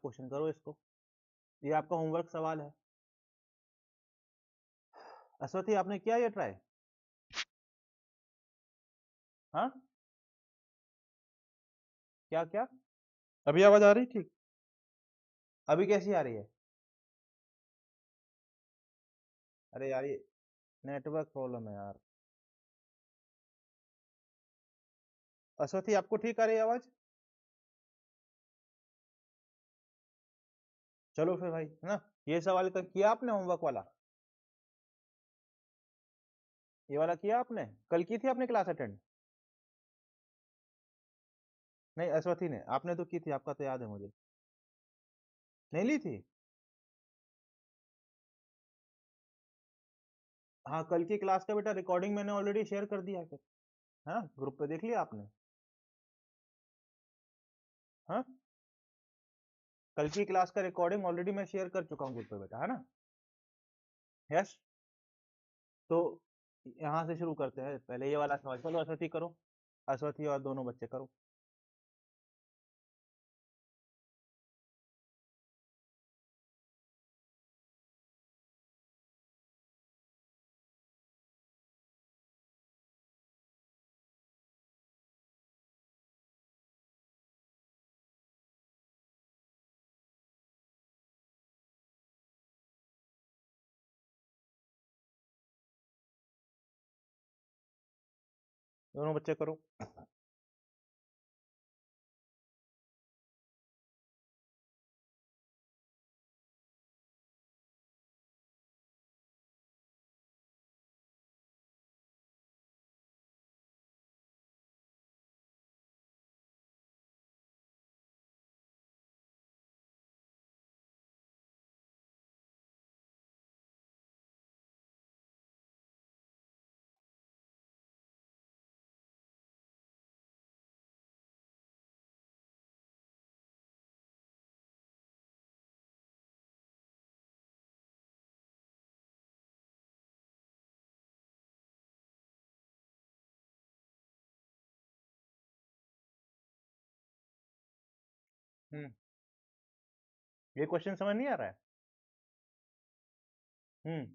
Question करो इसको, ये आपका होमवर्क सवाल है। अश्वथी आपने किया ये ट्राई? हाँ, क्या क्या? अभी आवाज आ रही ठीक? अभी कैसी आ रही है? अरे यार, ये नेटवर्क प्रॉब्लम है यार। अश्वथी आपको ठीक आ रही है आवाज? चलो फिर भाई, है ना, ये सवाल का किया आपने होमवर्क वाला? ये वाला किया आपने? कल की थी आपने क्लास अटेंड? नहीं, अश्वथी ने, आपने तो की थी, आपका तो याद है मुझे। नहीं ली थी? हाँ, कल की क्लास का बेटा रिकॉर्डिंग मैंने ऑलरेडी शेयर कर दिया है फिर। हाँ, ग्रुप पे देख लिया आपने? हाँ, कल की क्लास का रिकॉर्डिंग ऑलरेडी मैं शेयर कर चुका हूँ ग्रुप पे बेटा, है ना? यस। तो यहाँ से शुरू करते हैं, पहले ये वाला सवाल, चलो अश्वथी करो, अश्वथी और दोनों बच्चे करो। दोनों बच्चे करो। हम्म, ये क्वेश्चन समझ नहीं आ रहा है? हम्म।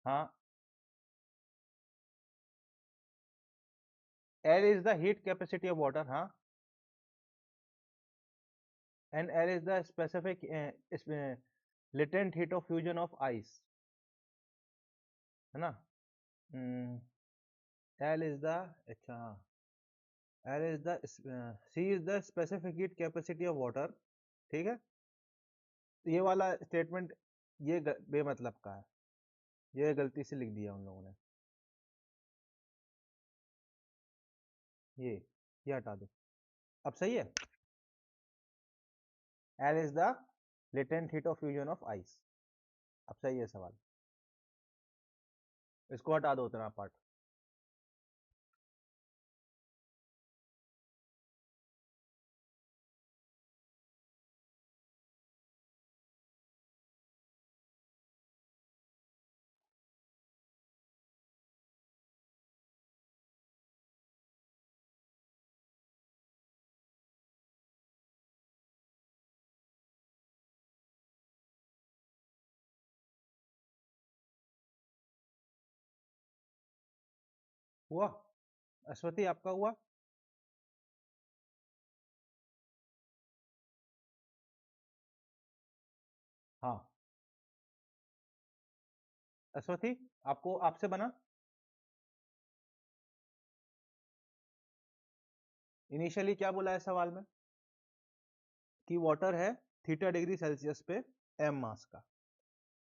हाँ, air is the heat capacity of water, हाँ, and air is the specific latent heat of fusion of ice, है ना? एल इज द, अच्छा, L is the, C is the specific heat capacity of water, ठीक है। ये वाला statement ये बेमतलब का है, ये गलती से लिख दिया उन लोगों ने, ये हटा दो। अब सही है? L is the latent heat of fusion of ice, अब सही है सवाल, इसको हटा दो उतना पार्ट। हुआ? अश्वती आपका हुआ? हाँ, अश्वती आपको, आपसे बना? इनिशियली क्या बोला है सवाल में? कि वाटर है थीटा डिग्री सेल्सियस पे एम मास का।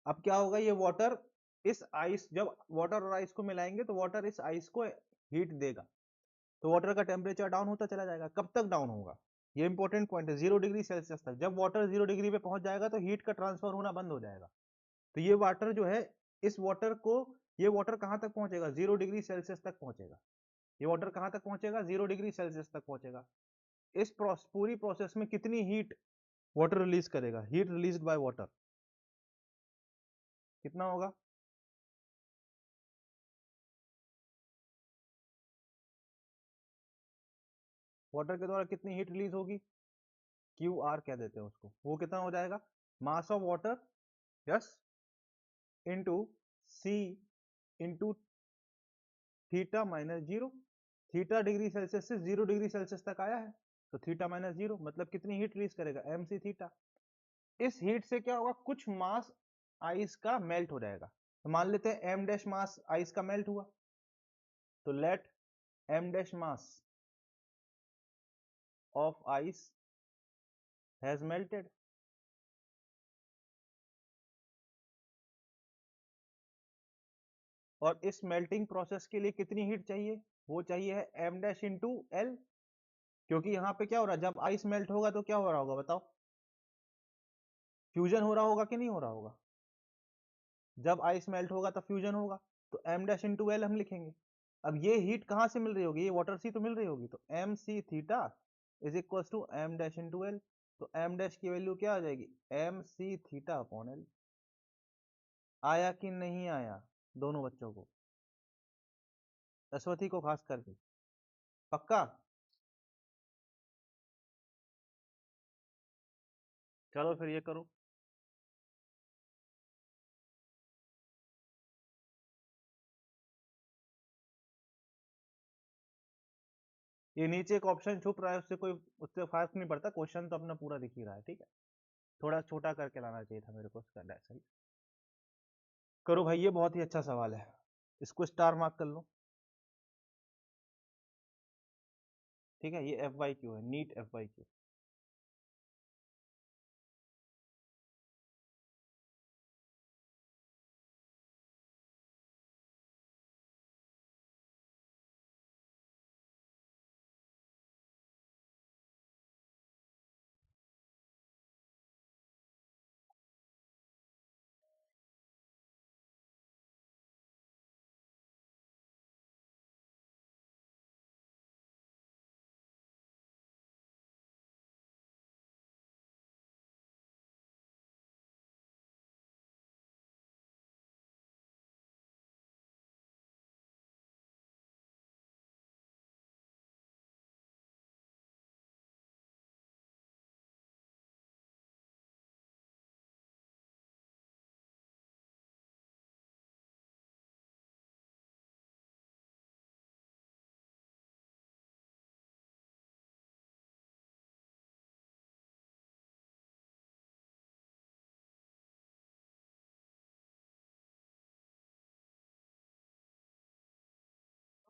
अब क्या होगा, ये वाटर इस आइस, जब वाटर और आइस को मिलाएंगे तो वाटर इस आइस को हीट देगा, तो वाटर का टेम्परेचर डाउन होता चला जाएगा। कब तक डाउन होगा, ये इंपॉर्टेंट पॉइंट है, 0 डिग्री सेल्सियस तक। जब वाटर 0 डिग्री पे पहुंच जाएगा तो हीट का ट्रांसफर होना बंद हो जाएगा। तो ये वाटर जो है, इस वाटर को, ये वाटर कहां तक पहुंचेगा, 0 डिग्री सेल्सियस तक पहुंचेगा। ये वाटर कहां तक पहुंचेगा, 0 डिग्री सेल्सियस तक पहुंचेगा। इस पूरी प्रोसेस में कितनी हीट वाटर रिलीज करेगा, हीट रिलीज बाय वाटर कितना होगा? वाटर के द्वारा कितनी हीट रिलीज होगी, क्यू आर कह देते हैं उसको, वो कितना हो जाएगा, mass of water, yes, into C into theta minus zero. Theta degree Celsius से 0 डिग्री सेल्सियस तक आया है, तो थीटा माइनस जीरो मतलब कितनी हीट रिलीज करेगा, एम सी थीटा। इस हीट से क्या होगा, कुछ मास आइस का मेल्ट हो जाएगा। तो मान लेते हैं एम डैश मास आइस का मेल्ट हुआ, तो let M dash mass of ice has melted. और इस मेल्टिंग प्रोसेस के लिए कितनी हीट चाहिए, वो चाहिए है एम डैश इंटू एल। क्योंकि यहाँ पे क्या हो रहा है, जब आइस मेल्ट होगा तो क्या हो रहा होगा बताओ, फ्यूजन हो रहा होगा कि नहीं हो रहा होगा, जब आइस मेल्ट होगा तब फ्यूजन होगा, तो एम डैश इंटू एल हम लिखेंगे। अब ये हीट कहाँ से मिल रही होगी, ये वाटर सी तो मिल रही होगी, तो M C theta is equal to M dash into L. तो एम डैश की वैल्यू क्या आ जाएगी, M C theta upon L. आया कि नहीं आया दोनों बच्चों को, अश्वथी को खास करके, पक्का। चलो फिर ये करो। ये नीचे एक ऑप्शन छुप रहा है, उससे कोई, उससे फर्क नहीं पड़ता, क्वेश्चन तो अपना पूरा दिख ही रहा है, ठीक है। थोड़ा छोटा करके लाना चाहिए था मेरे को इसका सही। करो भाई, ये बहुत ही अच्छा सवाल है, इसको स्टार मार्क कर लो, ठीक है। ये एफ वाई क्यू है, नीट एफ वाई क्यू।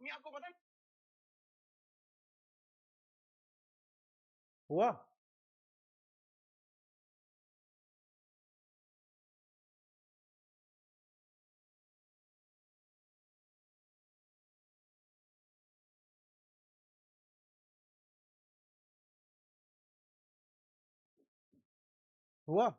आपको पता है हुआ, हुआ।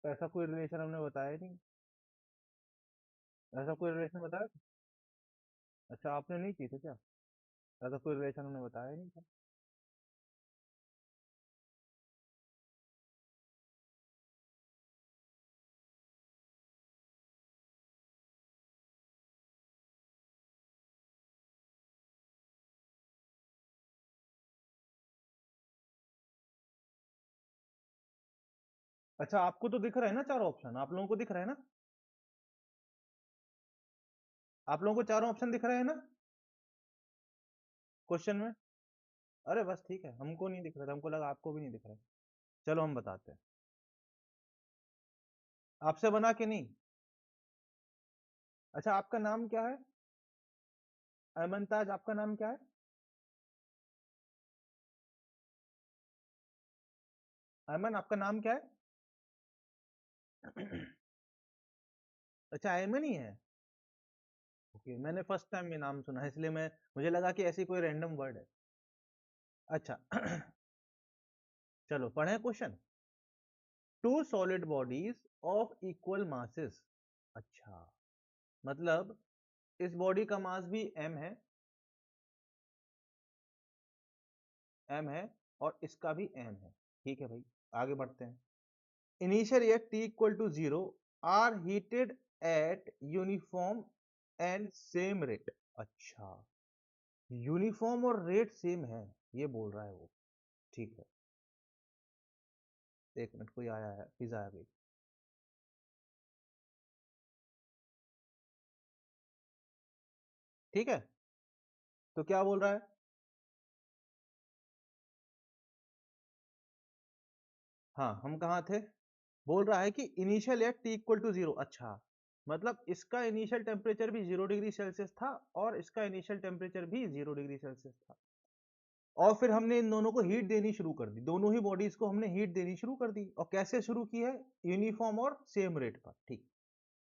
तो ऐसा कोई रिलेशन हमने बताया नहीं, ऐसा कोई रिलेशन बताया। अच्छा, आपने नहीं की थी क्या, ऐसा कोई रिलेशन हमने बताया नहीं था। अच्छा, आपको तो दिख रहा है ना चारों ऑप्शन, आप लोगों को दिख रहा है ना, आप लोगों को चारों ऑप्शन दिख रहे हैं ना क्वेश्चन में। अरे बस ठीक है, हमको नहीं दिख रहा था, हमको लगा आपको भी नहीं दिख रहा है। चलो हम बताते हैं, आपसे बना के नहीं। अच्छा, आपका नाम क्या है, अमनताज, आपका नाम क्या है। अमन, आपका नाम क्या है। अच्छा, अमन ही है। ओके, मैंने फर्स्ट टाइम ये नाम सुना है, इसलिए मैं, मुझे लगा कि ऐसी कोई रैंडम वर्ड है। अच्छा। चलो पढ़े question. Two solid bodies of equal masses. अच्छा, मतलब इस बॉडी का मास भी m है, m है और इसका भी m है। ठीक है भाई, आगे बढ़ते हैं। Initially at t equal to 0 are heated at uniform and same rate. अच्छा, यूनिफॉर्म और रेट सेम है ये बोल रहा है वो। ठीक है, एक मिनट, कोई आया है, पिज्जा आ गई। ठीक है, तो क्या बोल रहा है? हाँ, हम कहाँ थे? बोल रहा है कि initial at T equal to 0। अच्छा, मतलब इसका इनिशियल टेम्परेचर भी 0 डिग्री सेल्सियस था और इसका इनिशियल टेम्परेचर भी 0 डिग्री सेल्सियस था। और फिर हमने इन दोनों को हीट देनी शुरू कर दी, दोनों ही बॉडीज को हमने हीट देनी शुरू कर दी। और कैसे शुरू की है? यूनिफॉर्म और सेम रेट पर। ठीक,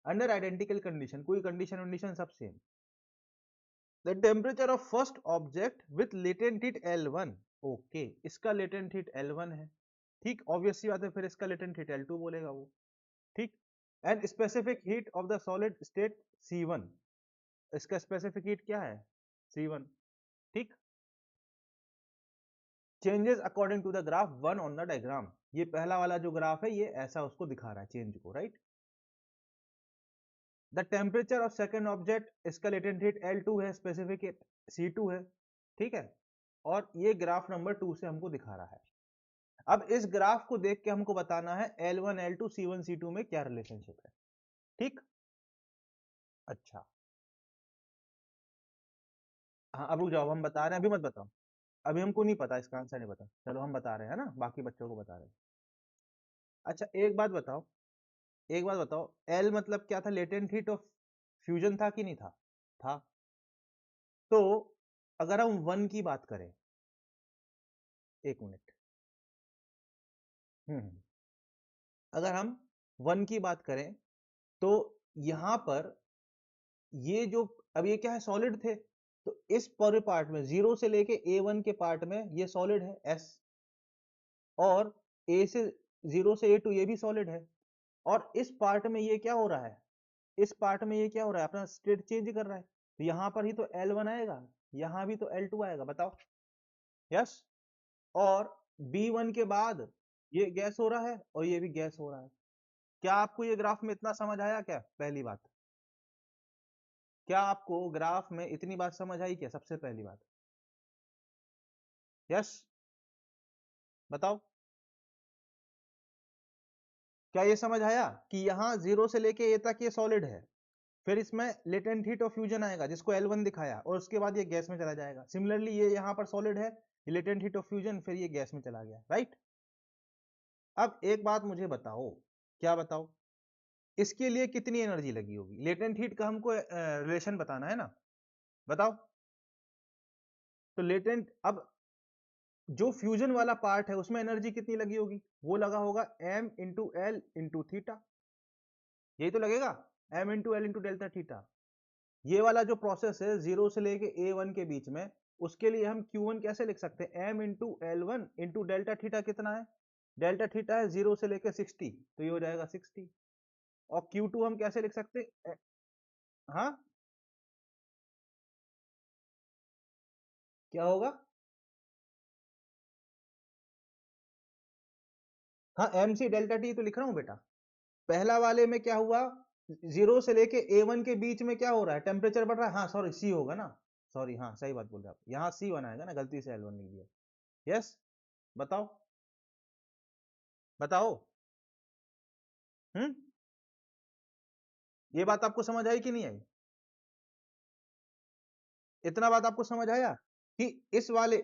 अंडर आइडेंटिकल कंडीशन, कोई कंडीशन कंडीशन सब same. The temperature of first object with latent heat L1। Okay, इसका लेटेंट हीट L1 है। ठीक, ऑब्वियस सी बात है, फिर इसका लेटेंट हीट L2 बोलेगा वो। ठीक, and specific heat of the solid state C1। इसका स्पेसिफिक हीट क्या है? C1। ठीक, changes according to the graph 1 on the diagram. ये पहला वाला जो ग्राफ है ये ऐसा उसको दिखा रहा है, चेंज को, right. The temperature of second object, इसका लेटेंट हीट L2 है, स्पेसिफिक हीट C2 है। ठीक है, और ये ग्राफ नंबर 2 से हमको दिखा रहा है। अब इस ग्राफ को देख के हमको बताना है L1 L2 C1 C2 में क्या रिलेशनशिप है। ठीक, अच्छा, हाँ अब रुक जाओ, हम बता रहे हैं, अभी मत बताओ। अभी हमको नहीं पता, इसका आंसर नहीं पता, चलो हम बता रहे हैं ना, बाकी बच्चों को बता रहे हैं। अच्छा, एक बात बताओ, एक बात बताओ, एल मतलब क्या था? लेटेंट हीट ऑफ फ्यूजन था कि नहीं था? था। तो अगर हम वन की बात करें, एक मिनट, हम्म, अगर हम वन की बात करें तो यहां पर ये जो, अब ये क्या है? सॉलिड थे, तो इस पूरे पार्ट में जीरो से लेके A1 के पार्ट में ये सॉलिड है S, और A से, जीरो से A2 ये भी सॉलिड है। और इस पार्ट में ये क्या हो रहा है? इस पार्ट में ये क्या हो रहा है? अपना स्टेट चेंज कर रहा है, तो यहां पर ही तो L1 आएगा, यहां भी तो L2 आएगा, बताओ। यस, और B1 के बाद ये गैस हो रहा है और ये भी गैस हो रहा है। क्या आपको ये ग्राफ में इतना समझ आया क्या? पहली बात, क्या आपको ग्राफ में इतनी बात समझ आई क्या? सबसे पहली बात, यस, बताओ, क्या ये समझ आया कि यहाँ जीरो से लेके ए तक ये सॉलिड है, फिर इसमें लेटेंट हीट ऑफ फ्यूजन आएगा जिसको L1 दिखाया, और उसके बाद ये गैस में चला जाएगा। सिमिलरली ये यहाँ पर सॉलिड है, लेटेंट हीट ऑफ फ्यूजन, फिर ये गैस में चला गया, राइट। अब एक बात मुझे बताओ, क्या बताओ, इसके लिए कितनी एनर्जी लगी होगी? लेटेंट हीट का हमको रिलेशन बताना है ना, बताओ। तो लेटेंट, अब जो फ्यूजन वाला पार्ट है उसमें एनर्जी कितनी लगी होगी? वो लगा होगा m into L into theta, यही तो लगेगा, m into L into delta theta. ये वाला जो प्रोसेस है जीरो से लेके A1 के बीच में, उसके लिए हम Q1 कैसे लिख सकते हैं? m into L1 into delta theta कितना है? डेल्टा थीटा है जीरो से लेके 60, तो ये हो जाएगा 60। और Q2 हम कैसे लिख सकते हैं? हाँ, क्या होगा? हाँ, एम सी डेल्टा टी तो लिख रहा हूं बेटा। पहला वाले में क्या हुआ? जीरो से लेके A1 के बीच में क्या हो रहा है? टेम्परेचर बढ़ रहा है। हाँ सॉरी, सी होगा ना, सॉरी, हाँ सही बात बोल रहे आप, यहाँ C1 आएगा ना, गलती से L1 लिख दिया। यस, बताओ, बताओ। हम्म, ये बात आपको समझ आई कि नहीं आई? इतना बात आपको समझ आया कि इस वाले,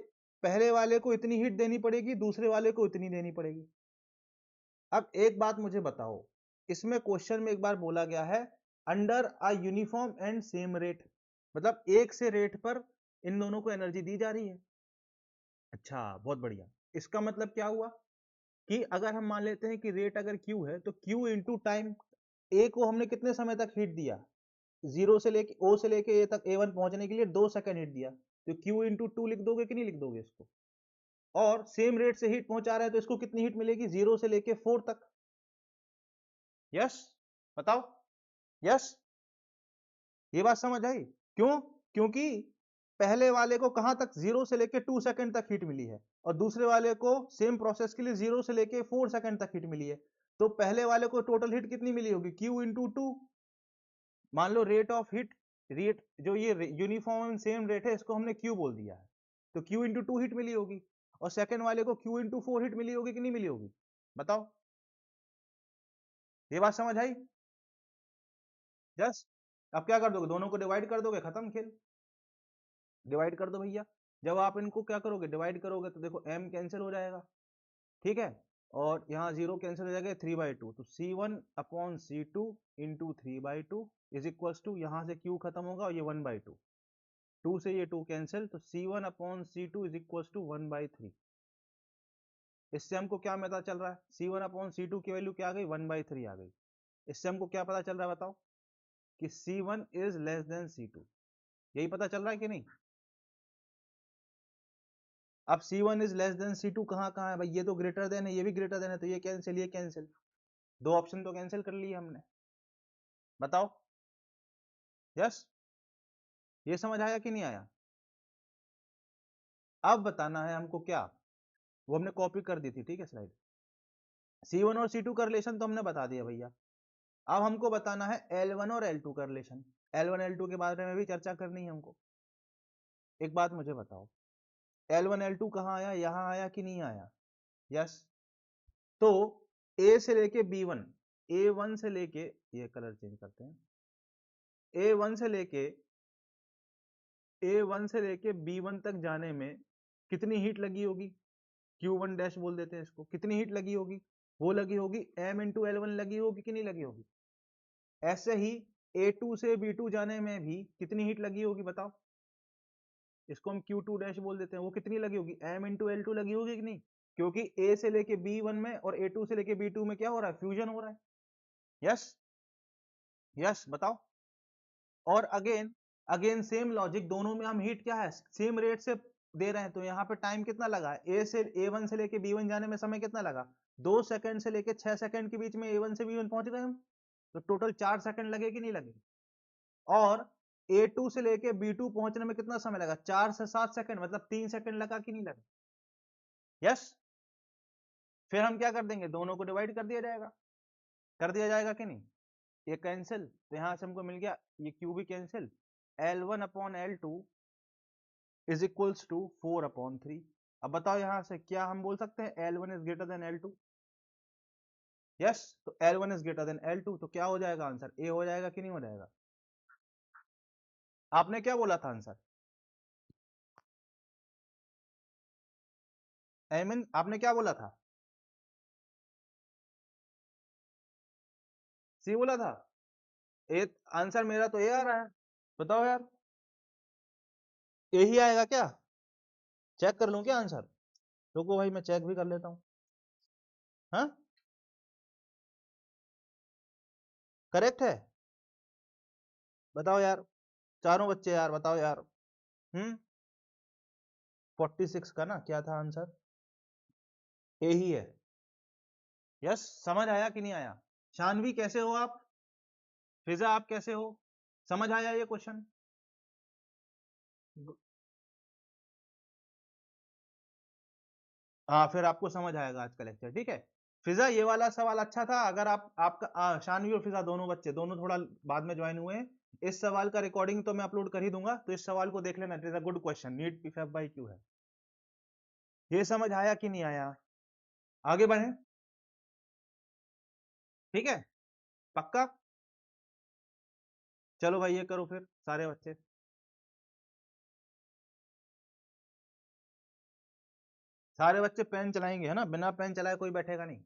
पहले वाले को इतनी हीट देनी पड़ेगी, दूसरे वाले को इतनी देनी पड़ेगी। अब एक बात मुझे बताओ, इसमें क्वेश्चन में एक बार बोला गया है under a uniform and same rate, मतलब एक से रेट पर इन दोनों को एनर्जी दी जा रही है। अच्छा, बहुत बढ़िया। इसका मतलब क्या हुआ कि अगर हम मान लेते हैं कि रेट अगर Q है, तो Q इंटू टाइम, ए को हमने कितने समय तक हीट दिया? जीरो से लेके ओ से लेके ए तक A1 पहुंचने के लिए 2 सेकंड हीट दिया, तो Q इंटू टू लिख दोगे कि नहीं लिख दोगे इसको? और सेम रेट से हीट पहुंचा रहा है तो इसको कितनी हीट मिलेगी? जीरो से लेके 4 तक। यस, बताओ। यस, ये बात समझ आई? क्यों? क्योंकि पहले वाले को कहां तक 0 से लेके 2 सेकंड तक हीट मिली है और दूसरे वाले को सेम प्रोसेस के लिए 0 से लेके 4 सेकंड तक हीट मिली है, तो पहले वाले को टोटल हीट कितनी मिली होगी? Q into two. मान लो रेट ऑफ हीट, रेट जो ये यूनिफॉर्म सेम रेट है इसको हमने Q बोल दिया है, तो Q इंटू टू हीट मिली होगी और सेकंड वाले को Q इंटू 4 हीट मिली होगी कि नहीं मिली होगी? बताओ, ये बात समझ आई? यस। अब क्या कर दोगे, दोनों को डिवाइड कर दोगे, खत्म खेल। डिवाइड कर दो भैया। जब आप इनको क्या करोगे, डिवाइड करोगे तो देखो m कैंसिल हो जाएगा, ठीक है, और यहाँ 0 कैंसिल हो जाएगा, 3/2, तो C1 upon C2 into 3/2 is equal to, यहाँ से Q खत्म होगा और ये 1/2, 2 से ये 2 कैंसिल, तो C1 upon C2 is equal to 1/3। इससे हमको क्या पता चल रहा है, C1 अपॉन C2 की वैल्यू क्या आ गई, 1/3 आ गई। इससे हमको क्या पता चल रहा है बताओ, कि C1 is less than C2, यही पता चल रहा है कि नहीं? अब C1 is less than C2 कहाँ कहाँ है भाई, ये तो ग्रेटर देन है, ये भी ग्रेटर देन है, तो ये कैंसिल, ये कैंसिल, दो ऑप्शन तो कैंसिल कर लिए हमने। बताओ, यस। ये समझ आया कि नहीं आया? अब बताना है हमको क्या, वो हमने कॉपी कर दी थी, ठीक है स्लाइड। C1 और C2 का रिलेशन तो हमने बता दिया भैया। अब हमको बताना है L1 और L2 का रिलेशन। L1 L2 के बारे में भी चर्चा करनी है हमको। एक बात मुझे बताओ, L1 L2 कहाँ आया, यहां आया कि नहीं आया? यस। तो A से लेके B1, A1 से लेके, ये कलर चेंज करते हैं, A1 से लेके A1 से लेके B1 तक जाने में कितनी हीट लगी होगी? Q1 डैश बोल देते हैं इसको। कितनी हीट लगी होगी? वो लगी होगी M इंटू L1 लगी होगी कि नहीं लगी होगी? ऐसे ही A2 से B2 जाने में भी कितनी हीट लगी होगी बताओ? इसको हम Q2 डैश बोल देते हैं, वो कितनी लगी होगी? M इंटू L2 लगी होगी कि नहीं? क्योंकि A से लेके B1 में और A2 से लेके B2 में क्या हो रहा है, फ्यूजन हो रहा है। यस, यस बताओ। और अगेन अगेन सेम लॉजिक, दोनों में हम हीट क्या है, सेम रेट से दे रहे हैं, तो यहाँ पे टाइम कितना लगा, A1 से लेके B1 जाने में समय कितना लगा, 2 सेकंड से लेके 6 सेकंड के बीच में A1 से B1 पहुंच गए हम, तो टोटल 4 सेकंड लगे कि नहीं लगे? और A2 से लेके B2 पहुंचने में कितना समय लगा, 4 से 7 सेकंड, मतलब 3 सेकंड लगा कि नहीं लगा? यस। फिर हम क्या कर देंगे, दोनों को डिवाइड कर दिया जाएगा, कर दिया जाएगा कि नहीं? ये कैंसिल, तो यहां से हमको मिल गया ये Q भी cancel, L1 upon L2 is equals to 4/3। अब बताओ यहां से क्या हम बोल सकते हैं, L1 is greater than L2। Yes, तो L1 is greater than L2, तो क्या हो जाएगा आंसर, ए हो जाएगा कि नहीं हो जाएगा? आपने क्या बोला था आंसर, आई मीन आपने क्या बोला था, सी बोला था? ए, आंसर मेरा तो ए आ रहा है, बताओ यार, ए ही आएगा क्या? चेक कर लूं क्या आंसर? रुको भाई, मैं चेक भी कर लेता हूँ। हाँ, करेक्ट है? बताओ यार, चारों बच्चे यार बताओ यार। 46 का ना क्या था आंसर, ए ही है। यस, समझ आया कि नहीं आया? शानवी कैसे हो आप, फिजा आप कैसे हो, समझ आया ये क्वेश्चन? हाँ, फिर आपको समझ आएगा आज का लेक्चर, ठीक है। फिजा ये वाला सवाल अच्छा था, अगर आप आपका शानवी और फिजा दोनों बच्चे दोनों थोड़ा बाद में ज्वाइन हुए हैं, इस सवाल का रिकॉर्डिंग तो मैं अपलोड कर ही दूंगा, तो इस सवाल को देख लेना, it is a good question, NEET PF by Q है। ये समझ आया कि नहीं आया? आगे बढ़े, ठीक है, पक्का? चलो भाई ये करो फिर सारे बच्चे। सारे बच्चे पेन चलाएंगे है ना, बिना पेन चलाए कोई बैठेगा नहीं।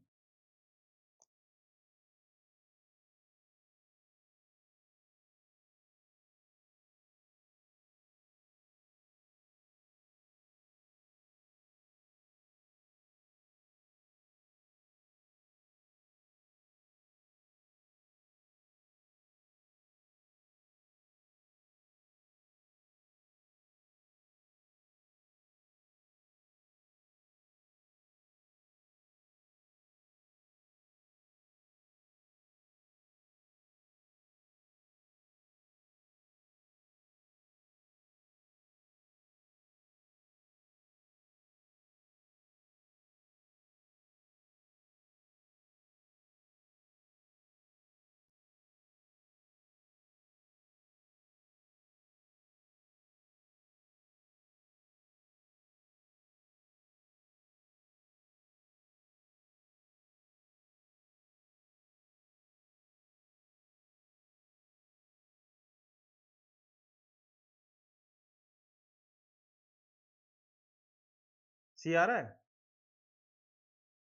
सी आ रहा है?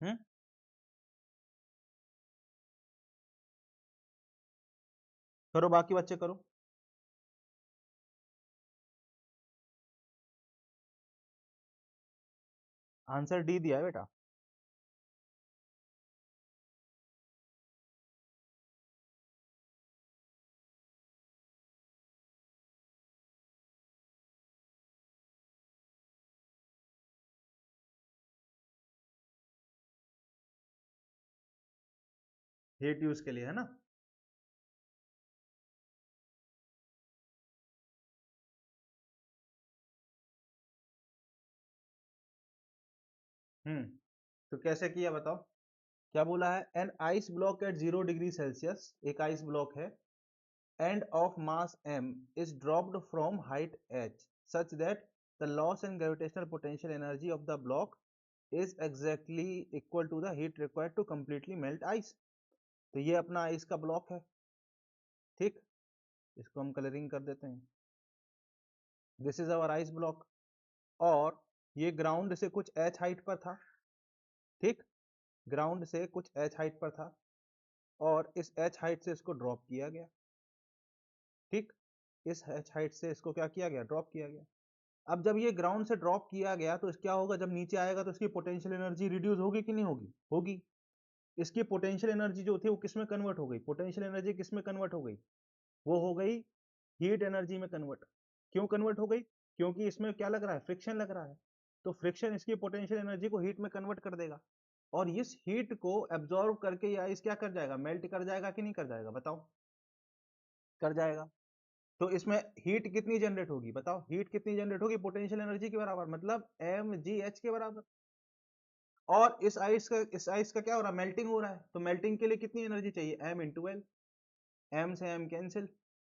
हम्म, करो बाकी बच्चे करो। आंसर डी दिया है बेटा। हीट यूज के लिए है ना। हम्म, तो कैसे किया बताओ। क्या बोला है? An ice block at 0 degree Celsius, एक आइस ब्लॉक है, and of mass m is dropped from height h such that the loss in gravitational potential energy of the block is exactly equal to the heat required to completely melt ice। तो ये अपना ice का block है, ठीक। इसको हम colouring कर देते हैं। This is our ice block, और ये ग्राउंड से कुछ h हाइट पर था, ठीक। ग्राउंड से कुछ h हाइट पर था, और इस h हाइट से इसको ड्रॉप किया गया, ठीक। इस h हाइट से इसको क्या किया गया? ड्रॉप किया गया। अब जब ये ग्राउंड से ड्रॉप किया गया तो क्या होगा? जब नीचे आएगा तो इसकी पोटेंशियल एनर्जी रिड्यूस होगी कि नहीं होगी? होगी। इसकी पोटेंशियल एनर्जी जो थी वो किस में कन्वर्ट हो गई? पोटेंशियल एनर्जी किस में कन्वर्ट हो गई? वो हो गई हीट एनर्जी में कन्वर्ट। क्यों कन्वर्ट हो गई? क्योंकि इसमें क्या लग रहा है? फ्रिक्शन लग रहा है। तो फ्रिक्शन इसकी पोटेंशियल एनर्जी को हीट में कन्वर्ट कर देगा, और इस हीट को एब्जॉर्व करके या इस क्या कर जाएगा? मेल्ट कर जाएगा कि नहीं कर जाएगा? बताओ। कर जाएगा। तो इसमें हीट कितनी जनरेट होगी? बताओ, हीट कितनी जनरेट होगी? पोटेंशियल एनर्जी के बराबर, मतलब mgh के बराबर। और इस आइस का क्या हो रहा है? मेल्टिंग हो रहा है। तो मेल्टिंग के लिए कितनी एनर्जी चाहिए? m into L. m से m कैंसिल,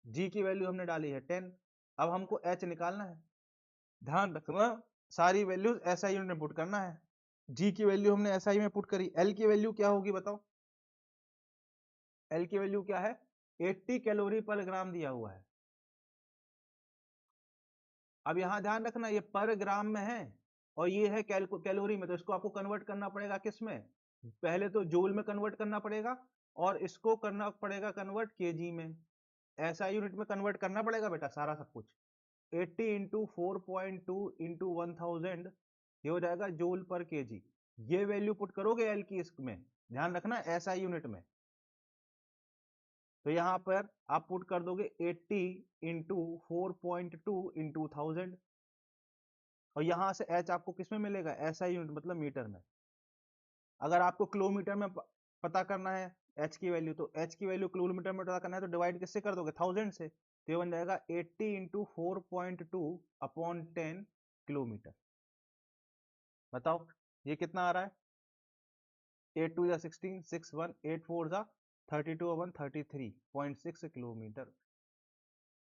g की वैल्यू हमने डाली है 10। अब हमको h निकालना है। ध्यान रखना, सारी वैल्यूज एसआई यूनिट में पुट करना है। g की वैल्यू हमने एसआई में पुट करी। l की वैल्यू क्या होगी बताओ? l की वैल्यू क्या है? 80 कैलोरी पर ग्राम दिया हुआ है। अब यहां ध्यान रखना, ये पर ग्राम में है और ये है कैलोरी में, तो इसको आपको कन्वर्ट करना पड़ेगा किस में? पहले तो जूल में कन्वर्ट करना पड़ेगा, और इसको करना पड़ेगा कन्वर्ट केजी में। ऐसा यूनिट में कन्वर्ट करना पड़ेगा बेटा सारा सब कुछ। 80 इंटू 4.2 इंटू 1000, ये हो जाएगा जूल पर केजी। ये वैल्यू पुट करोगे एल की इसमें, ध्यान रखना ऐसा यूनिट में। तो यहां पर आप पुट कर दोगे 80 इंटू 4.2 इंटू 1000, और यहां से h आपको किसमें मिलेगा? एसआई यूनिट, मतलब मीटर में। अगर आपको किलोमीटर में पता करना है h की वैल्यू, तो h की वैल्यू किलोमीटर में पता करना है तो डिवाइड किससे कर दोगे? 1000 से। तो ये बन जाएगा 80 इंटू 4.2 अपॉन 10 किलोमीटर। बताओ ये कितना आ रहा है? 8 2 जा 16, 6 1 8 4 जा 32 1 33.6 किलोमीटर।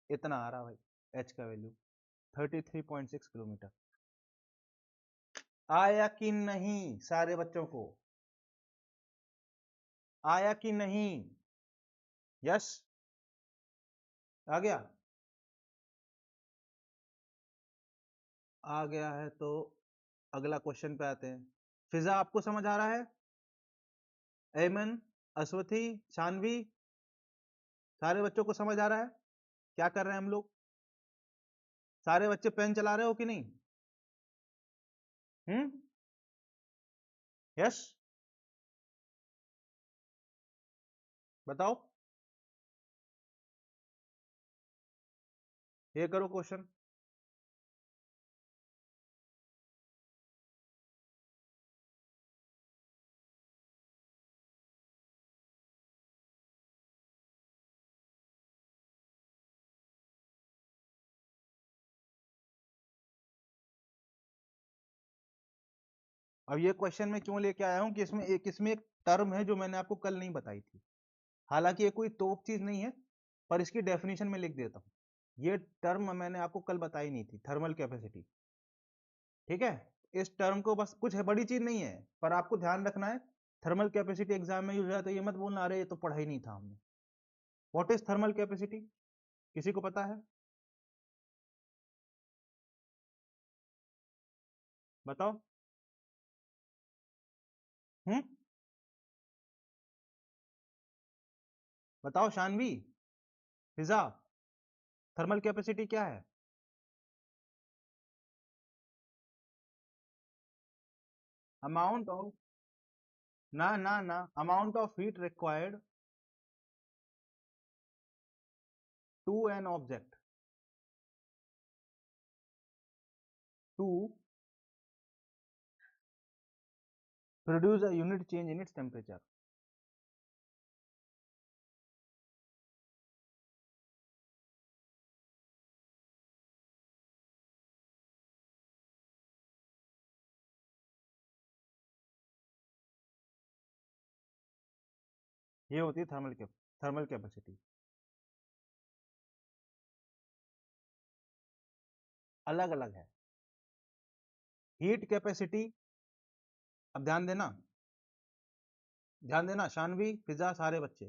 इतना आ रहा भाई h का वैल्यू, 33.6 किलोमीटर। आया कि नहीं सारे बच्चों को? आया कि नहीं? यस, आ गया। आ गया है तो अगला क्वेश्चन पे आते हैं। फिजा आपको समझ आ रहा है? एमन, अश्वथी, शानवी, सारे बच्चों को समझ आ रहा है? क्या कर रहे हैं हम लोग? सारे बच्चे पेन चला रहे हो कि नहीं? हम्म, यस, बताओ। ये करो क्वेश्चन। अब ये क्वेश्चन मैं क्यों लेके आया हूं कि इसमें एक टर्म है जो मैंने आपको कल नहीं बताई थी। हालांकि ये कोई तोप चीज नहीं है, पर इसकी डेफिनेशन में लिख देता हूँ। ये टर्म मैंने आपको कल बताई नहीं थी, थर्मल कैपेसिटी। ठीक है, इस टर्म को बस, कुछ है बड़ी चीज नहीं है, पर आपको ध्यान रखना है। थर्मल कैपेसिटी एग्जाम में यूज होता है, तो ये मत बोलना अरे ये तो पढ़ा ही नहीं था हमने। What is thermal capacity? किसी को पता है? बताओ। बताओ शानवी, फिजा, थर्मल कैपेसिटी क्या है? अमाउंट ऑफ, ना amount of heat required to an object to produce a unit change in its temperature. ये होती है थर्मल कैपेसिटी। अलग अलग है। हीट कैपेसिटी, अब ध्यान देना शानवी, फिजा, सारे बच्चे।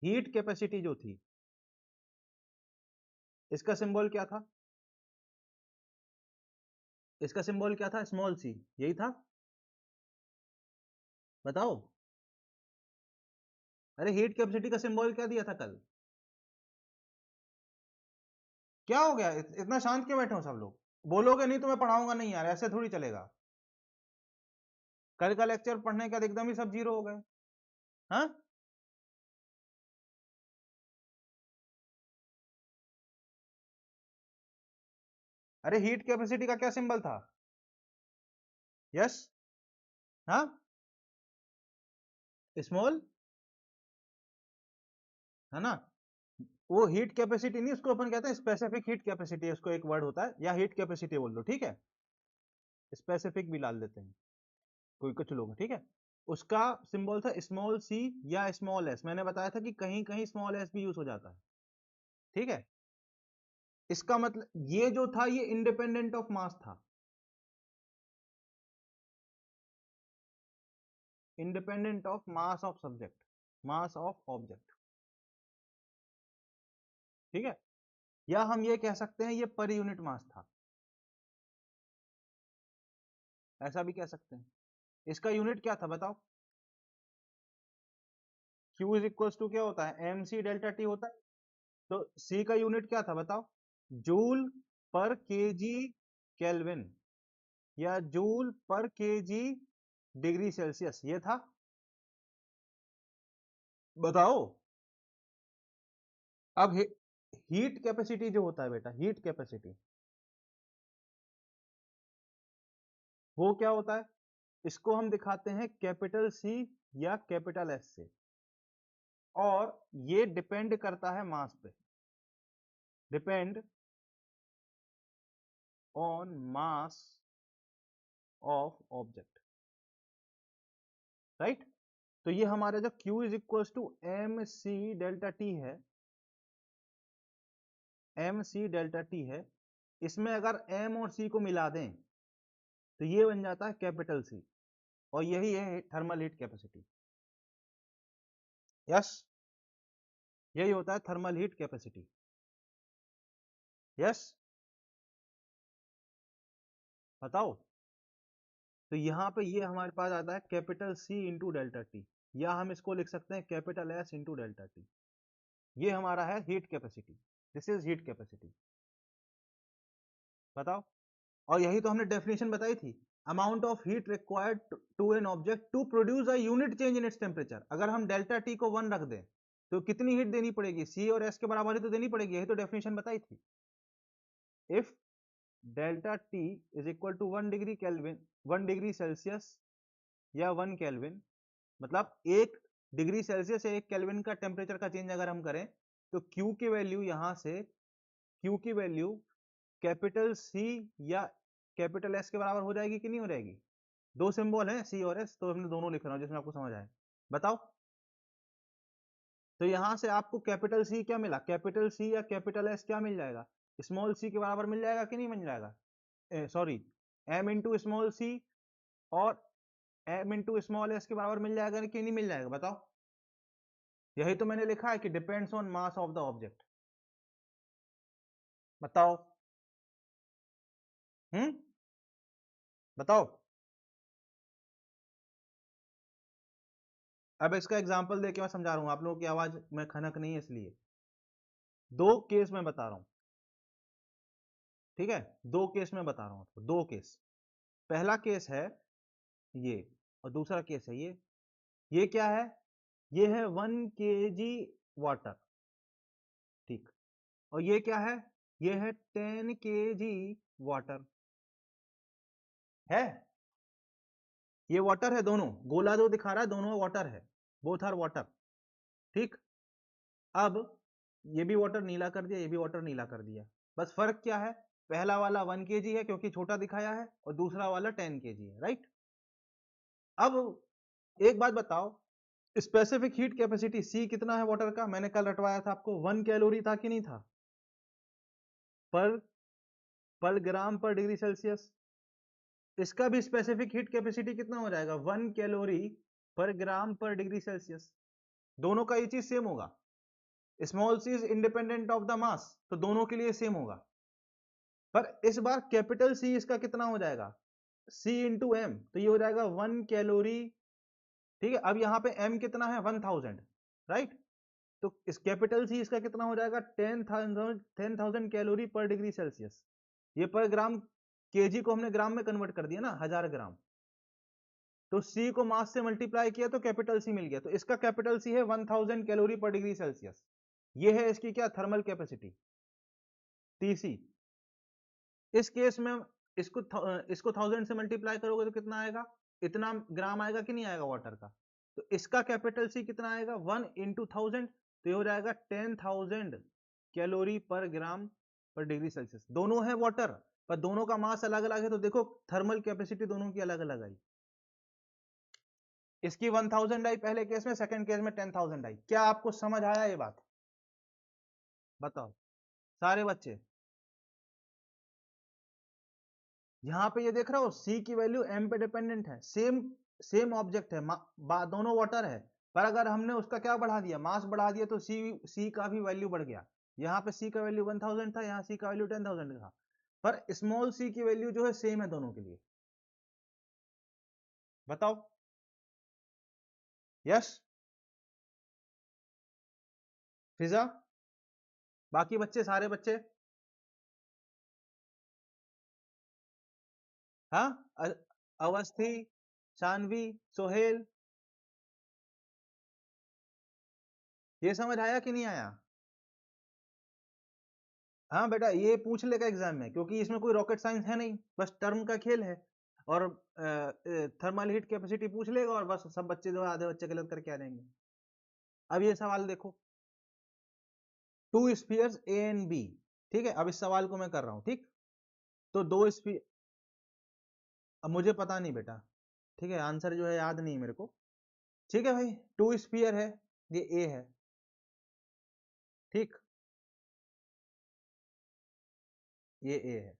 हीट कैपेसिटी जो थी, इसका सिंबल क्या था? इसका सिंबल क्या था? स्मॉल सी, यही था। बताओ। अरे हीट कैपेसिटी का सिंबल क्या दिया था कल? क्या हो गया, इतना शांत क्यों बैठे हो सब लोग? बोलोगे नहीं तो मैं पढ़ाऊंगा नहीं यार, ऐसे थोड़ी चलेगा। कल का लेक्चर पढ़ने के बाद एकदम ही सब जीरो हो गए। हाँ, अरे हीट कैपेसिटी का क्या सिंबल था? यस, हाँ, स्मॉल, है ना? वो हीट कैपेसिटी नहीं, उसको अपन कहते हैं स्पेसिफिक हीट कैपेसिटी, उसको एक वर्ड होता है, या हीट कैपेसिटी बोल दो, ठीक है? स्पेसिफिक भी डाल देते हैं कोई कुछ लोग, ठीक है? उसका सिंबल था स्मॉल सी या स्मॉल एस। मैंने बताया था कि कहीं कहीं स्मॉल एस भी यूज हो जाता है, ठीक है? इसका मतलब ये जो था ये इंडिपेंडेंट ऑफ मास था, independent of mass of subject, mass of object, ठीक है? या हम ये कह सकते हैं ये पर यूनिट मास था, ऐसा भी कह सकते हैं। इसका यूनिट क्या था बताओ? Q इज इक्वल टू क्या होता है? एम सी डेल्टा टी होता है। तो C का यूनिट क्या था बताओ? जूल पर केजी केल्विन, या जूल पर केजी डिग्री सेल्सियस, ये था। बताओ। अब हीट कैपेसिटी जो होता है बेटा, हीट कैपेसिटी, वो क्या होता है? इसको हम दिखाते हैं कैपिटल सी या कैपिटल एस से, और ये डिपेंड करता है मास पे, depend on mass of object, right? तो ये हमारा जो Q is equal to M C delta T है, एम सी डेल्टा टी है, इसमें अगर M और C को मिला दें तो ये बन जाता है कैपिटल सी, और यही है थर्मल हीट कैपेसिटी। यस, यही होता है थर्मल हीट कैपेसिटी। यस, बताओ। तो यहाँ पे ये हमारे पास आता है capital C into delta T, या हम इसको लिख सकते हैं capital S into delta T. ये हमारा है heat capacity, this is heat capacity. बताओ। और यही तो हमने डेफिनेशन बताई थी, amount of heat required to an object to produce a unit change in its temperature. अगर हम डेल्टा टी को 1 रख दें तो कितनी हीट देनी पड़ेगी? C और S के बराबर ही तो देनी पड़ेगी, यही तो डेफिनेशन बताई थी। If delta T is equal to 1 degree Kelvin, 1 degree Celsius या 1 केल्विन, मतलब 1 डिग्री सेल्सियस या 1 केल्विन का टेम्परेचर का चेंज अगर हम करें, तो Q की वैल्यू यहां से, Q की वैल्यू कैपिटल C या कैपिटल S के बराबर हो जाएगी कि नहीं हो जाएगी? दो सिंबल हैं C और S, तो हमने दोनों लिख रहा हूं जिसमें आपको समझ आए। बताओ। तो यहां से आपको कैपिटल C क्या मिला? कैपिटल C या कैपिटल S क्या मिल जाएगा? स्मॉल c के बराबर मिल जाएगा कि नहीं मिल जाएगा? सॉरी, m इंटू स्मॉल सी और m इंटू स्मॉल एस के बराबर मिल जाएगा कि नहीं मिल जाएगा? बताओ। यही तो मैंने लिखा है कि depends on mass of the object. बताओ। हम्म, बताओ। अब इसका एग्जांपल देके मैं समझा रहा हूं, आप लोगों की आवाज में खनक नहीं है इसलिए। दो केस में बता रहा हूं, ठीक है, दो केस में बता रहा हूं आपको, दो केस। पहला केस है ये और दूसरा केस है ये। ये क्या है? ये है 1 kg वाटर, ठीक। और ये क्या है? ये है 10 kg वाटर, है। ये वाटर है, दोनों गोला जो दिखा रहा है दोनों वाटर है, बोथ आर वाटर, ठीक। अब ये भी वाटर नीला कर दिया, ये भी वाटर नीला कर दिया। बस फर्क क्या है? पहला वाला 1 kg है क्योंकि छोटा दिखाया है, और दूसरा वाला 10 kg है, राइट। अब एक बात बताओ, स्पेसिफिक हीट कैपेसिटी सी कितना है वाटर का? मैंने कल रटवाया था आपको, 1 कैलोरी था कि नहीं था? पर पर ग्राम पर डिग्री सेल्सियस। इसका भी स्पेसिफिक हीट कैपेसिटी कितना हो जाएगा? 1 कैलोरी पर ग्राम पर डिग्री सेल्सियस। दोनों का ये चीज सेम होगा। Small C is independent of the mass, तो दोनों के लिए सेम होगा। पर इस बार कैपिटल सी इसका कितना हो जाएगा? C इंटू एम, तो ये हो जाएगा 1 कैलोरी, ठीक है। अब यहाँ पे m कितना है? 1000, राइट। तो इस कैपिटल सी इसका कितना हो जाएगा? 10,000 कैलोरी पर डिग्री सेल्सियस। ये पर ग्राम, केजी को हमने ग्राम में कन्वर्ट कर दिया ना, 1000 ग्राम। तो C को मास से मल्टीप्लाई किया तो कैपिटल C मिल गया। तो इसका कैपिटल C है 1000 कैलोरी पर डिग्री सेल्सियस। ये है इसकी क्या? Thermal capacity, TC। इस केस में इसको 1000 से मल्टीप्लाई करोगे तो कितना आएगा? इतना ग्राम आएगा कि नहीं आएगा वाटर का? तो इसका कैपिटल सी कितना आएगा? 1 इंटू 1000, तो ये हो जाएगा 10,000 कैलोरी पर ग्राम पर डिग्री सेल्सियस। दोनों है वाटर, पर दोनों का मास अलग अलग है, तो देखो थर्मल कैपेसिटी दोनों की अलग अलग आई। इसकी 1000 आई पहले केस में, सेकंड केस में 10,000 आई। क्या आपको समझ आया ये बात? बताओ सारे बच्चे। यहाँ पे ये देख रहा हो, C की वैल्यू M पे डिपेंडेंट है, सेम सेम ऑब्जेक्ट है, दोनों वाटर है, पर अगर हमने उसका क्या बढ़ा दिया? मास बढ़ा दिया, तो C का भी वैल्यू बढ़ गया। यहाँ पे C का वैल्यू 1000 था, यहाँ C का वैल्यू 10,000 था, पर स्मॉल c की वैल्यू जो है सेम है दोनों के लिए। बताओ, यस फिजा? बाकी बच्चे, सारे बच्चे, हाँ? अवस्थी, शानवी, सोहेल, ये समझ आया कि नहीं आया? हाँ बेटा, ये पूछ लेगा एग्जाम में, क्योंकि इसमें कोई रॉकेट साइंस है नहीं, बस टर्म का खेल है। और थर्मल हीट कैपेसिटी पूछ लेगा और बस सब बच्चे जो है आधे बच्चे गलत करके आ जाएंगे। अब ये सवाल देखो, two spheres A and B, ठीक है। अब इस सवाल को मैं कर रहा हूं, ठीक। तो दो स्फीयर, अब मुझे पता नहीं बेटा, ठीक है, आंसर जो है याद नहीं मेरे को, ठीक है भाई। टू स्फीयर है, ये ए है, ठीक, ये ए है,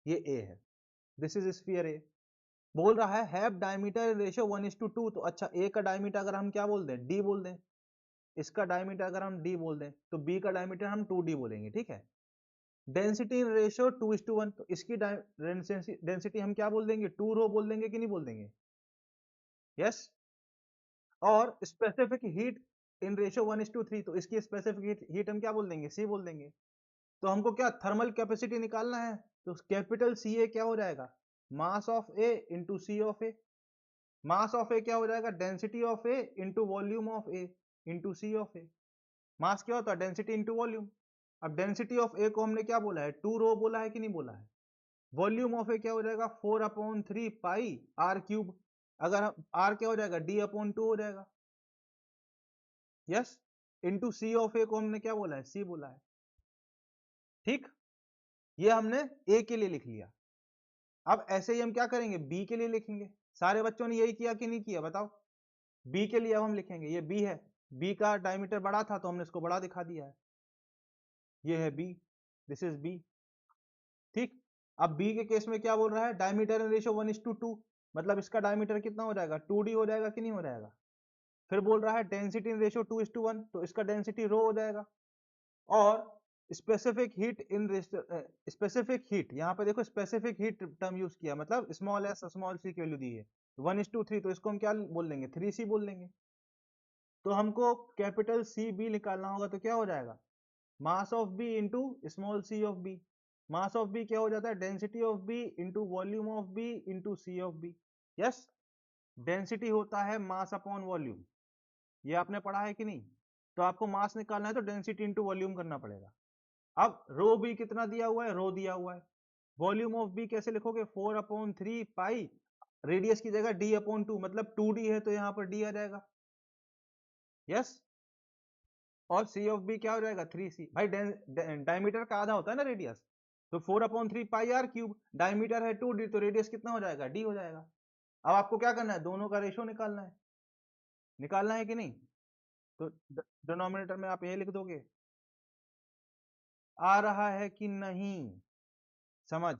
ये ए है, दिस इज स्फीयर ए। बोल रहा है हैव डायमीटर रेशियो 1:2, तो अच्छा ए का डायमीटर अगर हम क्या बोल दें? डी बोल दें। इसका डायमीटर अगर हम डी बोल दें तो बी का डायमीटर हम 2D बोलेंगे, ठीक है। डेंसिटी रेशियो 2:1, तो इसकी डेंसिटी हम क्या बोल देंगे? 2 रो बोल देंगे कि नहीं बोल देंगे? यस। और स्पेसिफिक हीट इन रेशियो 1:3, तो इसकी स्पेसिफिक हीट हम क्या बोल देंगे? सी बोल देंगे। तो हमको क्या थर्मल कैपेसिटी निकालना है, तो कैपिटल सी ए क्या हो जाएगा? Mass of A into C of A. Mass of A क्या हो जाएगा? Density of A into volume of A into C of A. Mass क्या होता है? Density into volume. अब डेंसिटी ऑफ ए को हमने क्या बोला है? 2 रो बोला है कि नहीं बोला है? वॉल्यूम ऑफ ए क्या हो जाएगा? 4/3 पाई आर क्यूब। अगर हम आर क्या हो जाएगा? D/2 हो जाएगा, yes. Into C of A को हमने क्या बोला है? सी बोला है, ठीक। ये हमने ए के लिए लिख लिया। अब ऐसे ही हम क्या करेंगे? बी के लिए लिखेंगे। सारे बच्चों ने यही किया कि नहीं किया? बताओ। बी के लिए अब हम लिखेंगे, ये बी है, बी का डायमीटर बड़ा था तो हमने इसको बड़ा दिखा दिया है, ये है बी, दिस इज बी, ठीक। अब बी के केस में क्या बोल रहा है? डायमीटर रेशियो 1:2, मतलब इसका डायमीटर कितना हो जाएगा? 2D हो जाएगा कि नहीं हो जाएगा? फिर बोल रहा है डेंसिटी रेशियो 2:1, तो इसका डेंसिटी रो हो जाएगा। और specific heat in specific heat, यहाँ पे देखो स्पेसिफिक हीट टर्म यूज किया, मतलब स्मॉल एस स्मॉल सी की वैल्यू दी है 1:3, तो इसको हम क्या बोल लेंगे 3C बोल लेंगे। तो हमको कैपिटल सी बी निकालना होगा, तो क्या हो जाएगा mass of B into small C of B. Mass of B क्या हो जाता है density of B into volume of B into C of B. Yes, density होता है मास अपॉन वॉल्यूम, ये आपने पढ़ा है कि नहीं। तो आपको मास निकालना है तो डेंसिटी इंटू वॉल्यूम करना पड़ेगा। अब रो बी कितना दिया हुआ है, रो दिया हुआ है। वॉल्यूम ऑफ बी कैसे लिखोगे 4/3 पाई, रेडियस की जगह d/2, मतलब 2d है तो यहाँ पर d आ जाएगा। यस, और सी ऑफ बी क्या हो जाएगा 3C। भाई डायमीटर का आधा होता है ना रेडियस, तो 4/3 पाई आर क्यूब, डायमीटर है 2d, तो रेडियस कितना हो जाएगा d हो जाएगा। अब आपको क्या करना है, दोनों का रेशो निकालना है, निकालना है कि नहीं। तो डिनोमिनेटर में आप ये लिख दोगे, आ रहा है कि नहीं समझ।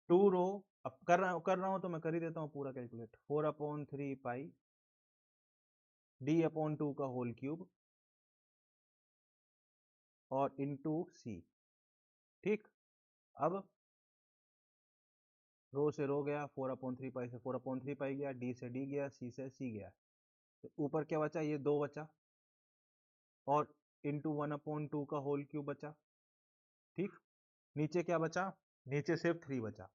2 रो, अब कर रहा हूं तो मैं कर ही देता हूं पूरा कैलकुलेट। 4/3 पाई d/2 का होल क्यूब और इंटू सी। ठीक, अब रो से रो गया, 4/3 पाई से 4/3 पाई गया, डी से डी गया, सी से सी गया, तो ऊपर क्या बचा, ये 2 बचा, और इंटू 1/2 का होल क्यूब बचा। ठीक, नीचे क्या बचा, नीचे सिर्फ 3 बचा,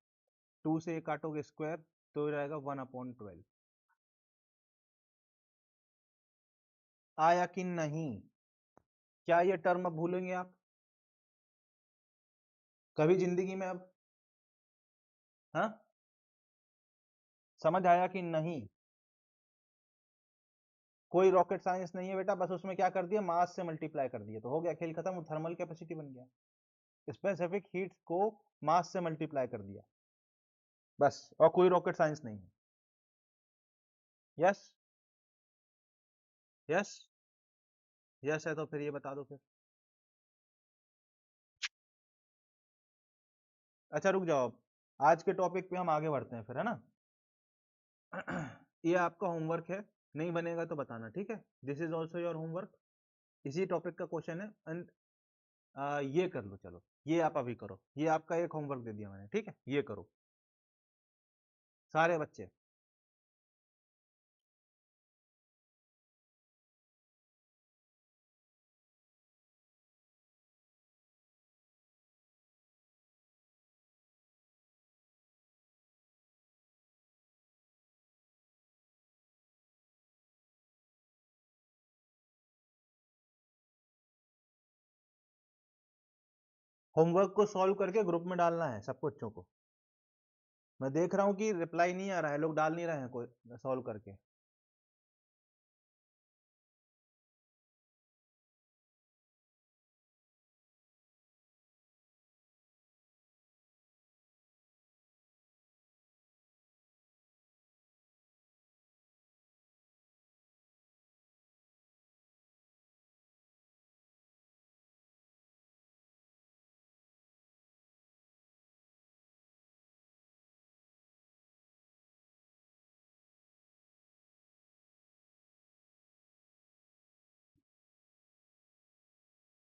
2 से काटोगे स्क्वायर तो हो जाएगा 1/12। आया कि नहीं, क्या ये टर्म अब भूलेंगे आप कभी जिंदगी में अब। हाँ, समझ आया कि नहीं। कोई रॉकेट साइंस नहीं है बेटा, बस उसमें क्या कर दिया मास से मल्टीप्लाई कर दिया तो हो गया, खेल खत्म, थर्मल कैपेसिटी बन गया। स्पेसिफिक हीट को मास से मल्टीप्लाई कर दिया बस, और कोई रॉकेट साइंस नहीं है। यस, यस, यस है तो फिर ये बता दो फिर। अच्छा रुक जाओ, अब आज के टॉपिक पे हम आगे बढ़ते हैं फिर, है ना। ये आपका होमवर्क है, नहीं बनेगा तो बताना, ठीक है। This is also your homework, इसी टॉपिक का क्वेश्चन है। एंड ये कर लो, चलो ये आप अभी करो, ये आपका एक होमवर्क दे दिया मैंने, ठीक है, ये करो सारे बच्चे। होमवर्क को सॉल्व करके ग्रुप में डालना है सब बच्चों को। मैं देख रहा हूँ कि रिप्लाई नहीं आ रहा है, लोग डाल नहीं रहे हैं कोई सॉल्व करके।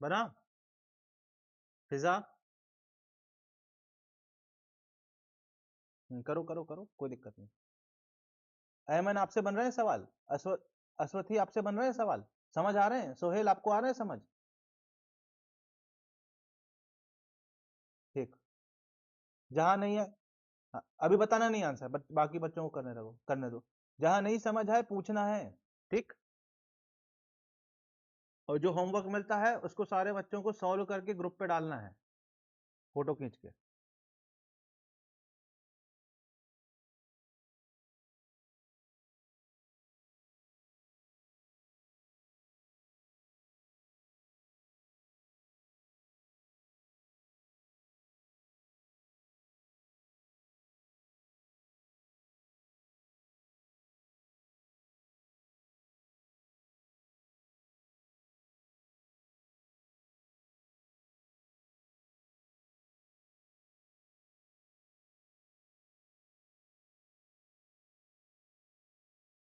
बना फिजा, करो करो करो, कोई दिक्कत नहीं। अयमन आपसे बन रहे हैं सवाल, अश्वथी आपसे बन रहे हैं सवाल, समझ आ रहे हैं, सोहेल आपको आ रहे हैं समझ। ठीक, जहां नहीं है, हाँ, अभी बताना नहीं आंसर, बट बाकी बच्चों को करने दो, करने दो। जहां नहीं समझ आए पूछना है, ठीक। और जो होमवर्क मिलता है उसको सारे बच्चों को सॉल्व करके ग्रुप पे डालना है, फोटो खींच के।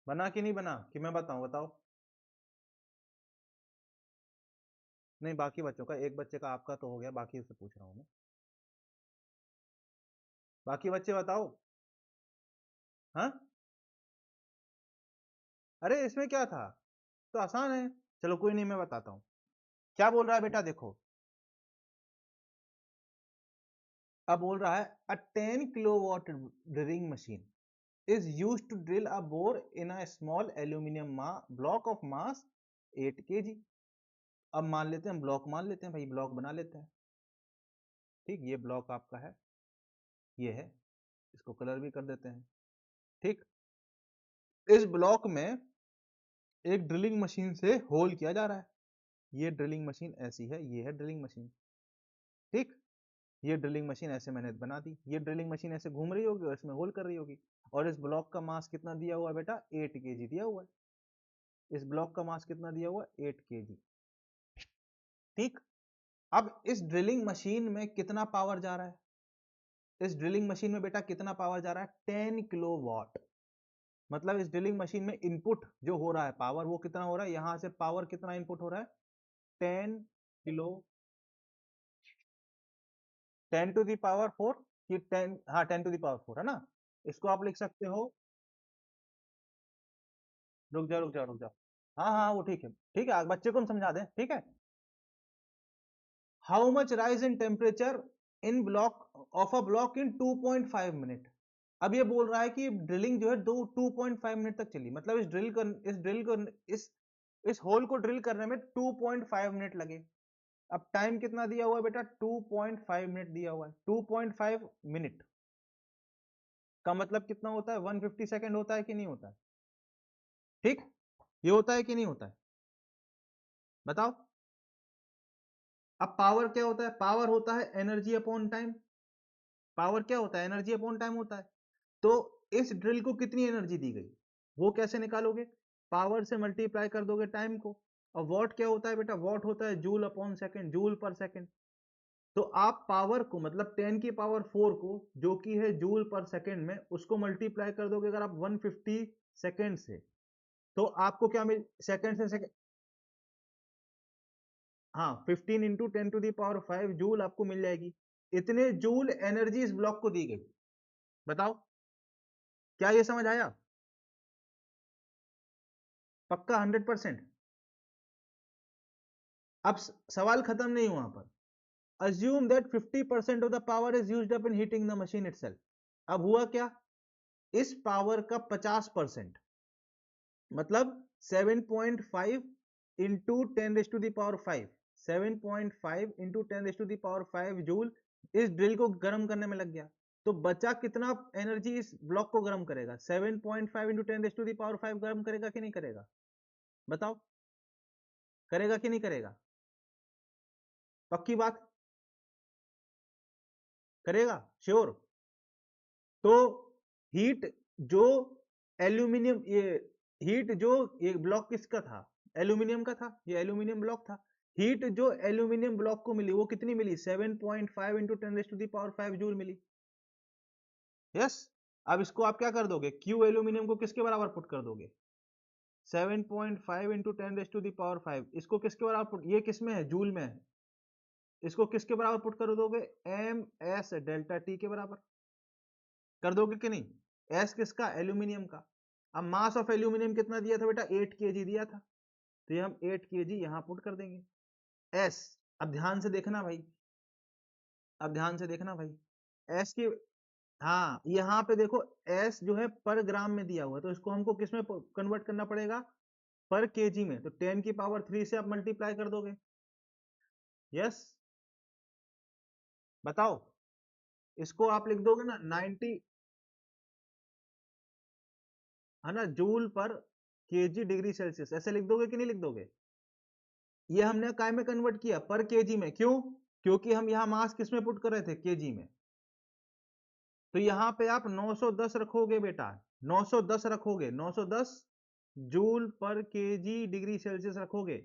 बना कि नहीं बना, कि मैं बताऊं, बताओ। नहीं, बाकी बच्चों का, एक बच्चे का आपका तो हो गया, बाकी से पूछ रहा हूँ मैं। बाकी बच्चे बताओ। हाँ, अरे इसमें क्या था, तो आसान है। चलो कोई नहीं, मैं बताता हूँ क्या बोल रहा है बेटा। देखो, अब बोल रहा है अ 10 kilowatt drilling machine is used to drill a bore in a small aluminum block of mass 8 kg। अब मान लेते हैं, ब्लॉक मान लेते हैं भाई, ब्लॉक बना लेते हैं। ठीक, ये ब्लॉक आपका है, ये है, इसको कलर भी कर देते हैं। ठीक, इस ब्लॉक में एक ड्रिलिंग मशीन से होल किया जा रहा है। ये ड्रिलिंग मशीन ऐसी है, ये है ड्रिलिंग मशीन। ठीक, ये ड्रिलिंग मशीन ऐसे मैंने बना दी, ये ड्रिलिंग मशीन ऐसे घूम रही होगी और इसमें होल कर रही होगी। और इस ब्लॉक का मास कितना दिया हुआ है बेटा, 8 kg दिया हुआ है। इस ब्लॉक का मास कितना दिया हुआ है, 8 kg। ठीक, अब इस ड्रिलिंग मशीन में कितना पावर जा रहा है, इस ड्रिलिंग मशीन में बेटा कितना पावर जा रहा है, 10 किलोवाट। मतलब इस ड्रिलिंग मशीन में इनपुट जो हो रहा है पावर, वो कितना हो रहा है, यहां से पावर कितना इनपुट हो रहा है, 10 किलो, 10 टू दी पावर 4 कि 10, हाँ 10 टू दी पावर 4 है ना। इसको आप लिख सकते हो, रुक जाओ रुक जाओ रुक जाओ, हाँ हाँ वो ठीक है, ठीक है, बच्चे को हम समझा दें, ठीक है। How much rise in temperature in block of a block in 2.5 minute. अब ये बोल रहा है कि ड्रिलिंग जो है 2.5 मिनट तक चली, मतलब इस होल को ड्रिल करने में 2.5 मिनट लगे। अब टाइम कितना दिया हुआ है बेटा, 2.5 मिनट दिया हुआ है। 2.5 मिनट का मतलब कितना होता है, 150 सेकेंड होता है कि नहीं होता है। ठीक, ये होता है कि नहीं होता है, बताओ। अब पावर क्या होता है, पावर होता है एनर्जी अपॉन टाइम। पावर क्या होता है, एनर्जी अपॉन टाइम होता है। तो इस ड्रिल को कितनी एनर्जी दी गई, वो कैसे निकालोगे, पावर से मल्टीप्लाई कर दोगे टाइम को। और वॉट क्या होता है बेटा, वॉट होता है जूल अपॉन सेकंड, जूल पर सेकंड। तो आप पावर को, मतलब 10 की पावर 4 को, जो कि है जूल पर सेकंड में, उसको मल्टीप्लाई कर दोगे अगर आप 150 सेकंड से, तो आपको क्या मिल, सेकंड से सेकंड, हाँ 15 into 10 to the power 5 joule आपको मिल जाएगी। इतने जूल एनर्जी इस ब्लॉक को दी गई। बताओ, क्या ये समझ आया, पक्का 100%। अब सवाल खत्म नहीं हुआ पर। assume that 50% of the power is used up in heating the machine itself। अब हुआ क्या, इस पावर का 50%, मतलब 7.5 into 10 raise to the power 5, 7.5 into 10 raise to the power 5 joule इस ड्रिल को गर्म करने में लग गया। तो बचा कितना एनर्जी इस ब्लॉक को गर्म करेगा, 7.5 into 10 raise to the power 5 गर्म करेगा कि नहीं करेगा, बताओ, करेगा कि नहीं करेगा, पक्की बात, करेगा श्योर। तो हीट जो एल्यूमिनियम, ये हीट जो, ये ब्लॉक किसका था, एल्यूमिनियम का था, ये एल्यूमिनियम ब्लॉक था। हीट जो एल्यूमिनियम ब्लॉक को मिली वो कितनी मिली, 7.5 into 10 raise to the power 5 joule मिली। यस, अब इसको आप क्या कर दोगे, क्यू एल्यूमिनियम को किसके बराबर पुट कर दोगे, 7.5 into 10 raise to the power 5, इसको किसके बराबर पुट, ये किस में है, जूल में है, इसको किसके बराबर पुट कर दोगे, एम एस डेल्टा टी के बराबर कर दोगे कि नहीं। एस किसका, एल्यूमिनियम का। अब मास ऑफ एल्यूमिनियम कितना दिया था बेटा, 8 kg दिया था, तो ये हम 8 kg यहां पुट कर देंगे। एस, अब ध्यान से देखना भाई, अब ध्यान से देखना भाई, एस की, हाँ यहाँ पे देखो, एस जो है पर ग्राम में दिया हुआ है, तो इसको हमको किस में कन्वर्ट करना पड़ेगा, पर केजी में। तो 10 की पावर 3 से आप मल्टीप्लाई कर दोगे। यस, बताओ, इसको आप लिख दोगे ना 90, है ना, जूल पर केजी डिग्री सेल्सियस, ऐसे लिख दोगे कि नहीं लिख दोगे। ये हमने काय में कन्वर्ट किया, पर केजी में, क्यों, क्योंकि हम यहाँ मास किस में पुट कर रहे थे, केजी में। तो यहाँ पे आप 910 रखोगे बेटा, 910 रखोगे, 910 जूल पर केजी डिग्री सेल्सियस रखोगे।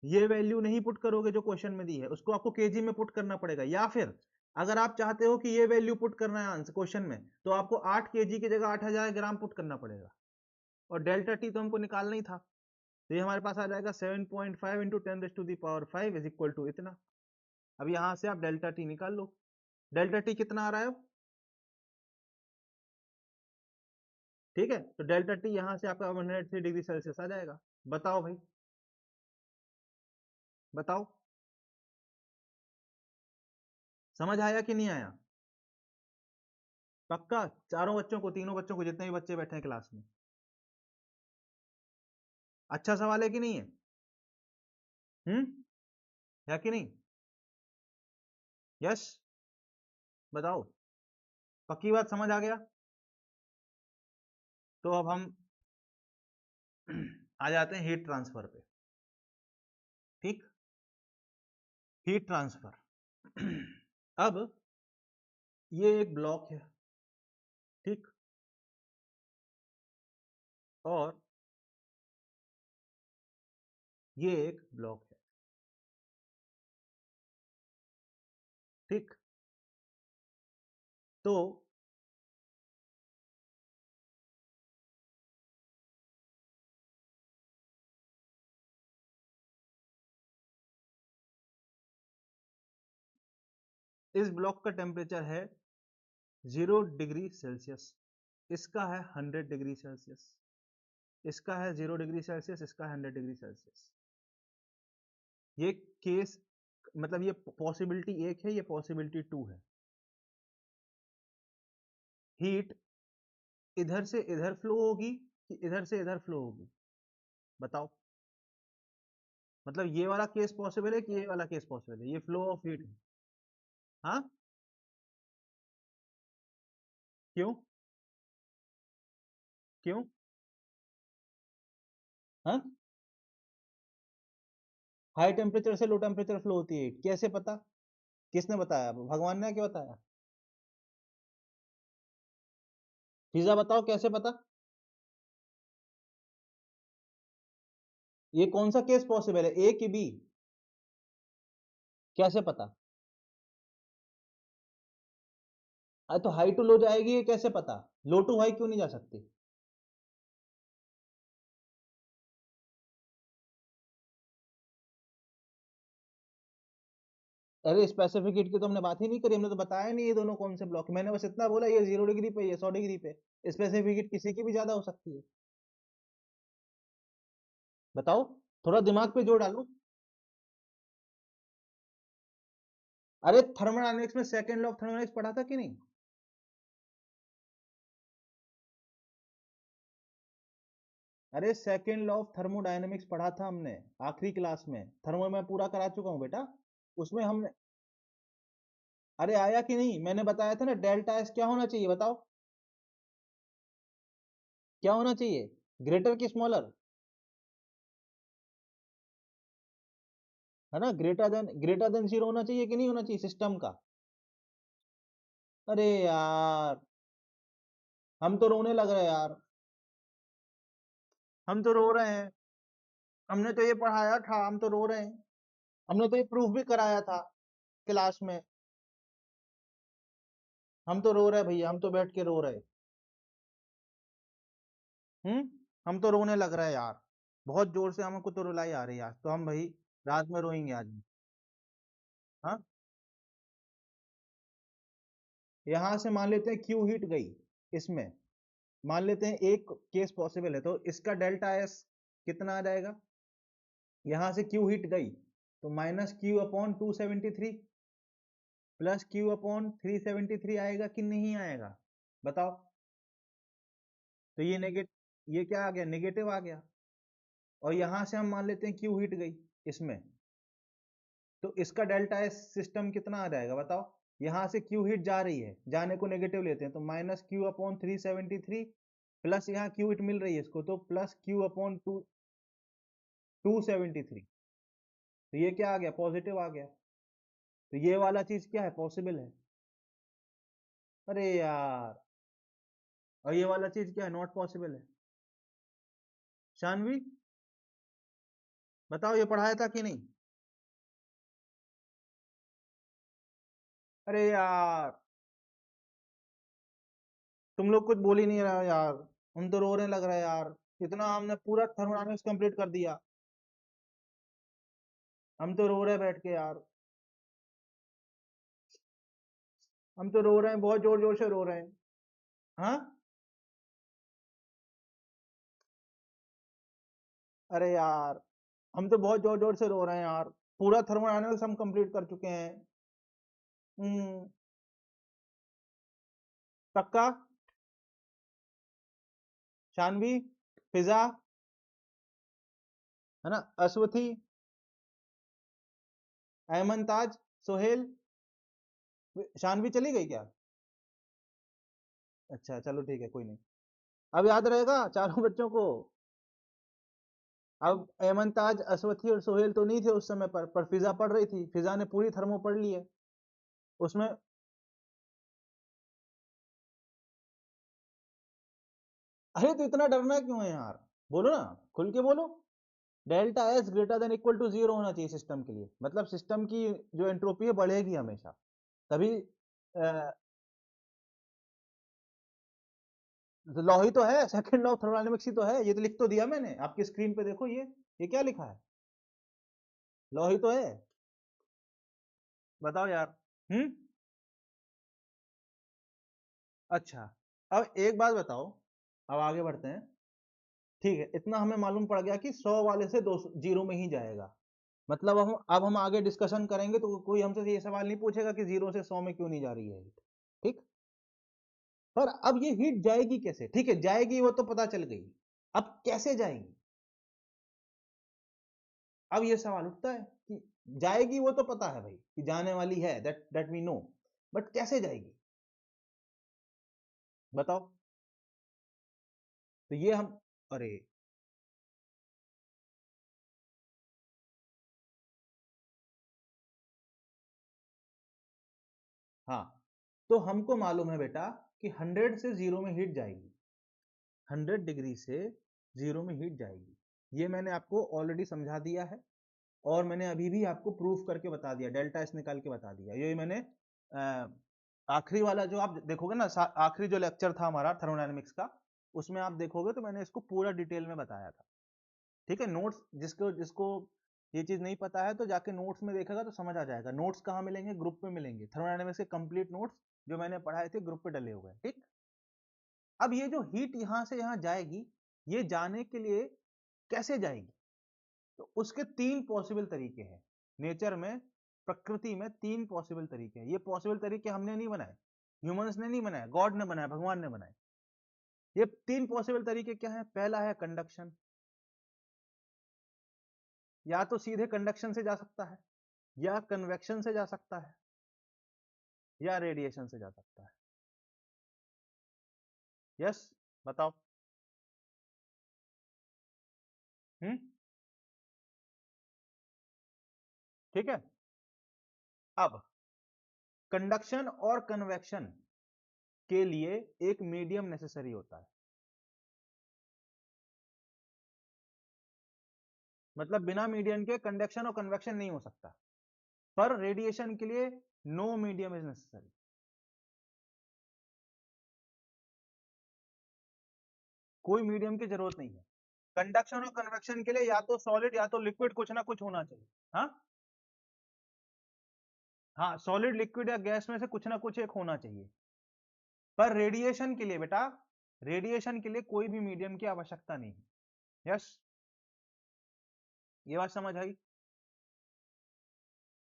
ये वैल्यू नहीं पुट करोगे जो क्वेश्चन में दी है, उसको आपको केजी में पुट करना पड़ेगा। या फिर अगर आप चाहते हो कि ये वैल्यू पुट करना है आंसर क्वेश्चन में, तो आपको 8 केजी की जगह 8000 ग्राम पुट करना पड़ेगा। और डेल्टा टी तो हमको निकालना ही था, तो ये हमारे पास आ जाएगा 7.5 इंटू 10⁵ इज इक्वल टू इतना। अब यहां से आप डेल्टा टी निकाल लो। डेल्टा टी कितना आ रहा है? ठीक है, तो डेल्टा टी यहां से आपका 103 डिग्री सेल्सियस आ जाएगा। बताओ भाई, बताओ समझ आया कि नहीं आया? पक्का? चारों बच्चों को, तीनों बच्चों को, जितने भी बच्चे बैठे हैं क्लास में? अच्छा सवाल है कि नहीं है? है कि नहीं? यस, बताओ। पक्की बात, समझ आ गया? तो अब हम आ जाते हैं हीट ट्रांसफर पे। ठीक, हीट ट्रांसफर। अब ये एक ब्लॉक है, ठीक, और ये एक ब्लॉक है, ठीक। तो इस ब्लॉक का टेम्परेचर है 0 डिग्री सेल्सियस, इसका है 100 डिग्री सेल्सियस, इसका है 0 डिग्री सेल्सियस, इसका है 100 डिग्री सेल्सियस। ये केस, मतलब ये पॉसिबिलिटी 1 है, ये पॉसिबिलिटी 2 है। हीट इधर से इधर फ्लो होगी कि इधर से इधर फ्लो होगी? बताओ। मतलब ये वाला केस पॉसिबल है कि ये वाला केस पॉसिबल है? ये फ्लो ऑफ हीट है। हाँ, क्यों? क्यों? हाँ, हाई टेम्परेचर से लो टेम्परेचर फ्लो होती है, कैसे पता? किसने बताया? भगवान ने क्या बताया? पिज्जा, बताओ कैसे पता? ये कौन सा केस पॉसिबल है, ए कि बी? कैसे पता? अरे तो हाई टू लो जाएगी, ये कैसे पता? लो टू हाई क्यों नहीं जा सकती? अरे स्पेसिफिक हीट की तो हमने बात ही नहीं करी, हमने तो बताया नहीं ये दोनों कौन से ब्लॉक। मैंने बस इतना बोला ये 0 डिग्री पे, ये 100 डिग्री पे। स्पेसिफिक हीट किसी की भी ज्यादा हो सकती है। बताओ, थोड़ा दिमाग पे जोर डालो। अरे थर्मोडायनेमिक्स में सेकंड लॉ ऑफ थर्मोडायनेमिक्स पढ़ा था कि नहीं? अरे सेकंड लॉ ऑफ थर्मोडायनेमिक्स पढ़ा था हमने आखिरी क्लास में। थर्मो मैं पूरा करा चुका हूं बेटा। उसमें हमने, अरे आया कि नहीं? मैंने बताया था ना, डेल्टा एस क्या होना चाहिए, बताओ क्या होना चाहिए? ग्रेटर कि स्मॉलर? है ना, ग्रेटर देन जीरो होना चाहिए कि नहीं होना चाहिए सिस्टम का? अरे यार, हम तो रोने लग रहे हैं यार, हम तो रो रहे हैं। हमने तो ये पढ़ाया था, हम तो रो रहे हैं। हमने तो ये प्रूफ भी कराया था क्लास में। हम तो रो रहे हैं भैया, हम तो बैठ के रो रहे हैं। हम्म, हम तो रोने लग रहे हैं यार, बहुत जोर से हमको तो रुलाई आ रही है आज तो। हम भाई रात में रोएंगे आज। हाँ, यहां से मान लेते हैं क्यू हीट गई इसमें, मान लेते हैं एक केस पॉसिबल है, तो इसका डेल्टा एस कितना आ जाएगा? यहां से क्यू हीट गई तो minus Q upon 273 plus Q upon 373 आएगा कि नहीं आएगा? बताओ। तो ये ये क्या आ गया? नेगेटिव आ गया। और यहां से हम मान लेते हैं क्यू हीट गई इसमें, तो इसका डेल्टा एस सिस्टम कितना आ जाएगा बताओ? यहां से क्यू हीट जा रही है, जाने को नेगेटिव लेते हैं, तो माइनस क्यू अपॉन 373 प्लस यहाँ क्यू हीट मिल रही है इसको, तो प्लस क्यू अपॉन 273। तो ये क्या आ गया? पॉजिटिव आ गया। तो ये वाला चीज क्या है? पॉसिबल है। अरे यार, और ये वाला चीज क्या है? नॉट पॉसिबल है। शानवी, बताओ ये पढ़ाया था कि नहीं? अरे यार, तुम लोग कुछ बोल ही नहीं रहे हो यार, हम तो रोने लग रहे हैं यार। इतना हमने पूरा थर्मोडायनेमिक्स कंप्लीट कर दिया, हम तो रो रहे बैठ के यार, हम तो रो रहे हैं, बहुत जोर जोर से रो रहे हैं। हाँ, अरे यार, हम तो बहुत जोर जोर से रो रहे हैं यार, पूरा थर्मोडायनेमिक्स हम कंप्लीट कर चुके हैं। हम्म। पक्का? शानवी, फिजा, है ना, अश्वथी, अहमद ताज, सोहेल, शानवी चली गई क्या? अच्छा चलो ठीक है, कोई नहीं, अब याद रहेगा चारों बच्चों को। अब अहमद ताज, अश्वथी और सोहेल तो नहीं थे उस समय पर फिजा पढ़ रही थी, फिजा ने पूरी थर्मो पढ़ ली है उसमें। अरे तो इतना डरना क्यों है यार, बोलो ना, खुल के बोलो। Delta S greater than equal to zero होना चाहिए सिस्टम के लिए, मतलब सिस्टम की जो एंट्रोपी है बढ़ेगी हमेशा, तभी। लॉ ही तो है, सेकंड लॉ ऑफ थर्मोडायनेमिक्स ही तो है, ये तो लिख तो दिया मैंने आपकी स्क्रीन पे, देखो ये क्या लिखा है, लॉ ही तो है। बताओ यार। हम्म। अच्छा, अब एक बात बताओ, अब आगे बढ़ते हैं। ठीक है, इतना हमें मालूम पड़ गया कि 100 वाले से 200 जीरो में ही जाएगा, मतलब अब हम आगे डिस्कशन करेंगे तो कोई हमसे ये सवाल नहीं पूछेगा कि 0 से 100 में क्यों नहीं जा रही है हीट। ठीक। पर अब ये हीट जाएगी कैसे? ठीक है, जाएगी वो तो पता चल गई, अब कैसे जाएगी? अब ये सवाल उठता है कि जाएगी वो तो पता है भाई कि जाने वाली है, दैट वी नो, बट कैसे जाएगी? बताओ। तो ये हम, अरे, हाँ, तो हमको मालूम है बेटा कि 100 से जीरो में हीट जाएगी, 100 डिग्री से जीरो में हीट जाएगी, ये मैंने आपको ऑलरेडी समझा दिया है, और मैंने अभी भी आपको प्रूफ करके बता दिया, डेल्टा एस निकाल के बता दिया, ये मैंने आखिरी वाला जो आप देखोगे ना, आखिरी जो लेक्चर था हमारा थर्मोडायनेमिक्स का, उसमें आप देखोगे तो मैंने इसको पूरा डिटेल में बताया था। ठीक है, नोट्स जिसको जिसको ये चीज नहीं पता है तो जाके नोट्स में देखेगा तो समझ आ जाएगा। नोट्स कहाँ मिलेंगे? ग्रुप में मिलेंगे, थर्मोडायनेमिक्स के कंप्लीट नोट्स जो मैंने पढ़ाए थे ग्रुप पे डले हुए हैं। ठीक। अब ये जो हीट यहां से यहां जाएगी, ये जाने के लिए कैसे जाएगी? तो उसके तीन पॉसिबल तरीके हैं नेचर में, प्रकृति में तीन पॉसिबल तरीके हैं। ये पॉसिबल तरीके हमने नहीं बनाए, ह्यूमंस ने नहीं बनाए, गॉड ने बनाया, भगवान ने बनाए। ये तीन पॉसिबल तरीके क्या है? पहला है कंडक्शन, या तो सीधे कंडक्शन से जा सकता है, या कन्वेक्शन से जा सकता है, या रेडिएशन से जा सकता है। यस, बताओ। हम्म। ठीक है। अब कंडक्शन और कन्वेक्शन के लिए एक मीडियम नेसेसरी होता है, मतलब बिना मीडियम के कंडक्शन और कन्वेक्शन नहीं हो सकता। पर रेडिएशन के लिए नो मीडियम इज नेसेसरी, कोई मीडियम की जरूरत नहीं है। कंडक्शन और कन्वेक्शन के लिए या तो सॉलिड या तो लिक्विड कुछ ना कुछ होना चाहिए। हाँ, हाँ, सॉलिड, लिक्विड या गैस में से कुछ ना कुछ एक होना चाहिए। पर रेडिएशन के लिए बेटा, रेडिएशन के लिए कोई भी मीडियम की आवश्यकता नहीं है। यस, ये बात समझ आई?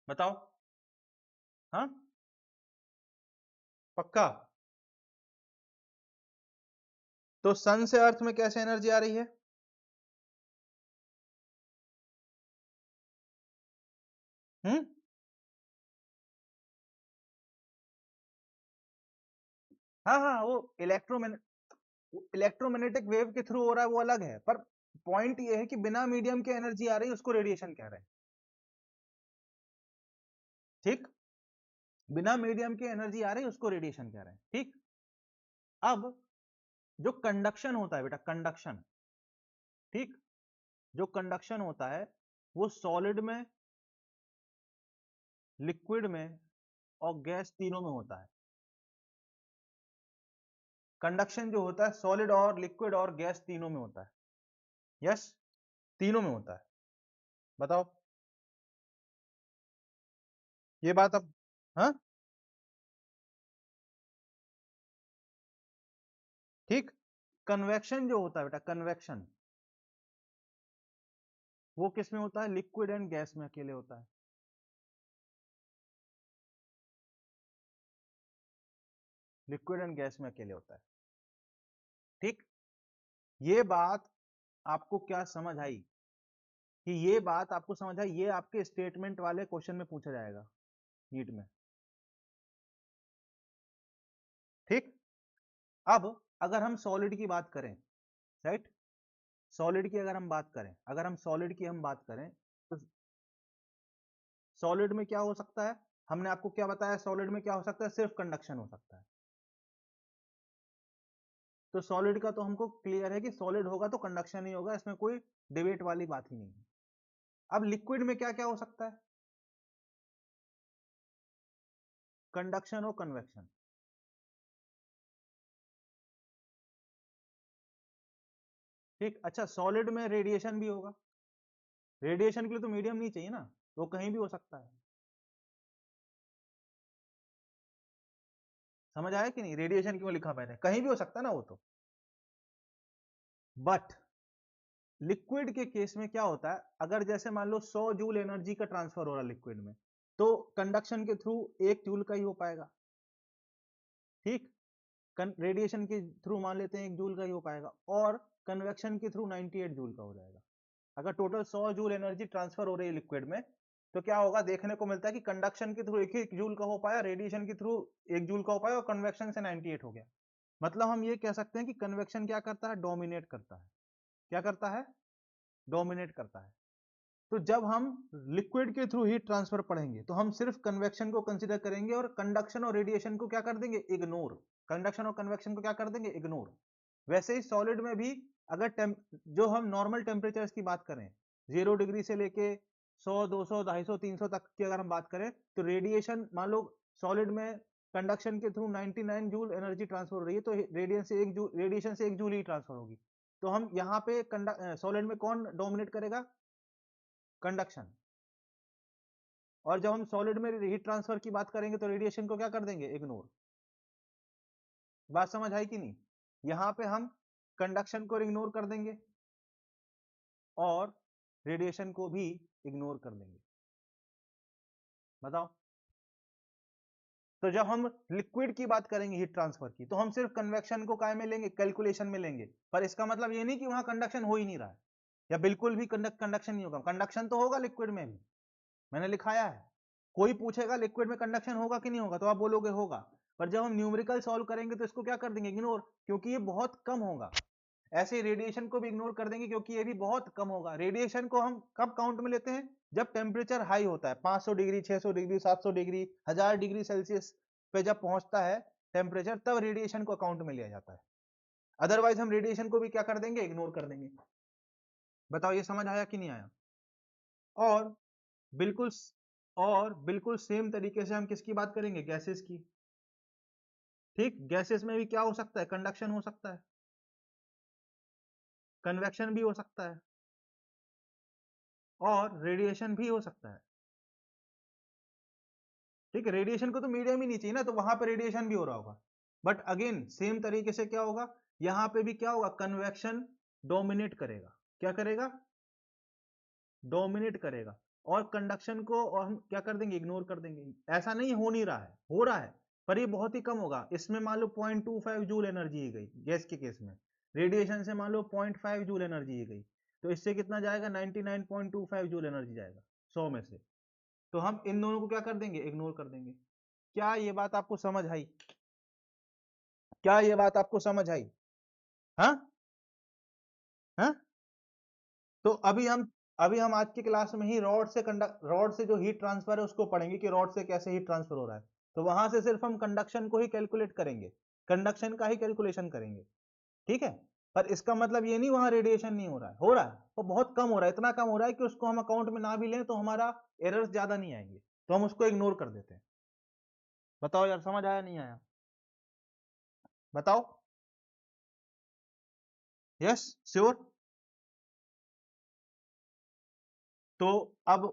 बताओ। हाँ, पक्का? तो सन से अर्थ में कैसे एनर्जी आ रही है? हम्म। हाँ हाँ, वो इलेक्ट्रोमैग्नेटिक वेव के थ्रू हो रहा है, वो अलग है, पर पॉइंट ये है कि बिना मीडियम के एनर्जी आ रही है, उसको रेडिएशन कह रहे हैं। ठीक, बिना मीडियम के एनर्जी आ रही है उसको रेडिएशन कह रहे हैं। ठीक। अब जो कंडक्शन होता है बेटा, कंडक्शन, ठीक, जो कंडक्शन होता है वो सॉलिड में, लिक्विड में और गैस तीनों में होता है। कंडक्शन जो होता है सॉलिड और लिक्विड और गैस तीनों में होता है। यस, तीनों में होता है। बताओ ये बात अब, हाँ ठीक। कन्वेक्शन जो होता है बेटा, कन्वेक्शन वो किस में होता है? लिक्विड एंड गैस में अकेले होता है। लिक्विड एंड गैस में अकेले होता है। ठीक, ये बात आपको क्या समझ आई? कि ये बात आपको समझ आई, ये आपके स्टेटमेंट वाले क्वेश्चन में पूछा जाएगा नीट में। ठीक, अब अगर हम सॉलिड की बात करें, राइट, सॉलिड की अगर हम बात करें, अगर हम सॉलिड की हम बात करें तो सॉलिड में क्या हो सकता है? हमने आपको क्या बताया, सॉलिड में क्या हो सकता है? सिर्फ कंडक्शन हो सकता है। तो सॉलिड का तो हमको क्लियर है कि सॉलिड होगा तो कंडक्शन ही होगा, इसमें कोई डिबेट वाली बात ही नहीं है। अब लिक्विड में क्या क्या हो सकता है? कंडक्शन और कन्वेक्शन। ठीक, अच्छा सॉलिड में रेडिएशन भी होगा। रेडिएशन के लिए तो मीडियम नहीं चाहिए ना, वो कहीं भी हो सकता है। समझ आया कि नहीं? रेडिएशन क्यों लिखा मैंने, कहीं भी हो सकता है ना वो तो। बट लिक्विड के केस में क्या होता है, अगर जैसे मान लो 100 जूल एनर्जी का ट्रांसफर हो रहा है लिक्विड में, तो कंडक्शन के थ्रू 1 जूल का ही हो पाएगा। ठीक, रेडिएशन के थ्रू मान लेते हैं 1 जूल का ही हो पाएगा, और कन्वेक्शन के थ्रू 98 जूल का हो जाएगा। अगर टोटल 100 जूल एनर्जी ट्रांसफर हो रही है लिक्विड में, तो क्या होगा, देखने को मिलता है कि कंडक्शन के थ्रू 1 जूल का हो पाया, रेडिएशन के थ्रू 1 जूल का हो पाया, और कन्वेक्शन से 98 हो गया। मतलब हम ये कह सकते हैं कि कन्वेक्शन क्या करता है? डोमिनेट करता है। क्या करता है? डोमिनेट करता है। तो जब हम लिक्विड के थ्रू हीट ट्रांसफर पढ़ेंगे तो हम सिर्फ कन्वेक्शन को कंसीडर करेंगे और कंडक्शन और रेडिएशन को क्या कर देंगे? इग्नोर। कंडक्शन और कन्वेक्शन को क्या कर देंगे? इग्नोर। वैसे ही सॉलिड में भी अगर जो हम नॉर्मल टेम्परेचर्स की बात करें, 0 डिग्री से लेके 100, 200, 250, 300 तक की अगर हम बात करें, तो रेडिएशन मान लो सॉलिड में कंडक्शन के थ्रू 99 जूल एनर्जी ट्रांसफर हो रही है, तो रेडिएशन से 1 जूल ही ट्रांसफर होगी। तो हम यहाँ पे सॉलिड में कौन डोमिनेट करेगा? कंडक्शन। और जब हम सॉलिड में हीट ट्रांसफर की बात करेंगे तो रेडिएशन को क्या कर देंगे? इग्नोर। बात समझ आई कि नहीं? यहां पे हम कंडक्शन को इग्नोर कर देंगे और रेडिएशन को भी इग्नोर कर देंगे। बताओ, तो जब हम लिक्विड की बात करेंगे हीट ट्रांसफर की, तो हम सिर्फ कन्वेक्शन को काय में लेंगे? कैलकुलेशन में लेंगे। पर इसका मतलब ये नहीं कि वहां कंडक्शन हो ही नहीं रहा है, या बिल्कुल भी कंडक्शन नहीं होगा। कंडक्शन तो होगा लिक्विड में भी, मैंने लिखाया है। कोई पूछेगा लिक्विड में कंडक्शन होगा कि नहीं होगा, तो आप बोलोगे होगा। पर जब हम न्यूमेरिकल सॉल्व करेंगे तो इसको क्या कर देंगे? इग्नोर, क्योंकि ये बहुत कम होगा। ऐसे ही रेडिएशन को भी इग्नोर कर देंगे क्योंकि ये भी बहुत कम होगा। रेडिएशन को हम कब काउंट में लेते हैं? जब टेम्परेचर हाई होता है, 500 degree, 600 degree, 700 degree, 1000 degree Celsius पे जब पहुंचता है टेम्परेचर, तब रेडिएशन को अकाउंट में लिया जाता है। अदरवाइज हम रेडिएशन को भी क्या कर देंगे? इग्नोर कर देंगे। बताओ ये समझ आया कि नहीं आया? और बिल्कुल और बिल्कुल सेम तरीके से हम किसकी बात करेंगे? गैसेस की। ठीक, गैसेस में भी क्या हो सकता है? कंडक्शन हो सकता है, कन्वेक्शन भी हो सकता है, और रेडिएशन भी हो सकता है। ठीक है, रेडिएशन को तो मीडियम ही नहीं चाहिए ना, तो वहां पे रेडिएशन भी हो रहा होगा। बट अगेन सेम तरीके से क्या होगा, यहां पे भी क्या होगा? कन्वेक्शन डोमिनेट करेगा। क्या करेगा? डोमिनेट करेगा। और कंडक्शन को और हम क्या कर देंगे? इग्नोर कर देंगे। ऐसा नहीं हो नहीं रहा है, हो रहा है, पर ये बहुत ही कम होगा। इसमें मान लो 0.25 जूल एनर्जी ही गई गैस के केस में, रेडिएशन से मान लो 0.5 जूल एनर्जी ही गई, तो इससे कितना जाएगा? 99.25 जूल एनर्जी जाएगा 100 में से। तो हम इन दोनों को क्या कर देंगे? इग्नोर कर देंगे। क्या ये बात आपको समझ आई? क्या ये बात आपको समझ आई? हाँ हाँ। तो अभी हम आज की क्लास में ही रॉड से जो हीट ट्रांसफर है उसको पढ़ेंगे कि रॉड से कैसे हीट ट्रांसफर हो रहा है। तो वहां से सिर्फ हम कंडक्शन को ही कैलकुलेट करेंगे, कंडक्शन का ही कैलकुलेशन करेंगे। ठीक है, पर इसका मतलब ये नहीं वहां रेडिएशन नहीं हो रहा है, हो रहा है, और बहुत कम हो रहा है। इतना कम हो रहा है कि उसको हम अकाउंट में ना भी लें तो हमारा एरर्स ज्यादा नहीं आएंगे, तो हम उसको इग्नोर कर देते हैं। बताओ यार, समझ आया नहीं आया? बताओ। Yes, sure. तो अब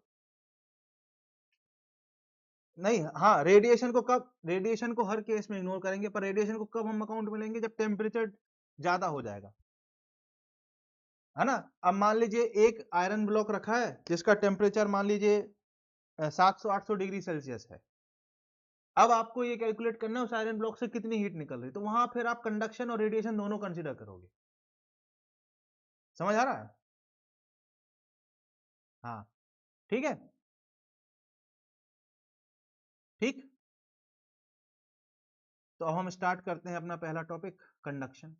नहीं, हाँ रेडिएशन को हर केस में इग्नोर करेंगे, पर रेडिएशन को कब हम अकाउंट में लेंगे, जब टेम्परेचर ज्यादा हो जाएगा, है ना। अब मान लीजिए एक आयरन ब्लॉक रखा है जिसका टेम्परेचर मान लीजिए 700-800 डिग्री सेल्सियस है। अब आपको ये कैलकुलेट करना है उस आयरन ब्लॉक से कितनी हीट निकल रही है, तो वहां फिर आप कंडक्शन और रेडिएशन दोनों कंसीडर करोगे। समझ आ रहा है? हाँ, ठीक है, ठीक। तो अब हम स्टार्ट करते हैं अपना पहला टॉपिक, कंडक्शन।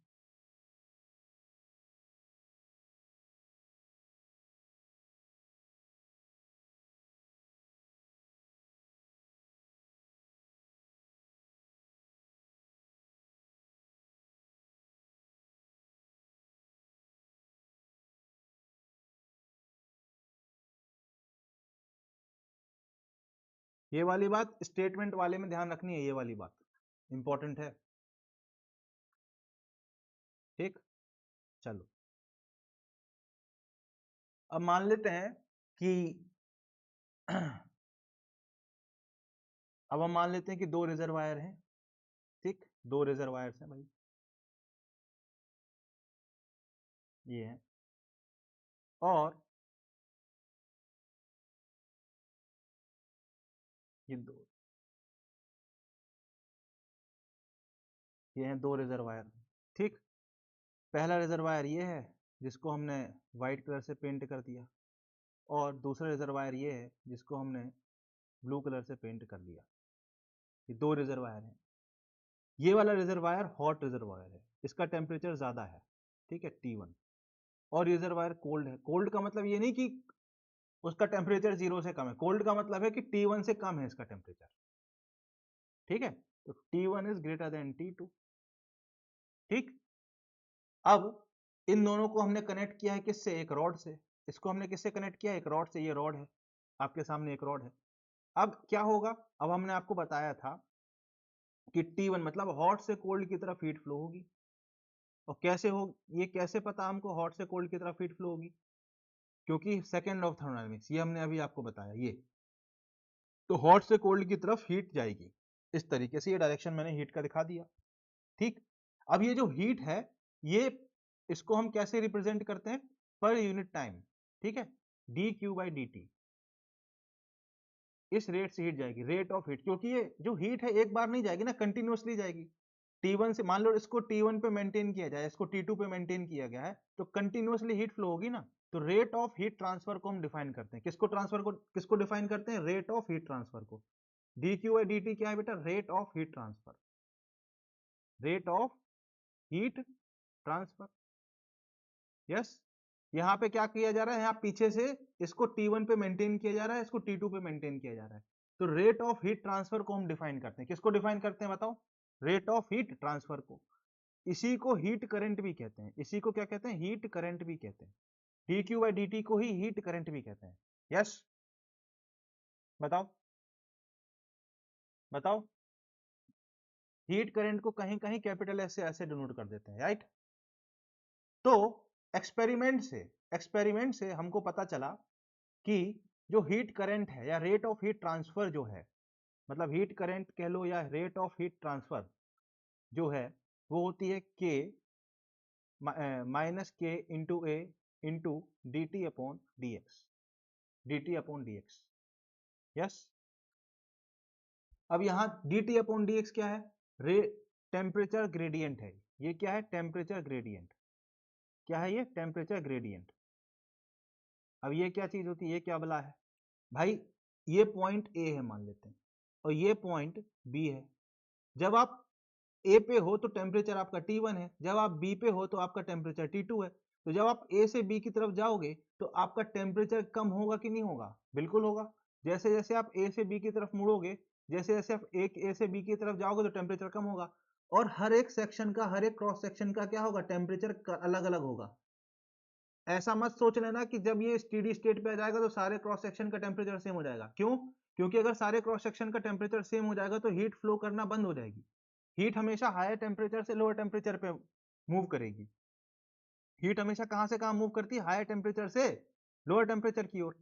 ये वाली बात स्टेटमेंट वाले में ध्यान रखनी है, ये वाली बात इंपॉर्टेंट है, ठीक। चलो, अब मान लेते हैं कि अब हम मान लेते हैं कि दो रिजर्वायर हैं, ठीक, दो रिजर्वायर्स हैं भाई, ये है, और ये दो, ये हैं दो रिजर्वायर, ठीक। पहला रिजर्वायर ये है जिसको हमने व्हाइट कलर से पेंट कर दिया, और दूसरा रिजर्वायर ये है जिसको हमने ब्लू कलर से पेंट कर दिया। ये दो रिजर्वायर हैं। ये वाला रिजर्वायर हॉट रिजर्वायर है, इसका टेम्परेचर ज्यादा है, ठीक है, T1। और रिजर्वायर कोल्ड है। कोल्ड का मतलब ये नहीं कि उसका टेम्परेचर 0 से कम है, कोल्ड का मतलब है कि T1 से कम है इसका टेम्परेचर, ठीक है। तो T1 is greater than T2, ठीक। अब इन दोनों को हमने कनेक्ट किया है किससे, एक रॉड से। इसको हमने किससे कनेक्ट किया, एक रॉड से। ये रॉड है, आपके सामने एक रॉड है। अब क्या होगा, अब हमने आपको बताया था कि T1 मतलब हॉट से कोल्ड की तरफ हीट फ्लो होगी। और कैसे हो, ये कैसे पता हमको हॉट से कोल्ड की तरफ हीट फ्लो होगी, क्योंकि सेकेंड ऑफ थर्मोडायनेमिक्स, ये हमने अभी आपको बताया। ये तो हॉट से कोल्ड की तरफ हीट जाएगी, इस तरीके से ये डायरेक्शन मैंने हीट का दिखा दिया, ठीक। अब ये जो हीट है, ये इसको हम कैसे रिप्रेजेंट करते हैं, पर यूनिट टाइम, ठीक है, dQ/dt। इस रेट से हीट जाएगी, रेट ऑफ हीट, क्योंकि ये जो हीट है एक बार नहीं जाएगी ना, कंटिन्यूअसली जाएगी। T1 से मान लो इसको T1 पे मेंटेन किया जाए, इसको T2 पे मेंटेन किया गया है, तो कंटिन्यूअसली हीट फ्लो होगी ना। तो रेट ऑफ हीट ट्रांसफर को हम डिफाइन करते हैं, किसको डिफाइन करते हैं, रेट ऑफ हीट ट्रांसफर को। dQ/dt क्या है बेटा, rate of heat transfer, rate of heat transfer, yes. यहाँ पे क्या किया जा रहा है, यहाँ पीछे से इसको T1 पे मेंटेन किया जा रहा है, इसको T2 पे मेंटेन किया जा रहा है। तो रेट ऑफ हीट ट्रांसफर को हम डिफाइन करते हैं, किसको डिफाइन करते हैं बताओ, रेट ऑफ हीट ट्रांसफर को। इसी को हीट करंट भी कहते हैं, इसी को क्या कहते हैं, हीट करंट भी कहते हैं। dQ/dt को ही हीट करंट भी कहते हैं, यस। बताओ, बताओ। हीट करंट को कहीं कहीं कैपिटल एस से ऐसे डिनोट कर देते हैं, राइट। तो एक्सपेरिमेंट से हमको पता चला कि जो हीट करंट है या रेट ऑफ हीट ट्रांसफर जो है, मतलब हीट करंट कह लो या रेट ऑफ हीट ट्रांसफर जो है, वो होती है K minus K into A into dt/dx, yes. अब यहाँ dt/dx क्या है, रे टेम्परेचर ग्रेडियंट है। ये क्या है, टेम्परेचर ग्रेडियंट। क्या है ये, टेम्परेचर ग्रेडियंट। अब ये क्या चीज होती है, ये क्या बला है भाई, ये पॉइंट ए है मान लेते हैं, और ये पॉइंट बी है। जब आप ए पे हो तो टेम्परेचर आपका T1 है, जब आप बी पे हो तो आपका टेम्परेचर T2 है। तो जब आप ए से बी की तरफ जाओगे तो आपका टेम्परेचर कम होगा कि नहीं होगा, बिल्कुल होगा। जैसे जैसे आप ए से बी की तरफ मुड़ोगे, जैसे जैसे आप एक ए से बी की तरफ जाओगे तो टेम्परेचर कम होगा। और हर एक सेक्शन का, हर एक क्रॉस सेक्शन का क्या होगा, टेम्परेचर अलग अलग होगा। ऐसा मत सोच लेना कि जब ये स्टेडी स्टेट पे आ जाएगा तो सारे क्रॉस सेक्शन का टेम्परेचर सेम हो जाएगा। क्यों, क्योंकि अगर सारे क्रॉस सेक्शन का टेम्परेचर सेम हो जाएगा तो हीट फ्लो करना बंद हो जाएगी। हीट हमेशा हायर टेम्परेचर से लोअर टेम्परेचर पे मूव करेगी। हीट हमेशा कहां से कहां मूव करती है, हायर टेम्परेचर से लोअर टेम्परेचर की ओर।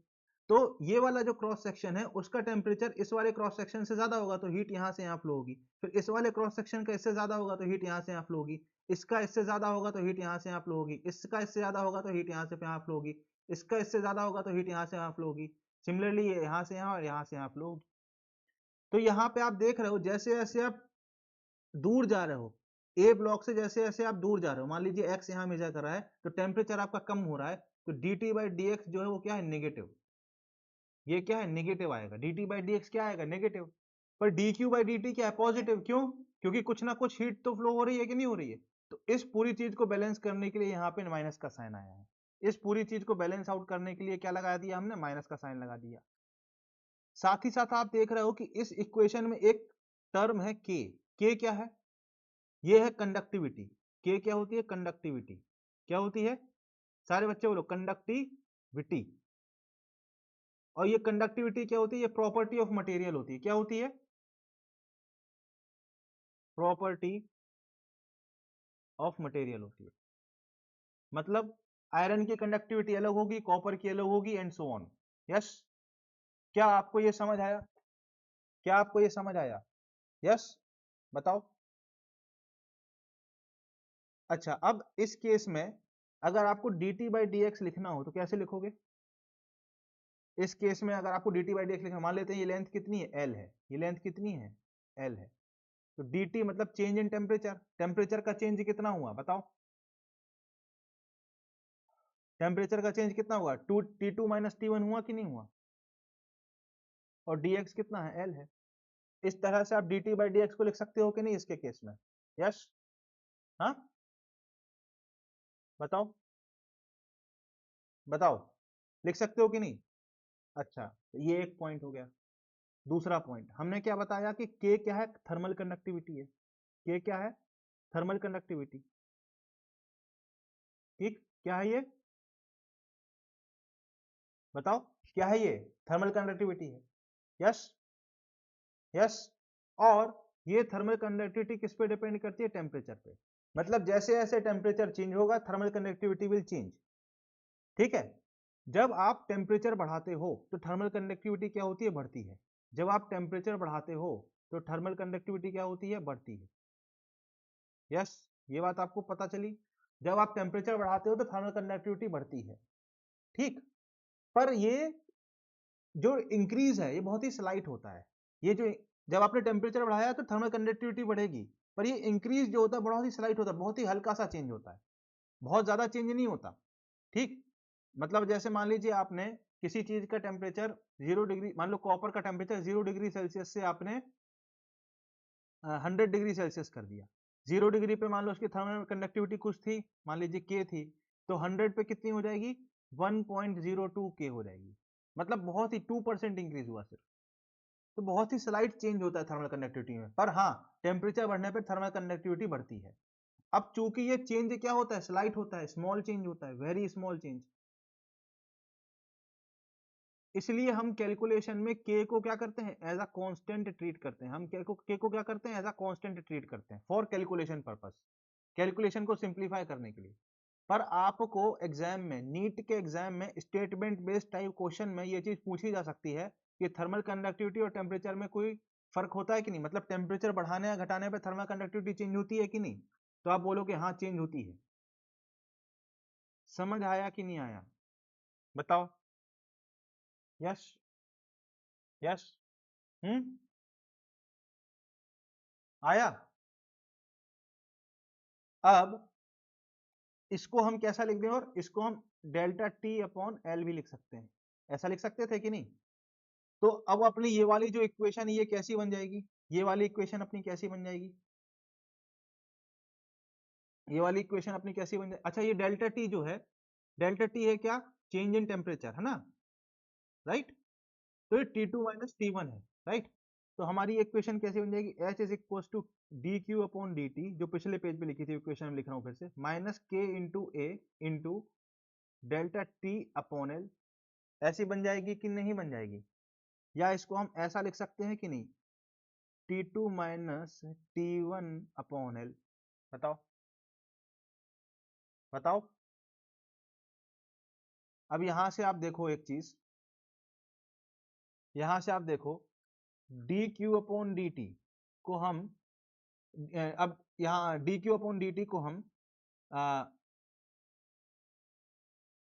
तो ये वाला जो क्रॉस सेक्शन है उसका टेम्परेचर इस वाले क्रॉस सेक्शन से ज्यादा होगा तो हीट यहाँ से यहाँ फ्लो होगी, फिर इस वाले क्रॉस सेक्शन का इससे ज्यादा होगा तो हीट यहाँ से यहाँ फ्लो होगी, इसका इससे ज्यादा होगा तो हीट यहाँ से यहाँ फ्लो होगी, इसका इससे ज्यादा होगा तो हीट यहाँ से यहाँ फ्लो होगी, इसका इससे ज्यादा होगा तो हीट यहाँ से यहाँ फ्लो होगी, सिमिलरली ये यहाँ से यहाँ और यहाँ से यहाँ फ्लो होगी। तो यहाँ पे आप देख रहे हो जैसे जैसे आप दूर जा रहे हो ए ब्लॉक से, जैसे जैसे आप दूर जा रहे हो, मान लीजिए एक्स यहाँ मेजर कर रहा है तो टेम्परेचर आपका कम हो रहा है, तो D T by D x जो है वो क्या है, नेगेटिव। ये क्या है, नेगेटिव आएगा, D T by D x क्या आएगा, नेगेटिव। पर D Q by D T क्या है, पॉजिटिव। क्यों? क्योंकि कुछ ना कुछ हीट तो फ्लो हो रही है कि नहीं हो रही है। तो इस पूरी चीज को बैलेंस करने के लिए यहाँ पे माइनस का साइन आया है। इस पूरी चीज को बैलेंस आउट करने के लिए क्या लगा दिया हमने, माइनस का साइन लगा दिया। साथ ही साथ आप देख रहे हो कि इस इक्वेशन में एक टर्म है के। के क्या है, ये है कंडक्टिविटी। के क्या होती है, कंडक्टिविटी। क्या होती है, सारे बच्चे बोलो, कंडक्टिविटी। और ये कंडक्टिविटी क्या होती है, ये प्रॉपर्टी ऑफ मटेरियल होती है। क्या होती है, प्रॉपर्टी ऑफ मटेरियल होती है। मतलब आयरन की कंडक्टिविटी अलग होगी, कॉपर की अलग होगी, एंड सो ऑन। यस, क्या आपको ये समझ आया, क्या आपको ये समझ आया? यस, बताओ। अच्छा, अब इस केस में अगर आपको dt बाई डी एक्स लिखना हो तो कैसे लिखोगे? इस केस में अगर आपको dt बाई डी एक्स लिखना, मान लेते हैं ये लेंथ कितनी है, l है। ये लेंथ कितनी है, l है। तो dt मतलब चेंज इन टेम्परेचर। टेम्परेचर का चेंज कितना हुआ बताओ, टेम्परेचर का चेंज कितना हुआ, T2 माइनस T1 हुआ कि नहीं हुआ? और dx कितना है, l है। इस तरह से आप dt बाई डी एक्स को लिख सकते हो कि नहीं इसके केस में? यस, हाँ, बताओ, बताओ, लिख सकते हो कि नहीं? अच्छा, तो ये एक पॉइंट हो गया। दूसरा पॉइंट हमने क्या बताया कि K क्या है, थर्मल कंडक्टिविटी है। K क्या है, थर्मल कंडक्टिविटी। ठीक, क्या है ये, बताओ, क्या है ये, थर्मल कंडक्टिविटी है। Yes, yes. और ये थर्मल कंडक्टिविटी किस पे डिपेंड करती है, टेम्परेचर पे। मतलब जैसे जैसे टेम्परेचर चेंज होगा थर्मल कंडक्टिविटी विल चेंज। ठीक है, जब आप टेम्परेचर बढ़ाते हो तो थर्मल कंडक्टिविटी क्या होती है, बढ़ती है। जब आप टेम्परेचर बढ़ाते हो तो थर्मल कंडक्टिविटी क्या होती है, बढ़ती है। यस, ये बात आपको पता चली। जब आप टेम्परेचर बढ़ाते हो तो थर्मल कंडक्टिविटी बढ़ती है। ठीक, पर ये जो इंक्रीज है ये बहुत ही स्लाइट होता है। ये जो, जब आपने टेम्परेचर बढ़ाया तो थर्मल कंडक्टिविटी बढ़ेगी, पर ये इंक्रीज जो होता है बहुत ही स्लाइट होता है, बहुत ही हल्का सा चेंज होता है, बहुत ज्यादा चेंज नहीं होता। ठीक, मतलब जैसे मान लीजिए आपने किसी चीज का टेम्परेचर 0 डिग्री, मान लो कॉपर का टेम्परेचर 0 डिग्री सेल्सियस से आपने 100 डिग्री सेल्सियस कर दिया। 0 डिग्री पे मान लो उसकी थर्मल कंडक्टिविटी कुछ थी, मान लीजिए के थी, तो 100 पे कितनी हो जाएगी, 1.02 के हो जाएगी। मतलब बहुत ही 2% इंक्रीज हुआ सिर्फ। तो बहुत ही स्लाइट चेंज होता है थर्मल कंडक्टिविटी में, पर हाँ, टेम्परेचर बढ़ने पर थर्मल कंडक्टिविटी बढ़ती है। अब चूंकि ये चेंज क्या होता है, स्लाइट होता है, स्मॉल चेंज होता है, वेरी स्मॉल चेंज, इसलिए हम कैलकुलेशन में के को क्या करते हैं, एज अ कांस्टेंट ट्रीट करते हैं। हम के को क्या करते हैं, एज अ कांस्टेंट ट्रीट करते हैं फॉर कैलकुलेशन पर्पस, कैलकुलेशन को सिंप्लीफाई करने के लिए। पर आपको एग्जाम में, नीट के एग्जाम में स्टेटमेंट बेस्ड टाइप क्वेश्चन में ये चीज पूछी जा सकती है कि थर्मल कंडक्टिविटी और टेम्परेचर में कोई फर्क होता है कि नहीं, मतलब टेम्परेचर बढ़ाने या घटाने पर थर्मल कंडक्टिविटी चेंज होती है कि नहीं, तो आप बोलोगे हाँ चेंज होती है। समझ आया कि नहीं आया, बताओ। यस, यस, आया। अब इसको हम कैसा लिख दें, और इसको हम डेल्टा टी अपॉन एल भी लिख सकते हैं। ऐसा लिख सकते थे कि नहीं? तो अब अपनी ये वाली जो इक्वेशन ये कैसी बन जाएगी, ये वाली इक्वेशन अपनी कैसी बन जाएगी, ये वाली इक्वेशन अपनी कैसी बन जाएगी? अच्छा, ये डेल्टा टी जो है, डेल्टा टी है क्या, चेंज इन टेम्परेचर है ना, राइट। तो ये T2 माइनस T1 है, राइट। तो हमारी इक्वेशन कैसे बन जाएगी, H is equal to D Q upon D T, जो पिछले पेज पे लिखी थी इक्वेशन में लिख रहा हूँ फिर से, minus K into A into delta T upon L. ऐसी बन जाएगी कि नहीं बन जाएगी? या इसको हम ऐसा लिख सकते हैं कि नहीं, T2 minus T1 upon L. बताओ, बताओ। अब यहां से आप देखो एक चीज, यहां से आप देखो D Q upon D T को हम अब यहाँ D Q upon D T को हम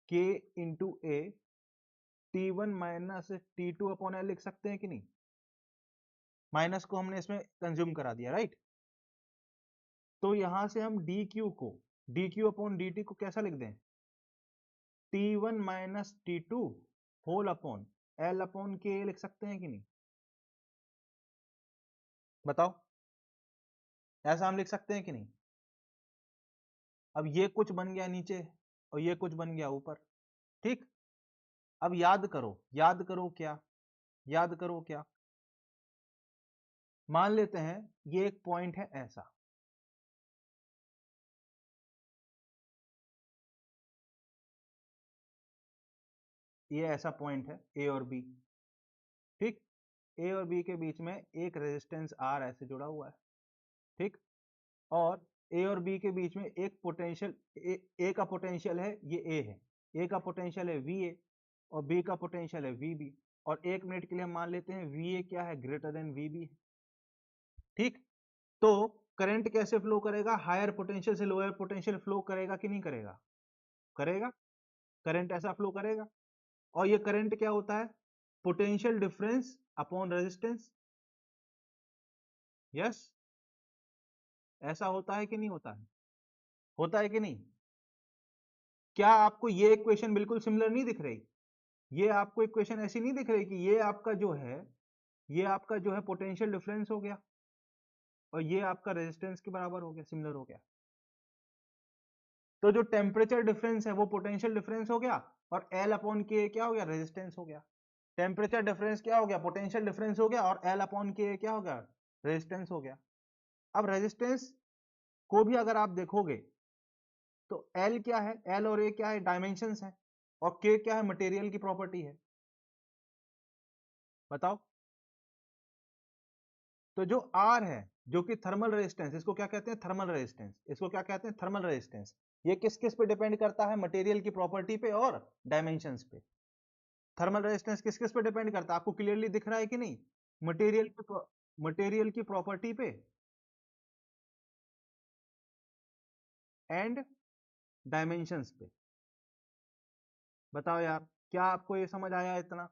के into A T one minus T two upon L लिख सकते हैं कि नहीं? माइनस को हमने इसमें कंज्यूम करा दिया, राइट? तो यहां से हम डी क्यू को D Q upon D T को कैसा लिख दें? T one minus T two whole upon L upon K लिख सकते हैं कि नहीं? बताओ, ऐसा हम लिख सकते हैं कि नहीं? अब ये कुछ बन गया नीचे और ये कुछ बन गया ऊपर, ठीक? अब याद करो क्या, याद करो क्या? मान लेते हैं ये एक पॉइंट है ऐसा, ये ऐसा पॉइंट है ए और बी, ठीक? ए और बी के बीच में एक रेजिस्टेंस आर ऐसे जुड़ा हुआ है, ठीक? और ए और बी के बीच में एक पोटेंशियल ए का पोटेंशियल है, ये ए है, ए का पोटेंशियल है वी ए और बी का पोटेंशियल है वी बी, और एक मिनट के लिए हम मान लेते हैं वी ए क्या है? ग्रेटर देन वी बी, ठीक? तो करंट कैसे फ्लो करेगा? हायर पोटेंशियल से लोअर पोटेंशियल फ्लो करेगा कि नहीं करेगा? करेगा, करंट ऐसा फ्लो करेगा। और ये करंट क्या होता है? Potential difference upon resistance, yes? ऐसा होता है कि नहीं होता है? होता है कि नहीं? क्या आपको ये इक्वेशन बिल्कुल सिमिलर नहीं दिख रही? ये आपको इक्वेशन ऐसी नहीं दिख रही कि ये आपका जो है, ये आपका जो है पोटेंशियल डिफरेंस हो गया और ये आपका रेजिस्टेंस के बराबर हो गया, सिमिलर हो गया। तो जो टेम्परेचर डिफरेंस है वो पोटेंशियल डिफरेंस हो गया और एल अपॉन के क्या हो गया? रेजिस्टेंस हो गया। टेम्परेचर डिफरेंस क्या हो गया? पोटेंशियल डिफरेंस हो गया और एल अपॉन के क्या हो गया? रेजिस्टेंस हो गया। अब रेजिस्टेंस को भी अगर आप देखोगे तो एल क्या है? एल और ए क्या है? डायमेंशंस है। और के क्या है? मटेरियल की प्रॉपर्टी है। बताओ, तो जो आर है जो कि थर्मल रेजिस्टेंस, इसको क्या कहते हैं? Thermal resistance. इसको क्या कहते हैं? Thermal resistance. ये किस किस पे डिपेंड करता है? मटेरियल की प्रॉपर्टी पे और डायमेंशंस पे। थर्मल रेजिस्टेंस किस किस पे डिपेंड करता है? आपको क्लियरली दिख रहा है कि नहीं? मटेरियल की प्रॉपर्टी पे एंड डायमेंशंस पे। बताओ यार, क्या आपको ये समझ आया इतना?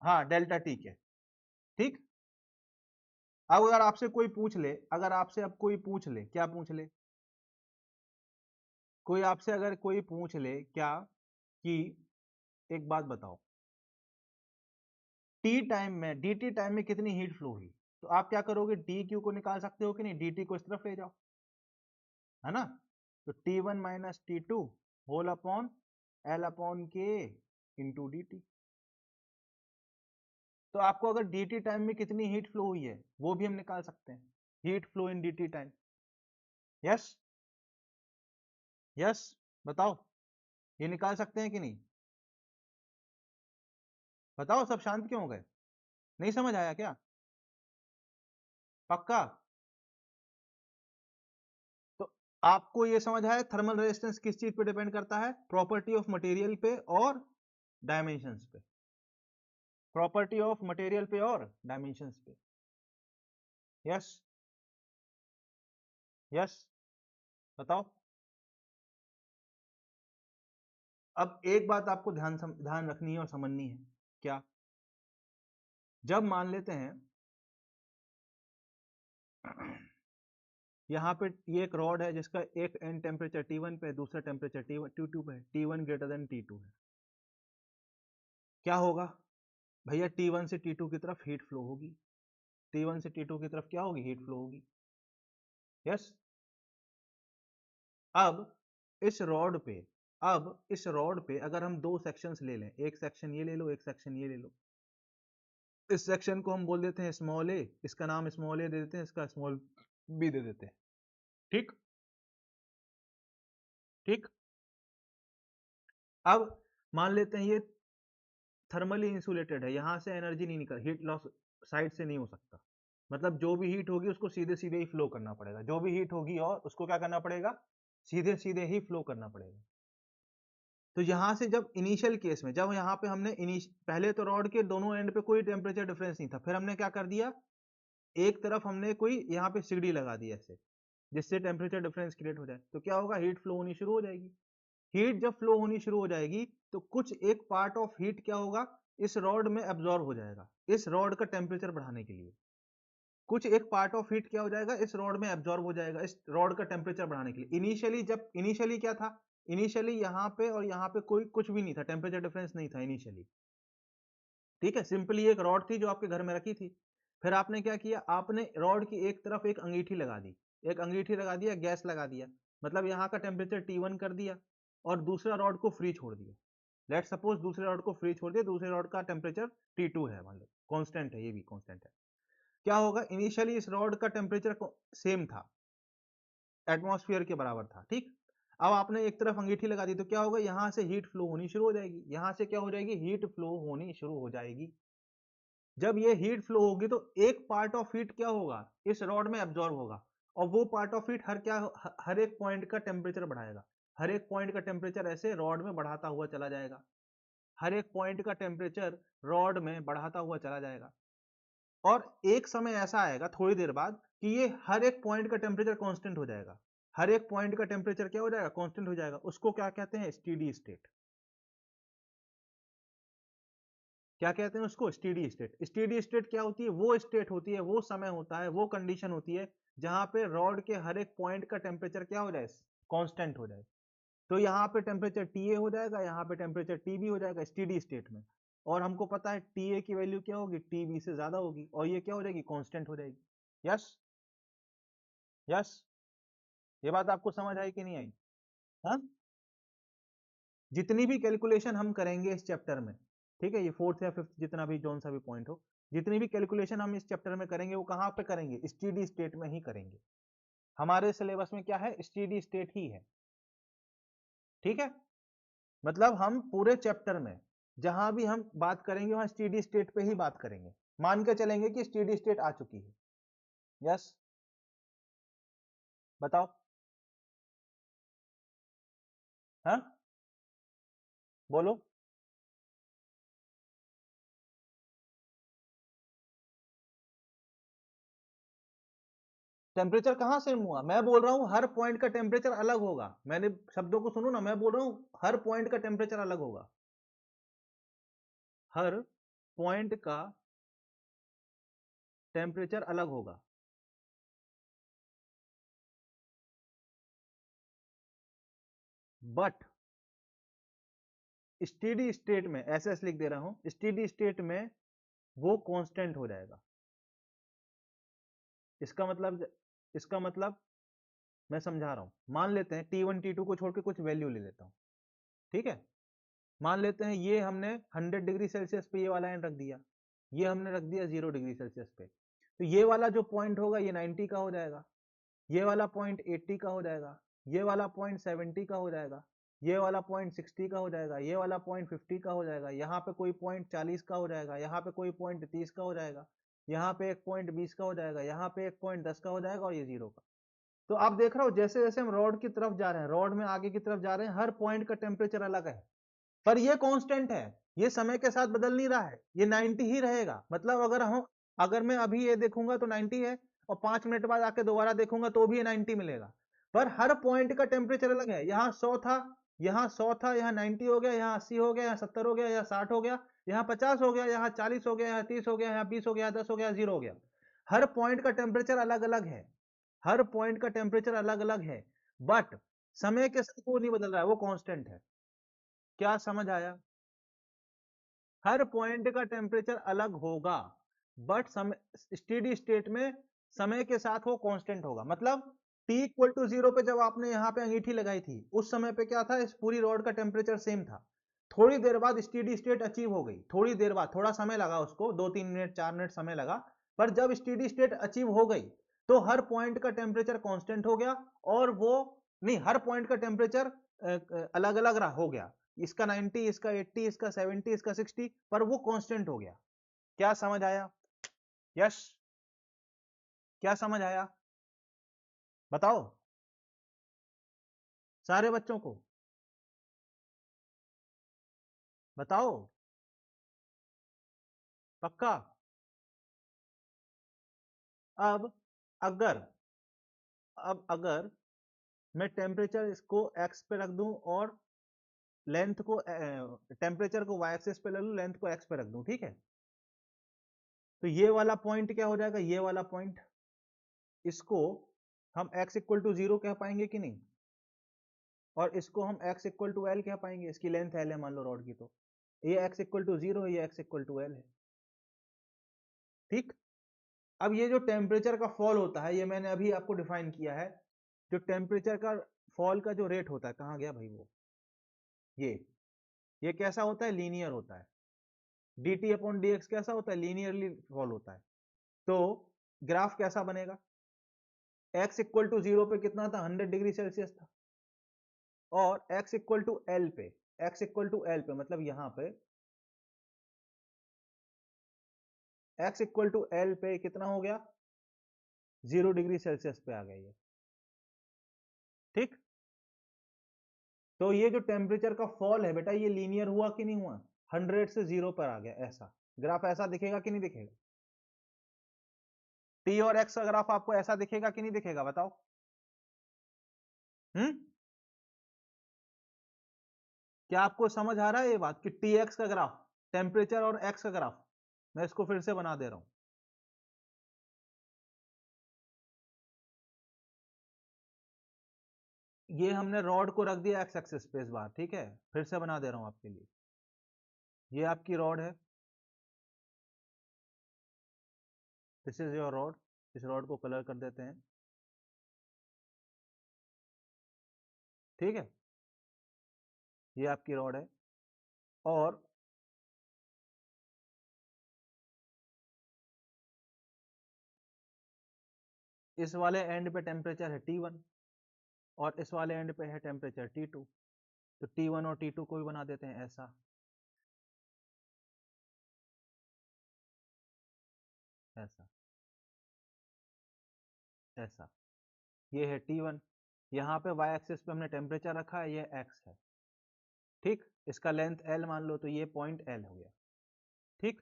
हाँ, डेल्टा टी के, ठीक? अब अगर आपसे कोई पूछ ले, अगर आपसे अब कोई पूछ ले, क्या पूछ ले? कोई आपसे अगर कोई पूछ ले क्या कि एक बात बताओ, टी टाइम में, dt टाइम में कितनी हीट फ्लो हुई? तो आप क्या करोगे? डी क्यू को निकाल सकते हो कि नहीं? dt को इस तरफ ले जाओ, है ना? तो T one minus T two whole upon L upon K into D T. तो आपको अगर dt टाइम में कितनी हीट फ्लो हुई है वो भी हम निकाल सकते हैं, heat flow in dt time. Yes, yes, बताओ, ये निकाल सकते हैं कि नहीं? बताओ, सब शांत क्यों हो गए? नहीं समझ आया क्या? पक्का? तो आपको ये समझ आया थर्मल रेजिस्टेंस किस चीज पे डिपेंड करता है? प्रॉपर्टी ऑफ मटेरियल पे और डायमेंशंस पे। प्रॉपर्टी ऑफ मटेरियल पे और डायमेंशंस पे। यस, यस, बताओ। अब एक बात आपको ध्यान रखनी है और समझनी है, क्या? जब मान लेते हैं यहाँ पे ये एक रॉड है जिसका एक एंड टेम्परेचर T1 पे, दूसरा टेम्परेचर T2 पे, T1 ग्रेटर देन T2 है, क्या होगा? भैया T1 से T2 की तरफ हीट फ्लो होगी, T1 से T2 की तरफ क्या होगी? हीट फ्लो होगी। यस। अब इस रॉड पे, अब इस रॉड पे अगर हम दो सेक्शंस ले लें, एक सेक्शन ये ले लो, एक सेक्शन ये ले लो, इस सेक्शन को हम बोल देते हैं स्मॉल ए, इसका नाम स्मॉल ए दे देते हैं, इसका स्मॉल बी दे देते हैं, ठीक? ठीक। अब मान लेते हैं ये थर्मली इंसुलेटेड है, यहां से एनर्जी नहीं निकल, हीट लॉस साइड से नहीं हो सकता, मतलब जो भी हीट होगी उसको सीधे सीधे ही फ्लो करना पड़ेगा, जो भी हीट होगी और उसको क्या करना पड़ेगा? सीधे सीधे ही फ्लो करना पड़ेगा। तो यहां से जब इनिशियल केस में जब यहाँ पे हमने पहले तो रॉड के दोनों एंड पे कोई टेम्परेचर डिफरेंस नहीं था, फिर हमने क्या कर दिया, एक तरफ हमने कोई यहाँ पे सिगड़ी लगा दी ऐसे, जिससे टेम्परेचर डिफरेंस क्रिएट हो जाए। तो क्या होगा, हीट फ्लो होनी शुरू हो जाएगी। हीट जब फ्लो होनी शुरू हो जाएगी तो कुछ एक पार्ट ऑफ हीट क्या होगा, इस रॉड में एब्जॉर्ब हो जाएगा, इस रॉड का टेम्परेचर बढ़ाने के लिए। कुछ एक पार्ट ऑफ हीट क्या हो जाएगा, इस रॉड में एब्जॉर्ब हो जाएगा, इस रॉड का टेम्परेचर बढ़ाने के लिए। इनिशियली क्या था, इनिशियली यहाँ पे और यहाँ पे कोई कुछ भी नहीं था, टेम्परेचर डिफरेंस नहीं था इनिशियली। ठीक है, सिंपली एक रॉड थी जो आपके घर में रखी थी। फिर आपने क्या किया, आपने रॉड की एक तरफ एक अंगीठी लगा दी, एक अंगीठी लगा दिया, गैस लगा दिया, मतलब यहाँ का टेम्परेचर T1 कर दिया, और दूसरा रॉड को फ्री छोड़ दिया। लेट सपोज दूसरे रॉड को फ्री छोड़ दिया, दूसरे रॉड का टेम्परेचर T2 है, मान लो कांस्टेंट है, ये भी कांस्टेंट है। क्या होगा, इनिशियली इस रॉड का टेम्परेचर सेम था, एटमॉस्फेयर के बराबर था। ठीक, अब आपने एक तरफ अंगीठी लगा दी तो क्या होगा, यहां से हीट फ्लो होनी शुरू हो जाएगी, यहां से क्या हो जाएगी, हीट फ्लो होनी शुरू हो जाएगी। जब ये हीट फ्लो होगी तो एक पार्ट ऑफ हीट क्या होगा, इस रॉड में एब्जॉर्ब होगा, और वो पार्ट ऑफ हीट हर एक पॉइंट का टेम्परेचर बढ़ाएगा। हर एक पॉइंट का टेम्परेचर ऐसे रॉड में बढ़ाता हुआ चला जाएगा, हर एक पॉइंट का टेम्परेचर रॉड में बढ़ाता हुआ चला जाएगा। और एक समय ऐसा आएगा थोड़ी देर बाद कि ये हर एक पॉइंट का टेम्परेचर कांस्टेंट हो जाएगा। हर एक पॉइंट का टेम्परेचर क्या हो जाएगा, कांस्टेंट हो जाएगा। उसको क्या कहते हैं, स्टेडी स्टेट। क्या कहते हैं उसको, स्टेडी स्टेट। स्टेडी स्टेट क्या होती है, वो स्टेट होती है, वो समय होता है, वो कंडीशन होती है जहां पे रॉड के हर एक पॉइंट का टेम्परेचर क्या हो जाए, कांस्टेंट हो जाए। तो यहाँ पे टेम्परेचर TA हो जाएगा, यहाँ पे टेम्परेचर TB हो जाएगा स्टेडी स्टेट में। और हमको पता है TA की वैल्यू क्या होगी, TB से ज्यादा होगी, और ये क्या हो जाएगी, कांस्टेंट हो जाएगी। यस, यस, ये बात आपको समझ आई कि नहीं आई? हाँ, जितनी भी कैलकुलेशन हम करेंगे इस चैप्टर में, ठीक है, ये फोर्थ या फिफ्थ जितना भी जोन सा भी पॉइंट हो, जितनी भी कैलकुलेशन हम इस चैप्टर में करेंगे वो कहाँ पे करेंगे, स्टेडी स्टेट में ही करेंगे। हमारे सिलेबस में क्या है, स्टेडी स्टेट ही है। ठीक है, मतलब हम पूरे चैप्टर में जहां भी हम बात करेंगे वहां स्टेडी स्टेट पे ही बात करेंगे, मान के चलेंगे कि स्टेडी स्टेट आ चुकी है। यस, बताओ। हाँ, बोलो। टेम्परेचर कहाँ सेम हुआ, मैं बोल रहा हूँ हर पॉइंट का टेम्परेचर अलग होगा। मैंने शब्दों को सुनो ना, मैं बोल रहा हूँ हर पॉइंट का टेम्परेचर अलग होगा, हर पॉइंट का टेम्परेचर अलग होगा। बट स्टेडी स्टेट में, ऐसे ऐसे लिख दे रहा हूं, स्टेडी स्टेट में वो कांस्टेंट हो जाएगा। इसका मतलब, इसका मतलब मैं समझा रहा हूं, मान लेते हैं T1 T2 को छोड़ के कुछ वैल्यू ले लेता हूं। ठीक है, मान लेते हैं ये हमने 100 डिग्री सेल्सियस पे ये वाला एंड रख दिया, ये हमने रख दिया 0 डिग्री सेल्सियस पे। तो ये वाला जो पॉइंट होगा ये 90 का हो जाएगा, ये वाला पॉइंट 80 का हो जाएगा, ये वाला पॉइंट 70 का हो जाएगा, ये वाला पॉइंट 60 का हो जाएगा, ये वाला पॉइंट 50 का हो जाएगा, यहाँ पे कोई पॉइंट 40 का हो जाएगा, यहाँ पे कोई पॉइंट 30 का हो जाएगा, यहाँ पे एक पॉइंट 20 का हो जाएगा, यहाँ पे एक पॉइंट 10 का हो जाएगा, और ये 0 का। तो आप देख रहे हो जैसे जैसे हम रॉड की तरफ जा रहे हैं, रॉड में आगे की तरफ जा रहे हैं, हर पॉइंट का टेम्परेचर अलग है, पर ये कांस्टेंट है, ये समय के साथ बदल नहीं रहा है, ये 90 ही रहेगा। मतलब अगर मैं अभी ये देखूंगा तो 90 है, और 5 मिनट बाद आके दोबारा देखूंगा तो भी ये 90 मिलेगा। पर हर पॉइंट का टेम्परेचर अलग है, यहाँ 100 था, यहाँ 100 था, यहाँ 90 हो गया, यहाँ 80 हो गया, यहाँ 70 हो गया, यहाँ 60 हो गया, यहाँ 50 हो गया, यहाँ 40 हो गया, यहाँ 30 हो गया, यहाँ 20 हो गया, 10 हो गया, 0 हो गया। हर पॉइंट का टेम्परेचर अलग अलग है, हर पॉइंट का टेम्परेचर अलग अलग है, बट समय के साथ वो नहीं बदल रहा है, वो कांस्टेंट है। क्या समझ आया? हर पॉइंट का टेम्परेचर अलग होगा, बट समय, स्टेडी स्टेट में समय के साथ वो कांस्टेंट होगा। मतलब T इक्वल टू 0 पे जब आपने यहाँ पे अंगीठी लगाई थी, उस समय पे क्या था, इस पूरी रॉड का टेम्परेचर सेम था। थोड़ी देर बाद स्टेडी स्टेट अचीव हो गई, थोड़ी देर बाद, थोड़ा समय लगा उसको, 2-3 मिनट 4 मिनट समय लगा, पर जब स्टेडी स्टेट अचीव हो गई तो हर पॉइंट का टेम्परेचर कांस्टेंट हो गया, और वो नहीं, हर पॉइंट का टेम्परेचर अलग अलग हो गया, इसका 90, इसका 80, इसका 70, इसका 60, पर वो कांस्टेंट हो गया। क्या समझ आया? यस, क्या समझ आया, बताओ सारे बच्चों को। बताओ, पक्का? अब अगर अगर मैं टेम्परेचर इसको एक्स पे रख दूं और लेंथ को टेम्परेचर को वाई एक्सिस पे ले लूं, लेंथ को एक्स पे रख दूं, ठीक है? तो ये वाला पॉइंट क्या हो जाएगा, ये वाला पॉइंट, इसको हम x इक्वल टू 0 कह पाएंगे कि नहीं? और इसको हम x इक्वल टू एल कह पाएंगे, इसकी लेंथ एल है मान लो रॉड की, तो ये x इक्वल टू 0 है, ये x इक्वल टू एल है, ठीक? अब ये जो टेम्परेचर का फॉल होता है, ये मैंने अभी आपको डिफाइन किया है, जो टेम्परेचर का फॉल का जो रेट होता है, कहाँ गया भाई वो, ये कैसा होता है, लीनियर होता है। dt अपॉन dx कैसा होता है, लीनियरली फॉल होता है। तो ग्राफ कैसा बनेगा, x इक्वल टू 0 पे कितना था, 100 डिग्री सेल्सियस था, और x इक्वल टू एल पे, x इक्वल टू एल पे मतलब यहां पे x इक्वल टू एल पे कितना हो गया, 0 डिग्री सेल्सियस पे आ गया ये, ठीक? तो ये जो टेम्परेचर का फॉल है बेटा, ये लीनियर हुआ कि नहीं हुआ, 100 से 0 पर आ गया, ऐसा ग्राफ ऐसा दिखेगा कि नहीं दिखेगा? टी और एक्स का ग्राफ आपको ऐसा दिखेगा कि नहीं दिखेगा, बताओ? हम्म, क्या आपको समझ आ रहा है ये बात कि टी एक्स का ग्राफ, टेम्परेचर और एक्स का ग्राफ, मैं इसको फिर से बना दे रहा हूं, ये हमने रॉड को रख दिया एक्स एक्सिस पे इस बार, ठीक है? फिर से बना दे रहा हूं आपके लिए, ये आपकी रॉड है, दिस इज योर रॉड, इस रॉड को कलर कर देते हैं, ठीक है? ये आपकी रॉड है, और इस वाले एंड पे टेम्परेचर है T1, और इस वाले एंड पे है टेम्परेचर T2, तो T1 और T2 को भी बना देते हैं ऐसा, ऐसा, ऐसा, ये है T1, यहाँ पे y एक्सिस पे हमने टेम्परेचर रखा है, ये x है, ठीक? इसका लेंथ l मान लो, तो ये पॉइंट l हो गया, ठीक?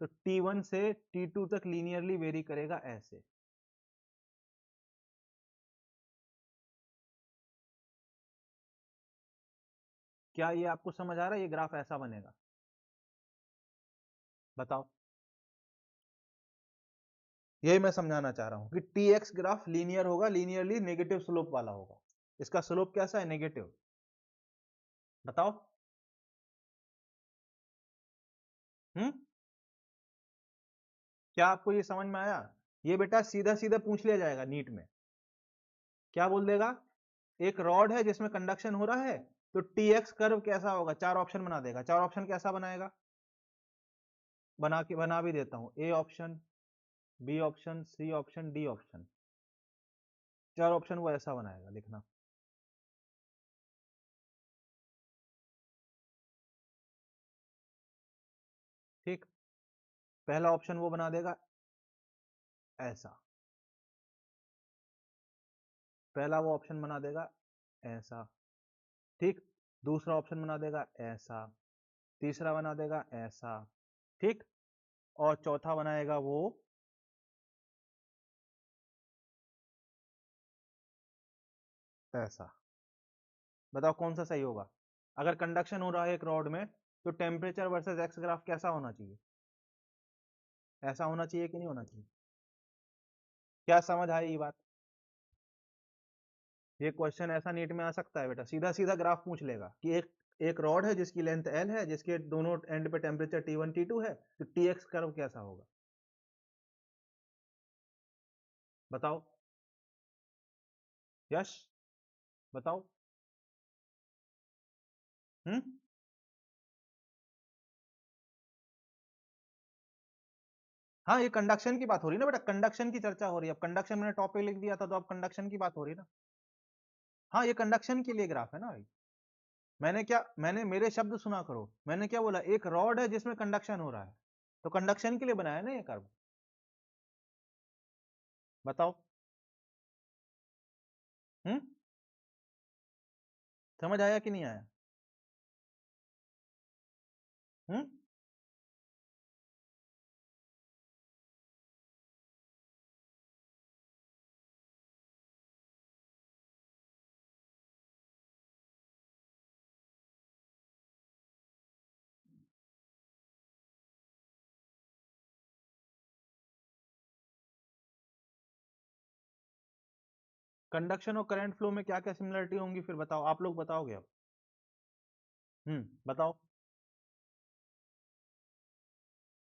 तो T1 से T2 तक लीनियरली वेरी करेगा ऐसे, क्या ये आपको समझ आ रहा है, ये ग्राफ ऐसा बनेगा, बताओ? यही मैं समझाना चाह रहा हूं कि Tx ग्राफ लीनियर होगा, लीनियरली नेगेटिव स्लोप वाला होगा, इसका स्लोप कैसा है, नेगेटिव, बताओ? हम्म, क्या आपको ये समझ में आया? ये बेटा सीधा सीधा पूछ लिया जाएगा नीट में, क्या बोल देगा, एक रॉड है जिसमें कंडक्शन हो रहा है, तो Tx कर्व कैसा होगा, चार ऑप्शन बना देगा, चार ऑप्शन कैसा बनाएगा, बना भी देता हूं, A option, B option, C option, D option, चार ऑप्शन वो ऐसा बनाएगा, लिखना, ठीक? पहला ऑप्शन वो बना देगा ऐसा, पहला वो ऑप्शन बना देगा ऐसा, ठीक? दूसरा ऑप्शन बना देगा ऐसा, तीसरा बना देगा ऐसा, ठीक? और चौथा बनाएगा वो ऐसा, बताओ कौन सा सही होगा? अगर कंडक्शन हो रहा है एक रॉड में, तो टेम्परेचर वर्सेस एक्स ग्राफ कैसा होना चाहिए, ऐसा होना चाहिए कि नहीं होना चाहिए? क्या समझ आई ये बात? ये क्वेश्चन ऐसा नीट में आ सकता है बेटा, सीधा सीधा ग्राफ पूछ लेगा कि एक एक रॉड है जिसकी लेंथ एल है, जिसके दोनों एंड पे टेम्परेचर T1 T2 है, तो Tx कर्व कैसा होगा, बताओ? यश, बताओ? हम्म, हाँ, ये कंडक्शन की बात हो रही है ना बेटा, कंडक्शन की चर्चा हो रही है, अब कंडक्शन मैंने टॉपिक लिख दिया था, तो अब कंडक्शन की बात हो रही है ना। हाँ, ये कंडक्शन के लिए ग्राफ है ना भाई, मैंने मेरे शब्द सुना करो, मैंने क्या बोला, एक रॉड है जिसमें कंडक्शन हो रहा है, तो कंडक्शन के लिए बनाया ना ये कर्व, बताओ? हम्म, समझ आया कि नहीं आया? हम्म कंडक्शन और करंट फ्लो में क्या क्या सिमिलरिटी होंगी फिर बताओ, आप लोग बताओगे अब। बताओ।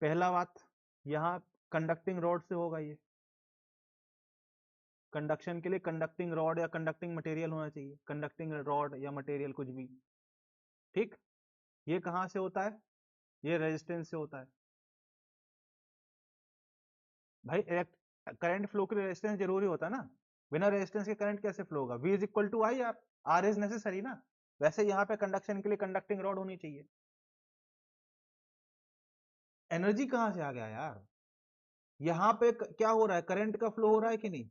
पहला बात, यहाँ कंडक्टिंग रॉड से होगा ये, कंडक्शन के लिए कंडक्टिंग रॉड या कंडक्टिंग मटेरियल होना चाहिए, कंडक्टिंग रॉड या मटेरियल कुछ भी। ठीक। ये कहां से होता है? ये रेजिस्टेंस से होता है। भाई करंट फ्लो के लिए रेजिस्टेंस जरूरी होता है ना, बिना रेजिस्टेंस के करंट कैसे फ्लो होगा? V is equal to I, R is necessary ना। वैसे यहाँ पे कंडक्शन के लिए कंडक्टिंग रॉड होनी चाहिए। एनर्जी कहां से आ गया यार? यहाँ पे क्या हो रहा है, करंट का फ्लो हो रहा है कि नहीं?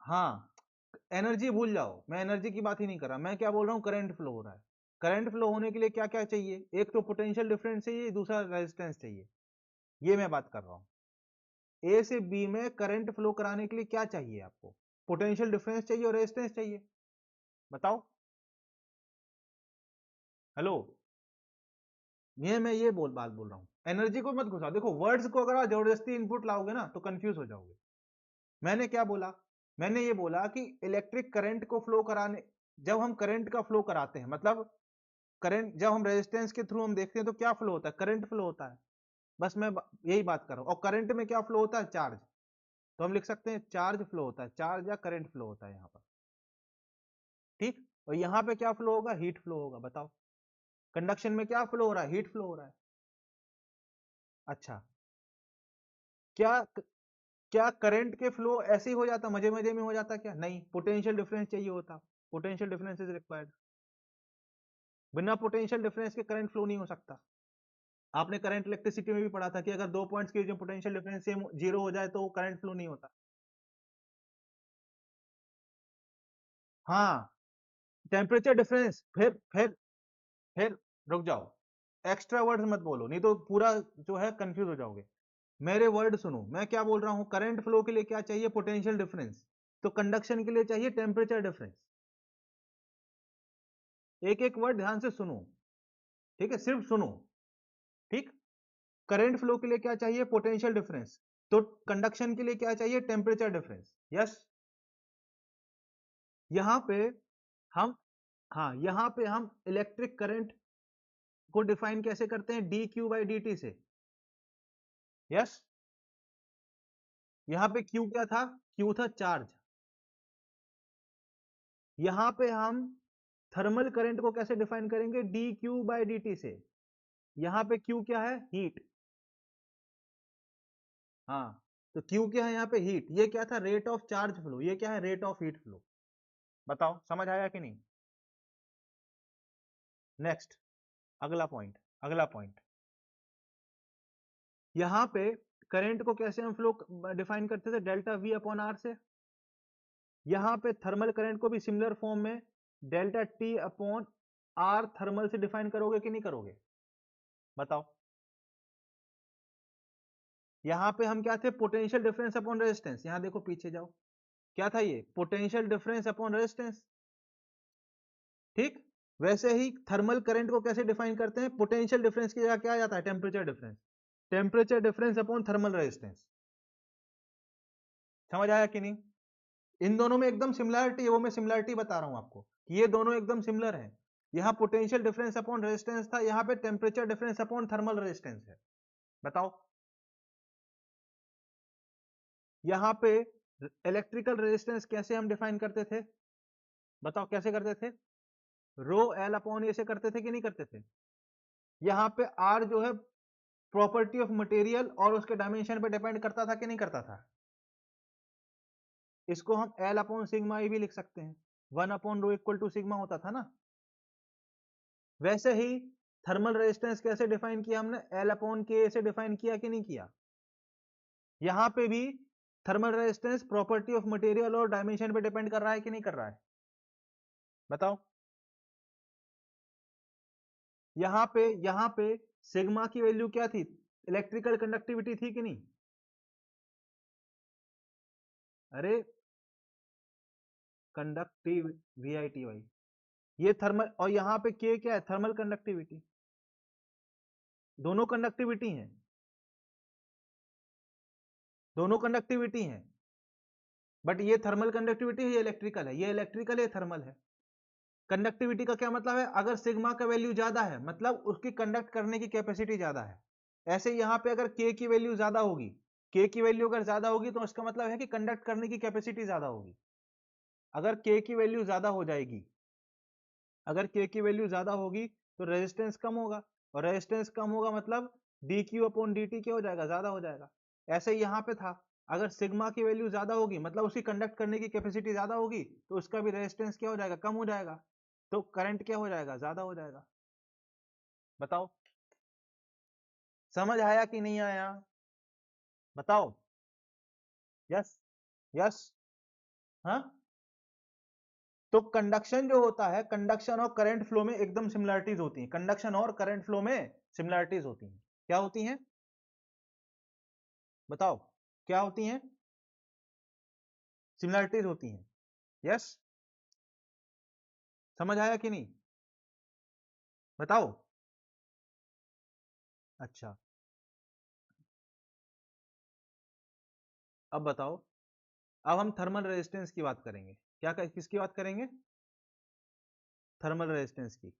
हाँ, एनर्जी भूल जाओ, मैं एनर्जी की बात ही नहीं कर रहा, मैं क्या बोल रहा हूँ, करंट फ्लो हो रहा है। करंट फ्लो होने के लिए क्या क्या चाहिए? एक तो पोटेंशियल डिफरेंस चाहिए, दूसरा रेजिस्टेंस चाहिए। ये मैं बात कर रहा हूँ। ए से बी में करंट फ्लो कराने के लिए क्या चाहिए आपको? पोटेंशियल डिफरेंस चाहिए और रेजिस्टेंस चाहिए। बताओ। हेलो, ये मैं ये बात बोल रहा हूँ, एनर्जी को मत घुसाओ। देखो, वर्ड्स को अगर आप जबरदस्ती इनपुट लाओगे ना तो कंफ्यूज हो जाओगे। मैंने क्या बोला? मैंने ये बोला कि इलेक्ट्रिक करंट को फ्लो कराने, जब हम करंट का फ्लो कराते हैं, मतलब करंट जब हम रेजिस्टेंस के थ्रू हम देखते हैं तो क्या फ्लो होता है? करंट फ्लो होता है। बस मैं यही बात कर रहा हूँ। और करंट में क्या फ्लो होता है? चार्ज। तो हम लिख सकते हैं चार्ज फ्लो होता है, चार्ज या करंट फ्लो होता है यहाँ पर। ठीक। और यहाँ पे क्या फ्लो होगा? हीट फ्लो होगा। बताओ, कंडक्शन में क्या फ्लो हो रहा है? हीट फ्लो हो रहा है। अच्छा, क्या क्या करंट के फ्लो ऐसे ही हो जाता, मजे मजे में हो जाता? क्या नहीं, पोटेंशियल डिफरेंस चाहिए होता। Potential difference is required. बिना पोटेंशियल डिफरेंस के करंट फ्लो नहीं हो सकता। आपने करंट इलेक्ट्रिसिटी में भी पढ़ा था कि अगर दो पॉइंट्स के जो पोटेंशियल डिफरेंस सेम जीरो हो जाए तो करंट फ्लो नहीं होता। हाँ, टेम्परेचर डिफरेंस। फिर रुक जाओ, एक्स्ट्रा वर्ड्स मत बोलो, नहीं तो पूरा जो है कंफ्यूज हो जाओगे। मेरे वर्ड सुनो, मैं क्या बोल रहा हूं, करंट फ्लो के लिए क्या चाहिए? Potential difference. तो कंडक्शन के लिए चाहिए टेम्परेचर डिफरेंस। एक एक वर्ड ध्यान से सुनो, ठीक है, सिर्फ सुनो। ठीक। करंट फ्लो के लिए क्या चाहिए? Potential difference. तो कंडक्शन के लिए क्या चाहिए? Temperature difference. यस। यहां पे हम, हाँ, यहां पे हम इलेक्ट्रिक करंट को डिफाइन कैसे करते हैं? D Q by D T से। यस। यहां पे क्यू क्या था? क्यू था चार्ज। यहां पे हम थर्मल करंट को कैसे डिफाइन करेंगे? D Q by D T से। यहां पे क्यू क्या है? हीट। हाँ, तो क्यू क्या है यहाँ पे? हीट। ये क्या था? Rate of charge flow. ये क्या है? Rate of heat flow. बताओ, समझ आया कि नहीं? नेक्स्ट, अगला पॉइंट। अगला पॉइंट, यहां पे करंट को कैसे हम फ्लो डिफाइन करते थे? डेल्टा वी अपॉन आर से। यहां पे थर्मल करंट को भी सिमिलर फॉर्म में delta T upon R thermal से डिफाइन करोगे कि नहीं करोगे? बताओ। यहां पे हम क्या थे? Potential difference upon resistance. यहां देखो, पीछे जाओ, क्या था ये? Potential difference upon resistance. ठीक। वैसे ही थर्मल करंट को कैसे डिफाइन करते हैं? पोटेंशियल डिफरेंस की जगह क्या आ जाता है? Temperature difference. Temperature difference upon thermal resistance. समझ आया कि नहीं? इन दोनों में एकदम सिमिलरिटी है, वो मैं सिमिलरिटी बता रहा हूं आपको कि ये दोनों एकदम सिमिलर है। यहाँ पोटेंशियल डिफरेंस अपॉन रेजिस्टेंस था, यहाँ पे temperature difference upon thermal resistance है। बताओ। यहाँ पे इलेक्ट्रिकल रेजिस्टेंस कैसे हम डिफाइन करते थे? बताओ कैसे करते थे? रो एल अपॉन ए से करते थे कि नहीं करते थे? यहाँ पे आर जो है प्रॉपर्टी ऑफ मटेरियल और उसके डायमेंशन पे डिपेंड करता था कि नहीं करता था? इसको हम एल अपॉन सिग्मा भी लिख सकते हैं, 1 upon rho equal to sigma होता था ना। वैसे ही थर्मल रेजिस्टेंस कैसे डिफाइन किया हमने? एल अपॉन के से डिफाइन किया कि नहीं किया? यहां पे भी thermal resistance property of material और डायमेंशन पे डिपेंड कर रहा है कि नहीं कर रहा है? बताओ। यहाँ पे सिग्मा की वैल्यू क्या थी? इलेक्ट्रिकल कंडक्टिविटी थी कि नहीं? अरे कंडक्टिव VITY, ये थर्मल, और यहाँ पे K क्या है? Thermal conductivity. दोनों कंडक्टिविटी हैं, दोनों कंडक्टिविटी हैं, बट ये थर्मल कंडक्टिविटी है, ये इलेक्ट्रिकल है, ये इलेक्ट्रिकल है, थर्मल है। कंडक्टिविटी का क्या मतलब है? अगर सिग्मा का वैल्यू ज्यादा है मतलब उसकी कंडक्ट करने की कैपेसिटी ज्यादा है। ऐसे यहाँ पे अगर K की वैल्यू ज्यादा होगी, K की वैल्यू अगर ज्यादा होगी तो इसका मतलब है कि कंडक्ट करने की कैपेसिटी ज्यादा होगी। अगर K की वैल्यू ज्यादा हो जाएगी, अगर K की वैल्यू ज्यादा होगी तो रेजिस्टेंस कम होगा, और रेजिस्टेंस कम होगा मतलब dq अपॉन dt क्या हो जाएगा? ज्यादा हो जाएगा। ऐसे ही यहाँ पे था, अगर सिग्मा की वैल्यू ज्यादा होगी मतलब उसकी कंडक्ट करने की कैपेसिटी ज्यादा होगी तो उसका भी रेजिस्टेंस क्या हो जाएगा? कम हो जाएगा, तो करंट क्या हो जाएगा? ज्यादा हो जाएगा। बताओ समझ आया कि नहीं आया? बताओ। यस, यस, हाँ। तो कंडक्शन जो होता है, कंडक्शन और करंट फ्लो में एकदम सिमिलरिटीज होती हैं। कंडक्शन और करंट फ्लो में सिमिलरिटीज होती हैं। क्या होती हैं? बताओ क्या होती हैं? सिमिलरिटीज होती हैं। यस, समझ आया कि नहीं? बताओ। अच्छा, अब बताओ। अब हम थर्मल रेजिस्टेंस की बात करेंगे। किसकी बात करेंगे? थर्मल रेजिस्टेंस की।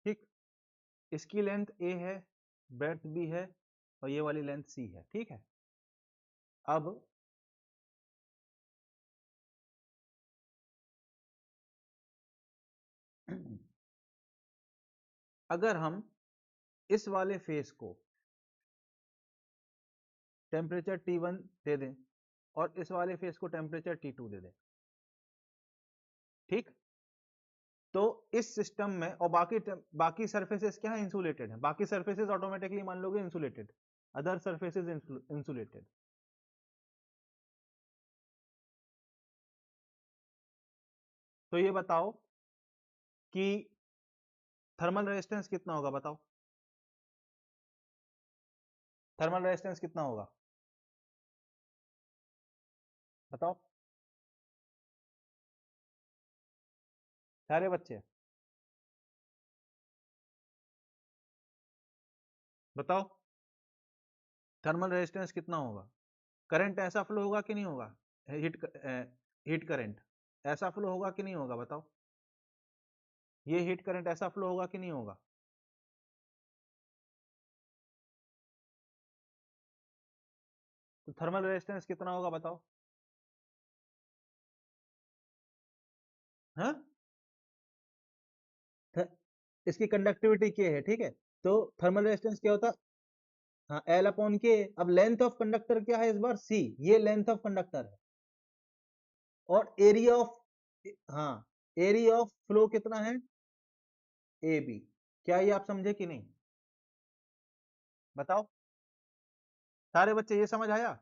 ठीक, इसकी लेंथ A है, ब्रेड्थ B है, और ये वाली लेंथ C है। ठीक है। अब अगर हम इस वाले फेस को टेम्परेचर T1 दे दें और इस वाले फेस को टेम्परेचर T2 दे दें, ठीक, तो इस सिस्टम में, और बाकी सरफेसेस क्या है? इंसुलेटेड है। बाकी सरफेसेस ऑटोमेटिकली मान लोगे इंसुलेटेड, अदर सरफेसेस इंसुलेटेड। तो ये बताओ कि थर्मल रेजिस्टेंस कितना होगा? बताओ, थर्मल रेजिस्टेंस कितना होगा? बताओ सारे बच्चे, बताओ थर्मल रेजिस्टेंस कितना होगा? करंट ऐसा फ्लो होगा कि नहीं होगा? हीट करंट ऐसा फ्लो होगा कि नहीं होगा? बताओ, ये हीट करंट ऐसा फ्लो होगा कि नहीं होगा? तो थर्मल रेजिस्टेंस कितना होगा? बताओ। हाँ, इसकी कंडक्टिविटी के है, ठीक है। तो थर्मल रेजिस्टेंस क्या होता? हाँ, एल अपॉन के। अब लेंथ ऑफ कंडक्टर क्या है इस बार? सी, ये लेंथ ऑफ कंडक्टर है। और एरिया ऑफ, हाँ, एरिया ऑफ फ्लो कितना है? A B. क्या ये आप समझे कि नहीं? बताओ सारे बच्चे, ये समझ आया?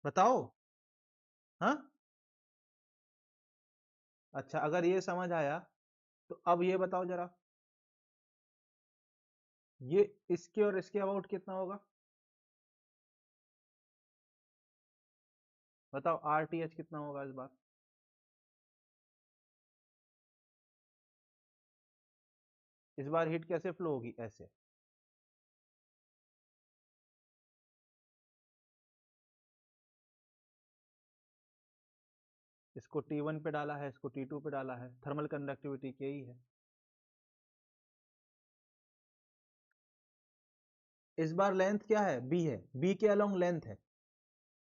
बताओ। हाँ, अच्छा, अगर ये समझ आया तो अब ये बताओ जरा, ये इसके और इसके अबाउट कितना होगा? बताओ RTH कितना होगा इस बार? इस बार हीट कैसे फ्लो होगी? ऐसे। इसको T1 पे डाला है, इसको T2 पे डाला है, थर्मल कंडक्टिविटी के ही है। इस बार लेंथ क्या है? B है, B के अलोंग लेंथ है,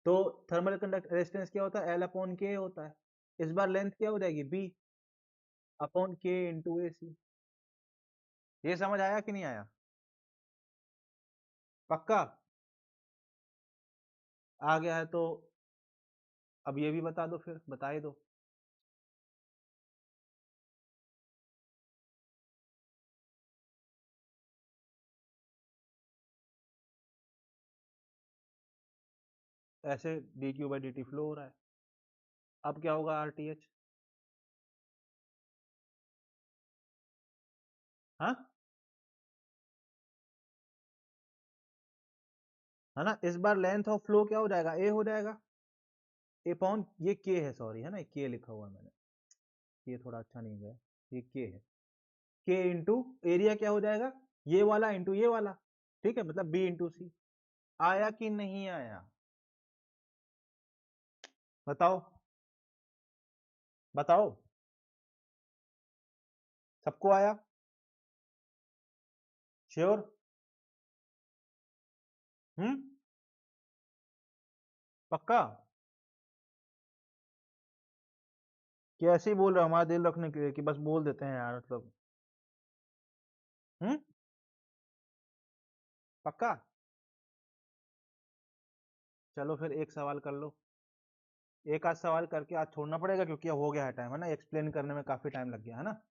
तो थर्मल कंडक्ट रेजिस्टेंस क्या होता है? L अपॉन के होता है। इस बार लेंथ क्या हो जाएगी? B upon K into AC। ये समझ आया कि नहीं आया? पक्का आ गया है तो अब ये भी बता दो, फिर बता ही दो। ऐसे D Q by D T flow हो रहा है। अब क्या होगा आर टी एच? हाँ, है ना, इस बार लेंथ ऑफ फ्लो क्या हो जाएगा, ए हो जाएगा। ए पॉन ये के है, सॉरी, है ना, के लिखा हुआ है मैंने, ये थोड़ा अच्छा नहीं गया, ये के है। के इंटू एरिया क्या हो जाएगा, ये वाला इंटू ये वाला, ठीक है, मतलब बी इंटू सी। आया कि नहीं आया? बताओ, बताओ, सबको आया? श्योर? हम्म, पक्का? कि ऐसे ही बोल रहे हो हमारा दिल रखने के लिए, कि बस बोल देते हैं यार, मतलब? हम्म, पक्का? चलो फिर एक सवाल कर लो। एक आध सवाल करके आज छोड़ना पड़ेगा, क्योंकि अब हो गया है टाइम, है ना, एक्सप्लेन करने में काफी टाइम लग गया, है ना।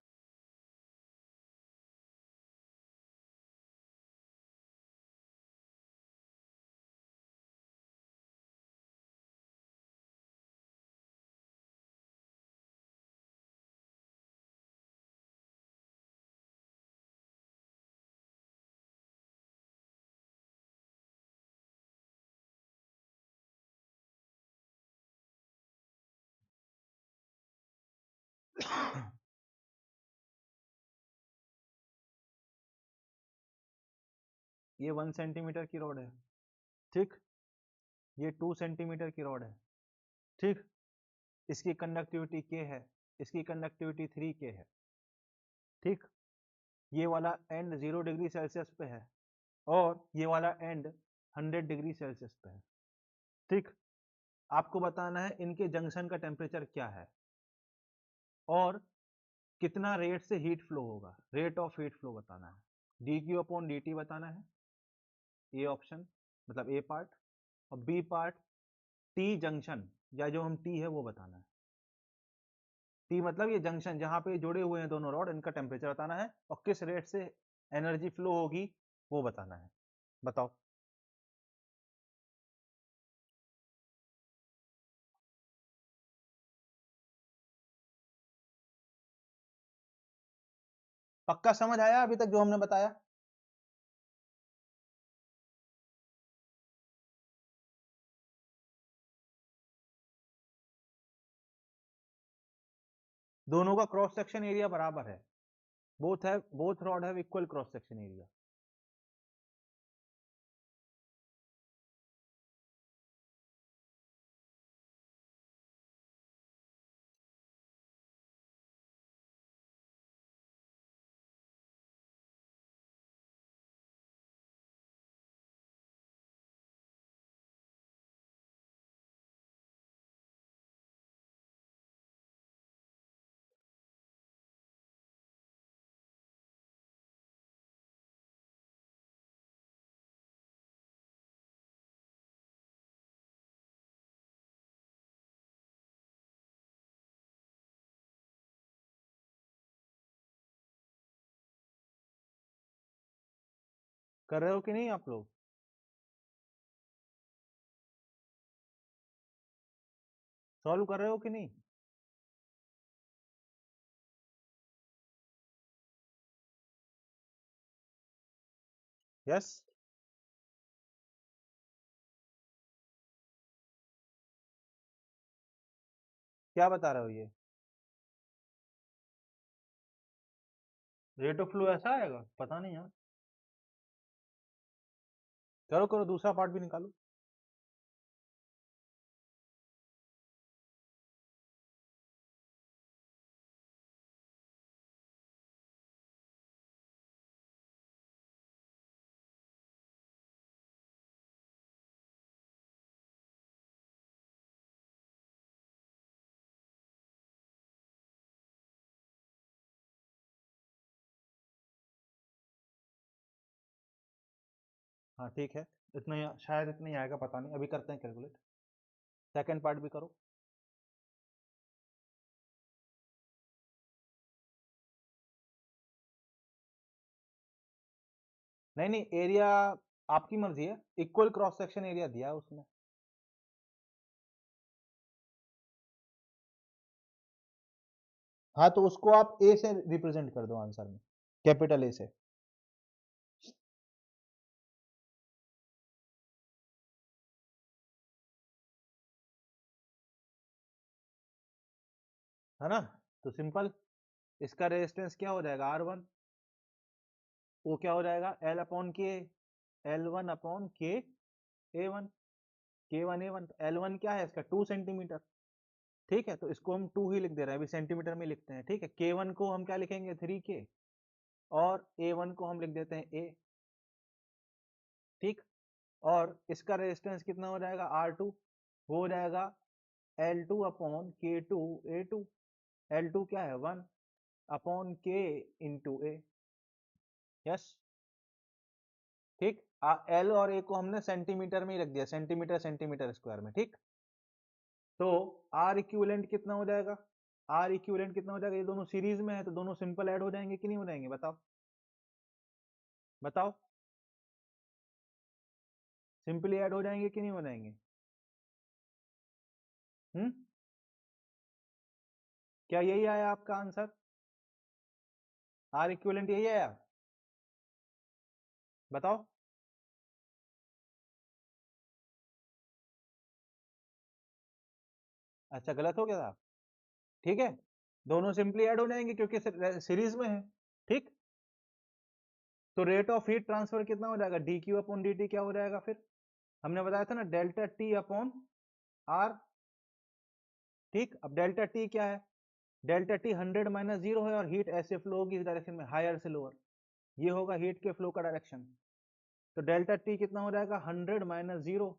ये 1 सेंटीमीटर की रॉड है, ठीक। ये 2 सेंटीमीटर की रॉड है, ठीक। इसकी कंडक्टिविटी के है, इसकी कंडक्टिविटी 3 के है, ठीक। ये वाला एंड 0 डिग्री सेल्सियस पे है, और ये वाला एंड 100 डिग्री सेल्सियस पे है, ठीक। आपको बताना है इनके जंक्शन का टेम्परेचर क्या है, और कितना रेट से हीट फ्लो होगा, रेट ऑफ हीट फ्लो बताना है। D Q upon D T बताना है, ए ऑप्शन, मतलब ए पार्ट। और बी पार्ट, टी जंक्शन, या जो हम टी है वो बताना है। टी मतलब ये जंक्शन जहां पे जुड़े हुए हैं दोनों रॉड, इनका टेम्परेचर बताना है, और किस रेट से एनर्जी फ्लो होगी वो बताना है। बताओ। पक्का समझ आया अभी तक जो हमने बताया? दोनों का क्रॉस सेक्शन एरिया बराबर है, both rod have equal cross section area. कर रहे हो कि नहीं आप लोग? सॉल्व कर रहे हो कि नहीं? यस। क्या बता रहे हो ये? रेट ऑफ फ्लो ऐसा आएगा, पता नहीं यार। करो करो, दूसरा पार्ट भी निकालो। हाँ ठीक है, इतना ही शायद इतना ही आएगा, पता नहीं, अभी करते हैं कैलकुलेट। सेकंड पार्ट भी करो। नहीं नहीं, एरिया आपकी मर्जी है, इक्वल क्रॉस सेक्शन एरिया दिया है उसमें। हाँ तो उसको आप ए से रिप्रेजेंट कर दो आंसर में, कैपिटल ए से। है ना, तो सिंपल, इसका रेजिस्टेंस क्या हो जाएगा, R1, वो क्या हो जाएगा, L अपॉन के, L1 अपॉन के A1, K1 A1, तो L1 क्या है इसका, 2 सेंटीमीटर। ठीक है, तो इसको हम 2 ही लिख दे रहे हैं, अभी सेंटीमीटर में लिखते हैं। ठीक है, K1 को हम क्या लिखेंगे, 3K, और A1 को हम लिख देते हैं A। ठीक, और इसका रेजिस्टेंस कितना हो जाएगा, R2, वो हो जाएगा L2 upon K2 A2। L2 क्या है, 1 upon K into A। Yes, ठीक, L और A को हमने सेंटीमीटर में ही रख दिया, सेंटीमीटर सेंटीमीटर स्क्वायर में। ठीक, तो R इक्विवेलेंट कितना हो जाएगा, R इक्विवेलेंट कितना हो जाएगा, ये दोनों सीरीज में है तो दोनों सिंपल ऐड हो जाएंगे कि नहीं हो जाएंगे, बताओ बताओ, सिंपली ऐड हो जाएंगे कि नहीं हो जाएंगे। हम्म, क्या यही आया आपका आंसर, R इक्विवेलेंट यही आया, बताओ। अच्छा, गलत हो गया था, ठीक है, दोनों सिंपली ऐड हो जाएंगे क्योंकि सीरीज में है। ठीक, तो रेट ऑफ हीट ट्रांसफर कितना हो जाएगा, D Q upon D T, क्या हो जाएगा फिर, हमने बताया था ना, डेल्टा टी अपॉन आर। ठीक, अब डेल्टा टी क्या है, डेल्टा टी 100 - 0 है, और हीट ऐसे फ्लो होगी इस डायरेक्शन में, हायर से लोअर, ये होगा हीट के फ्लो का डायरेक्शन। तो डेल्टा टी कितना हो जाएगा, 100 - 0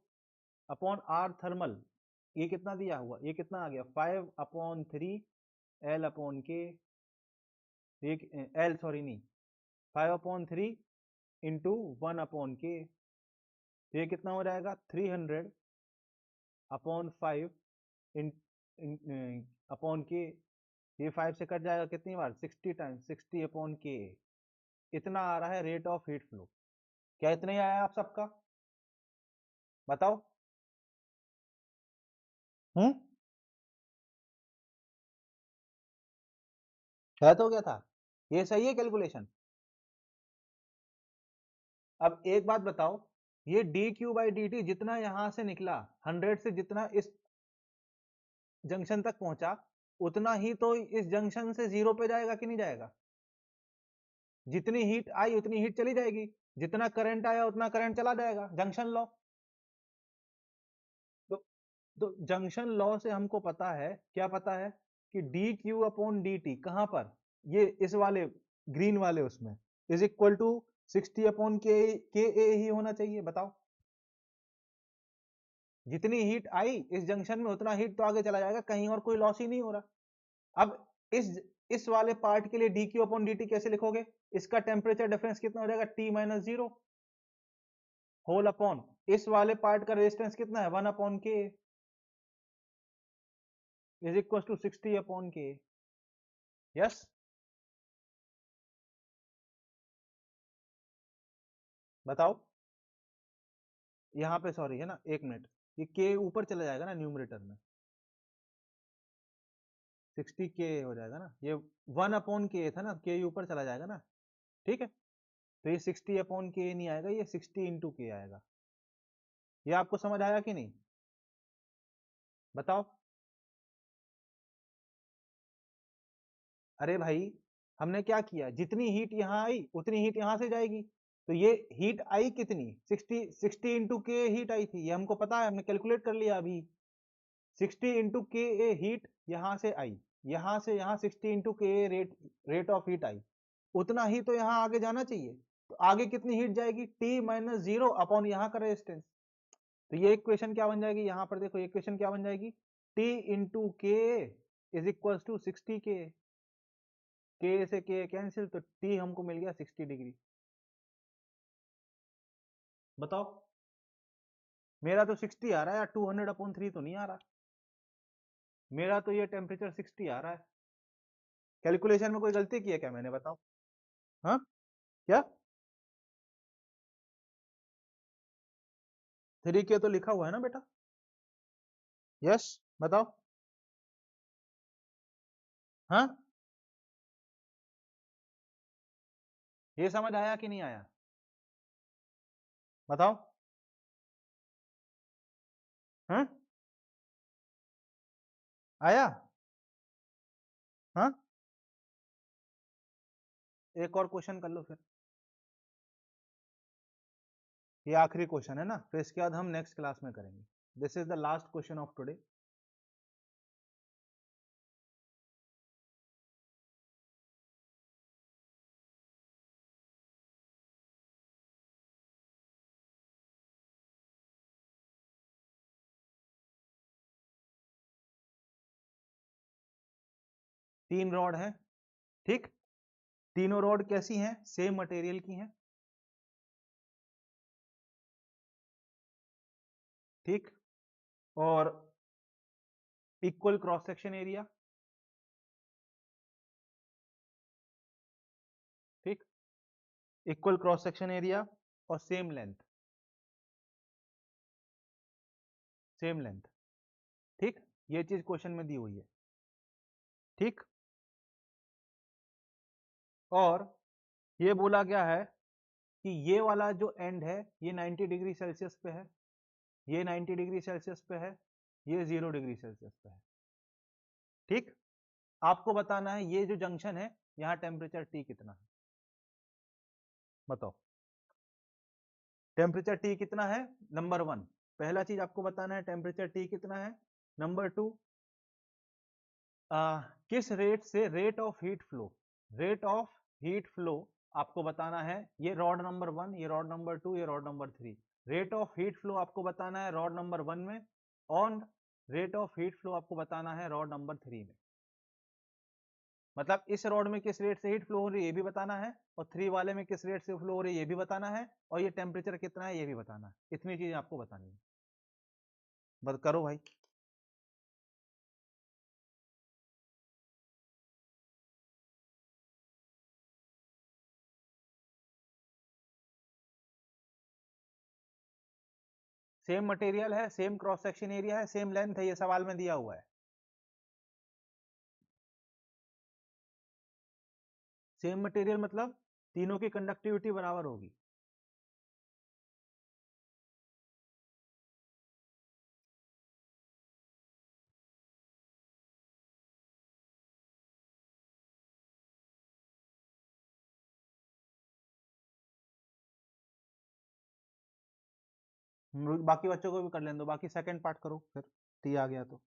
अपॉन आर थर्मल, ये कितना दिया हुआ, ये कितना आ गया, 5/3 एल अपॉन के, एल सॉरी नहीं, 5/3 इंटू 1/k, ये कितना हो जाएगा, 300/5 अपॉन के, ये 5 से कट जाएगा कितनी बार, 60 टाइम्स, 60/k, इतना आ रहा है रेट ऑफ हीट फ्लो। क्या इतना ही आया आप सबका, बताओ। हम्म, गलत हो गया था, ये सही है कैलकुलेशन। अब एक बात बताओ, ये D Q by D T जितना यहां से निकला 100 से, जितना इस जंक्शन तक पहुंचा, उतना ही तो इस जंक्शन से 0 पे जाएगा कि नहीं जाएगा, जितनी हीट आई उतनी हीट चली जाएगी, जितना करंट आया उतना करंट चला जाएगा, जंक्शन लॉ। तो, तो जंक्शन लॉ से हमको पता है, क्या पता है, कि D Q upon D T कहां पर, ये इस वाले ग्रीन वाले उसमें, इज इक्वल टू 60/के ही होना चाहिए, बताओ। जितनी हीट आई इस जंक्शन में उतना हीट तो आगे चला जाएगा, कहीं और कोई लॉस ही नहीं हो रहा। अब इस वाले पार्ट के लिए D Q upon D T कैसे लिखोगे, इसका टेम्परेचर डिफरेंस कितना हो जाएगा, T - 0 होल अपॉन, इस वाले पार्ट का रेजिस्टेंस कितना है, 1/k is equal to 60/k। Yes, बताओ, यहाँ पे सॉरी है ना, एक मिनट, ये के ऊपर चला जाएगा ना न्यूमरेटर में, 60k हो जाएगा ना, ये 1/k था ना, के ऊपर चला जाएगा ना। ठीक है, तो ये 60/k नहीं आएगा, ये 60 × k आएगा। ये आपको समझ आया कि नहीं, बताओ। अरे भाई, हमने क्या किया, जितनी हीट यहाँ आई उतनी हीट यहाँ से जाएगी, तो ये हीट आई कितनी, 60 हीट आई थी, ये हमको पता है, हमने कैलकुलेट कर लिया अभी। 60 हीट यहाँ से आई, यहाँ से यहाँ 60 रेट ऑफ हीट आई, उतना ही तो यहाँ आगे जाना चाहिए, तो आगे कितनी हीट जाएगी, T - 0 अपॉन यहाँ का रेजिस्टेंस। तो ये इक्वेशन क्या बन जाएगी, यहाँ पर देखो इक्वेशन क्या बन जाएगी, T × K is equal to 60K, K से K कैंसिल, तो T हमको मिल गया 60 डिग्री। बताओ, मेरा तो 60 आ रहा है यार, 200/3 तो नहीं आ रहा, मेरा तो ये टेम्परेचर 60 आ रहा है। कैलकुलेशन में कोई गलती की है क्या मैंने, बताओ। हाँ, क्या 3K तो लिखा हुआ है ना बेटा। यस, बताओ। हाँ, ये समझ आया कि नहीं आया, बताओ। हाँ, आया। हाँ, एक और क्वेश्चन कर लो फिर, ये आखिरी क्वेश्चन है ना, फिर इसके बाद हम नेक्स्ट क्लास में करेंगे। This is the last question of today. तीन रॉड है, ठीक। तीनों रॉड कैसी हैं, सेम मटेरियल की हैं, ठीक। और इक्वल क्रॉस सेक्शन एरिया, ठीक। इक्वल क्रॉस सेक्शन एरिया और सेम लेंथ, सेम लेंथ, ठीक। ये चीज क्वेश्चन में दी हुई है, ठीक। और ये बोला गया है कि ये वाला जो एंड है ये 90 डिग्री सेल्सियस पे है, ये 90 डिग्री सेल्सियस पे है, ये 0 डिग्री सेल्सियस पे है, ठीक। आपको बताना है ये जो जंक्शन है यहाँ टेम्परेचर टी कितना है, बताओ। टेम्परेचर टी कितना है, नंबर 1, पहला चीज आपको बताना है टेम्परेचर टी कितना है। नंबर 2, किस रेट से rate of heat flow, rate of heat flow आपको बताना है। ये रॉड नंबर 1, ये रॉड नंबर 2, ये rod number 3। Rate of heat flow आपको बताना है रॉड नंबर 1 में, और रेट ऑफ हीट फ्लो आपको बताना है रॉड नंबर 3 में। मतलब इस रॉड में किस रेट से हीट फ्लो हो रही है ये भी बताना है, और 3 वाले में किस रेट से फ्लो हो रही है ये भी बताना है, और ये टेम्परेचर कितना है ये भी बताना है। इतनी चीजें आपको बतानी है, बस करो भाई। सेम मटेरियल है, सेम क्रॉस सेक्शन एरिया है, सेम लेंथ है, ये सवाल में दिया हुआ है। सेम मटेरियल मतलब तीनों की कंडक्टिविटी बराबर होगी। बाकी बच्चों को भी कर लेने दो, बाकी सेकंड पार्ट करो फिर, टी आ गया तो।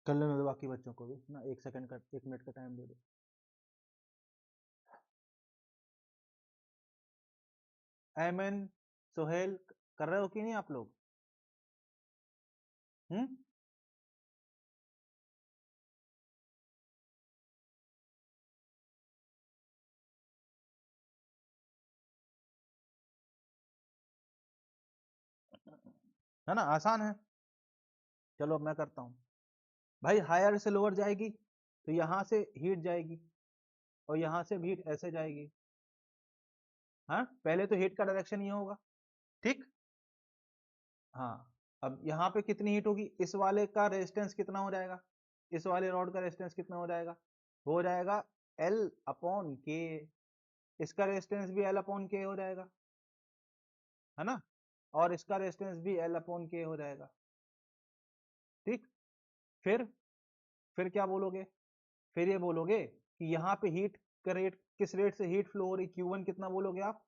कर लेने दो बाकी बच्चों को भी ना, 1 सेकंड का, 1 मिनट का टाइम दे दो। एमएन, सोहेल, कर रहे हो कि नहीं आप लोग? हम्म, है ना, आसान है। चलो अब मैं करता हूँ। भाई हायर से लोअर जाएगी तो यहाँ से हीट जाएगी, और यहाँ से भी हीट ऐसे जाएगी। हाँ, पहले तो हीट का डायरेक्शन ये होगा, ठीक। हाँ, अब यहाँ पे कितनी हीट होगी, इस वाले का रेजिस्टेंस कितना हो जाएगा, इस वाले रॉड का रेजिस्टेंस कितना हो जाएगा, हो जाएगा L/K। इसका रेजिस्टेंस भी L/K हो जाएगा, है ना, और इसका रेजिस्टेंस भी L/K हो जाएगा, ठीक। फिर फिर क्या बोलोगे, फिर ये बोलोगे कि यहाँ पे हीट का रेट, किस रेट से हीट फ्लो हो रही, Q1 कितना बोलोगे आप,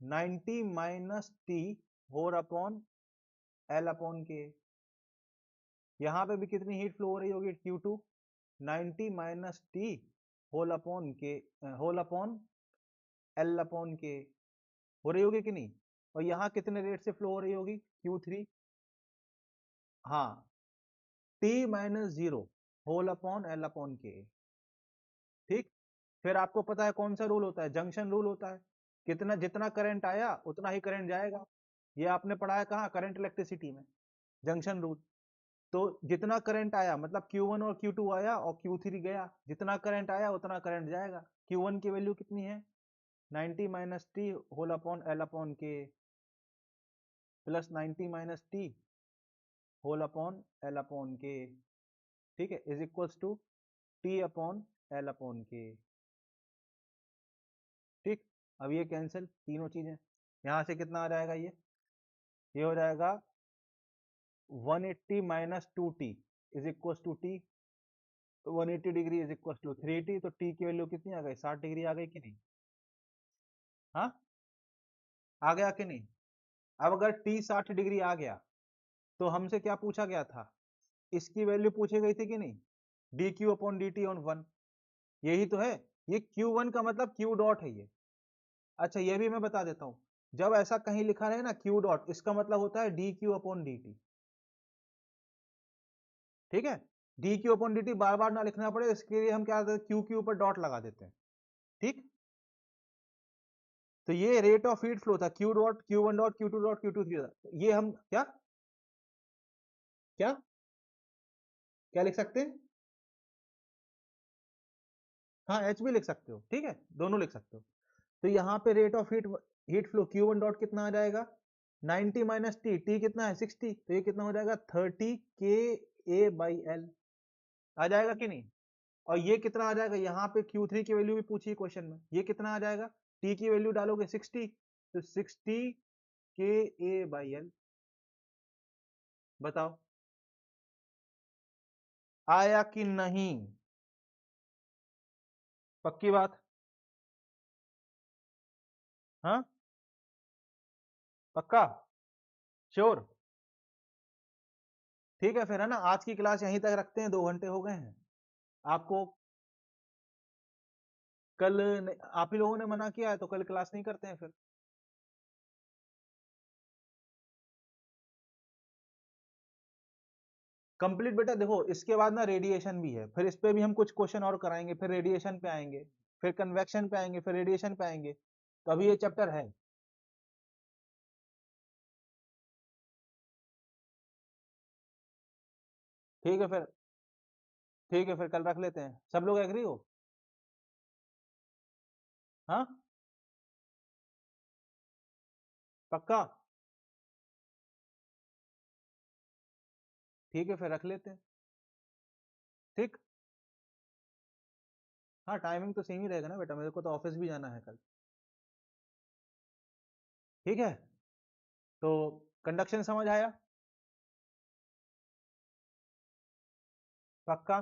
90 minus T whole upon L upon K. यहाँ पे भी कितनी हीट फ्लो हो रही होगी Q2 90 minus T whole upon K whole upon L upon K हो रही होगी कि नहीं। और यहाँ कितने रेट से फ्लो हो रही होगी Q3 हाँ T minus 0 whole upon L upon K. ठीक। फिर आपको पता है कौन सा रूल होता है, जंक्शन रूल होता है। कितना जितना करंट आया उतना ही करंट जाएगा। ये आपने पढ़ा है कहाँ, करंट इलेक्ट्रिसिटी में, जंक्शन रूल। तो जितना करंट आया मतलब Q1 और Q2 आया और Q3 गया, जितना करंट आया उतना करंट जाएगा। Q1 की वैल्यू कितनी है 90 minus T whole upon L upon K plus 90 minus T whole upon L upon K. ठीक है, is equals to T upon L upon K. ठीक। अब ये कैंसिल तीनों चीजें, यहां से कितना आ जाएगा, ये हो जाएगा 180 माइनस 2t is equals to T. तो 180 degree is equals to 3t। तो t की वैल्यू कितनी आ गई, 60 डिग्री आ गई कि नहीं। हाँ आ गया कि नहीं। अब अगर t 60 डिग्री आ गया तो हमसे क्या पूछा गया था, इसकी वैल्यू पूछी गई थी कि नहीं, D Q upon D T on 1। यही तो है, ये Q1 का मतलब Q डॉट है ये। अच्छा ये भी मैं बता देता हूं, जब ऐसा कहीं लिखा रहे ना Q डॉट, इसका मतलब होता है D Q upon D T. ठीक है, D Q upon D T बार बार ना लिखना पड़े, इसके लिए हम क्या करते हैं, क्यू के ऊपर डॉट लगा देते हैं। ठीक। तो ये रेट ऑफ हीट फ्लो था, Q dot Q1 dot Q2 dot Q2 ये हम क्या क्या क्या लिख सकते हैं, हाँ एच भी लिख सकते हो, ठीक है दोनों लिख सकते हो। तो यहाँ पे rate of heat flow Q1 dot कितना आ जाएगा 90 माइनस टी, टी कितना है 60, तो ये कितना हो जाएगा 30 के ए बाई एल आ जाएगा कि नहीं। और ये कितना आ जाएगा, यहाँ पे Q3 की वैल्यू भी पूछी क्वेश्चन में, ये कितना आ जाएगा, टी की वैल्यू डालोगे 60, तो 60 के ए बाई एल। बताओ आया कि नहीं, पक्की बात, हाँ पक्का, श्योर। ठीक है फिर, है ना, आज की क्लास यहीं तक रखते हैं, 2 घंटे हो गए हैं आपको। कल आप ही लोगों ने मना किया है तो कल क्लास नहीं करते हैं फिर। कंप्लीट बेटा, देखो इसके बाद ना रेडिएशन भी है, फिर इस पे भी हम कुछ क्वेश्चन और कराएंगे, फिर रेडिएशन पे आएंगे, फिर कन्वेक्शन पे आएंगे, फिर रेडिएशन पे आएंगे। तो अभी ये चैप्टर है। ठीक है फिर, ठीक है फिर कल रख लेते हैं, सब लोग एग्री हो। हाँ पक्का। ठीक है फिर रख लेते हैं। ठीक। हाँ टाइमिंग तो सेम ही रहेगा ना बेटा, मेरे को तो ऑफिस भी जाना है कल। ठीक है, तो कंडक्शन समझ आया, पक्का।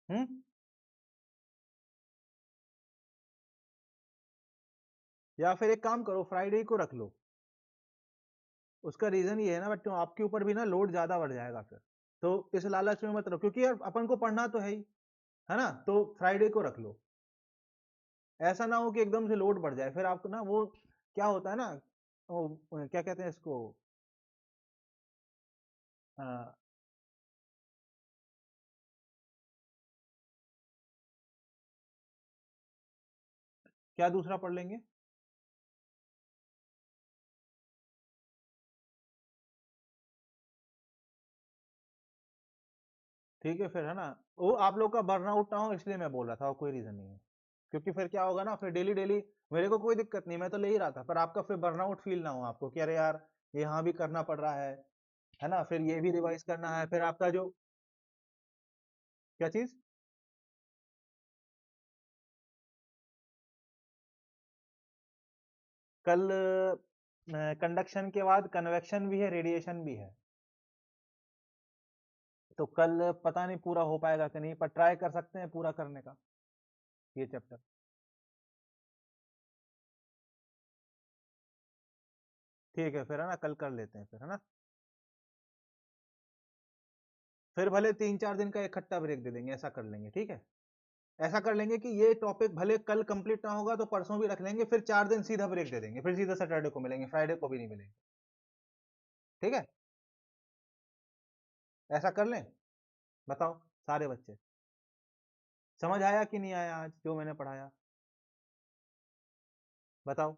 हम्म। या फिर एक काम करो, फ्राइडे को रख लो। उसका रीजन ये है ना बच्चों, आपके ऊपर भी ना लोड ज्यादा बढ़ जाएगा फिर। तो इस लालच में मत रहो, क्योंकि यार अपन को पढ़ना तो है ना, तो फ्राइडे को रख लो। ऐसा ना हो कि एकदम से लोड बढ़ जाए, फिर आपको ना वो क्या होता है ना, वो क्या कहते हैं इसको, अ, क्या दूसरा पढ़ लेंगे। ठीक है फिर, है ना, वो आप लोग का बर्नआउट ना हो इसलिए मैं बोल रहा था, और कोई रीजन नहीं है। क्योंकि फिर क्या होगा ना, फिर डेली डेली, मेरे को कोई दिक्कत नहीं, मैं तो ले ही रहा था, पर आपका फिर बर्नआउट फील ना हो आपको कि अरे यार यहाँ भी करना पड़ रहा है ना, फिर ये भी रिवाइज करना है, फिर आपका जो, क्या चीज, कल कंडक्शन के बाद कन्वेक्शन भी है, रेडिएशन भी है। तो कल पता नहीं पूरा हो पाएगा कि नहीं, पर ट्राई कर सकते हैं पूरा करने का ये चैप्टर। ठीक है फिर, है ना, कल कर लेते हैं फिर, है ना। फिर भले 3-4 दिन का इकट्ठा ब्रेक दे देंगे, ऐसा कर लेंगे, ठीक है। ऐसा कर लेंगे कि ये टॉपिक भले कल कंप्लीट ना होगा तो परसों भी रख लेंगे, फिर 4 दिन सीधा ब्रेक दे देंगे, फिर सीधा सैटरडे को मिलेंगे, फ्राइडे को भी नहीं मिलेंगे, ठीक है। ऐसा कर लें, बताओ सारे बच्चे, समझ आया कि नहीं आया आज जो मैंने पढ़ाया, बताओ।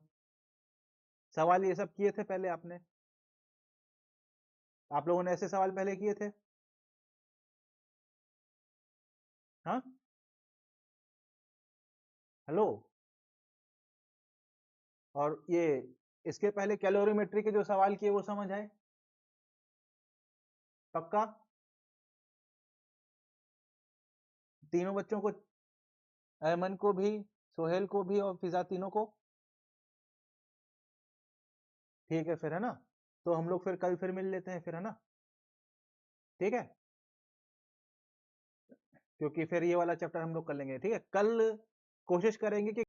सवाल ये सब किए थे पहले आपने, आप लोगों ने ऐसे सवाल पहले किए थे? हाँ, हेलो। और ये इसके पहले कैलोरीमेट्री के जो सवाल किए वो समझ आए? पक्का? तीनों बच्चों को, अयमन को भी, सोहेल को भी और फिजा, तीनों को? ठीक है फिर, है ना। तो हम लोग फिर कल फिर मिल लेते हैं फिर, है ना, ठीक है। क्योंकि फिर ये वाला चैप्टर हम लोग कर लेंगे, ठीक है। कल कोशिश करेंगे कि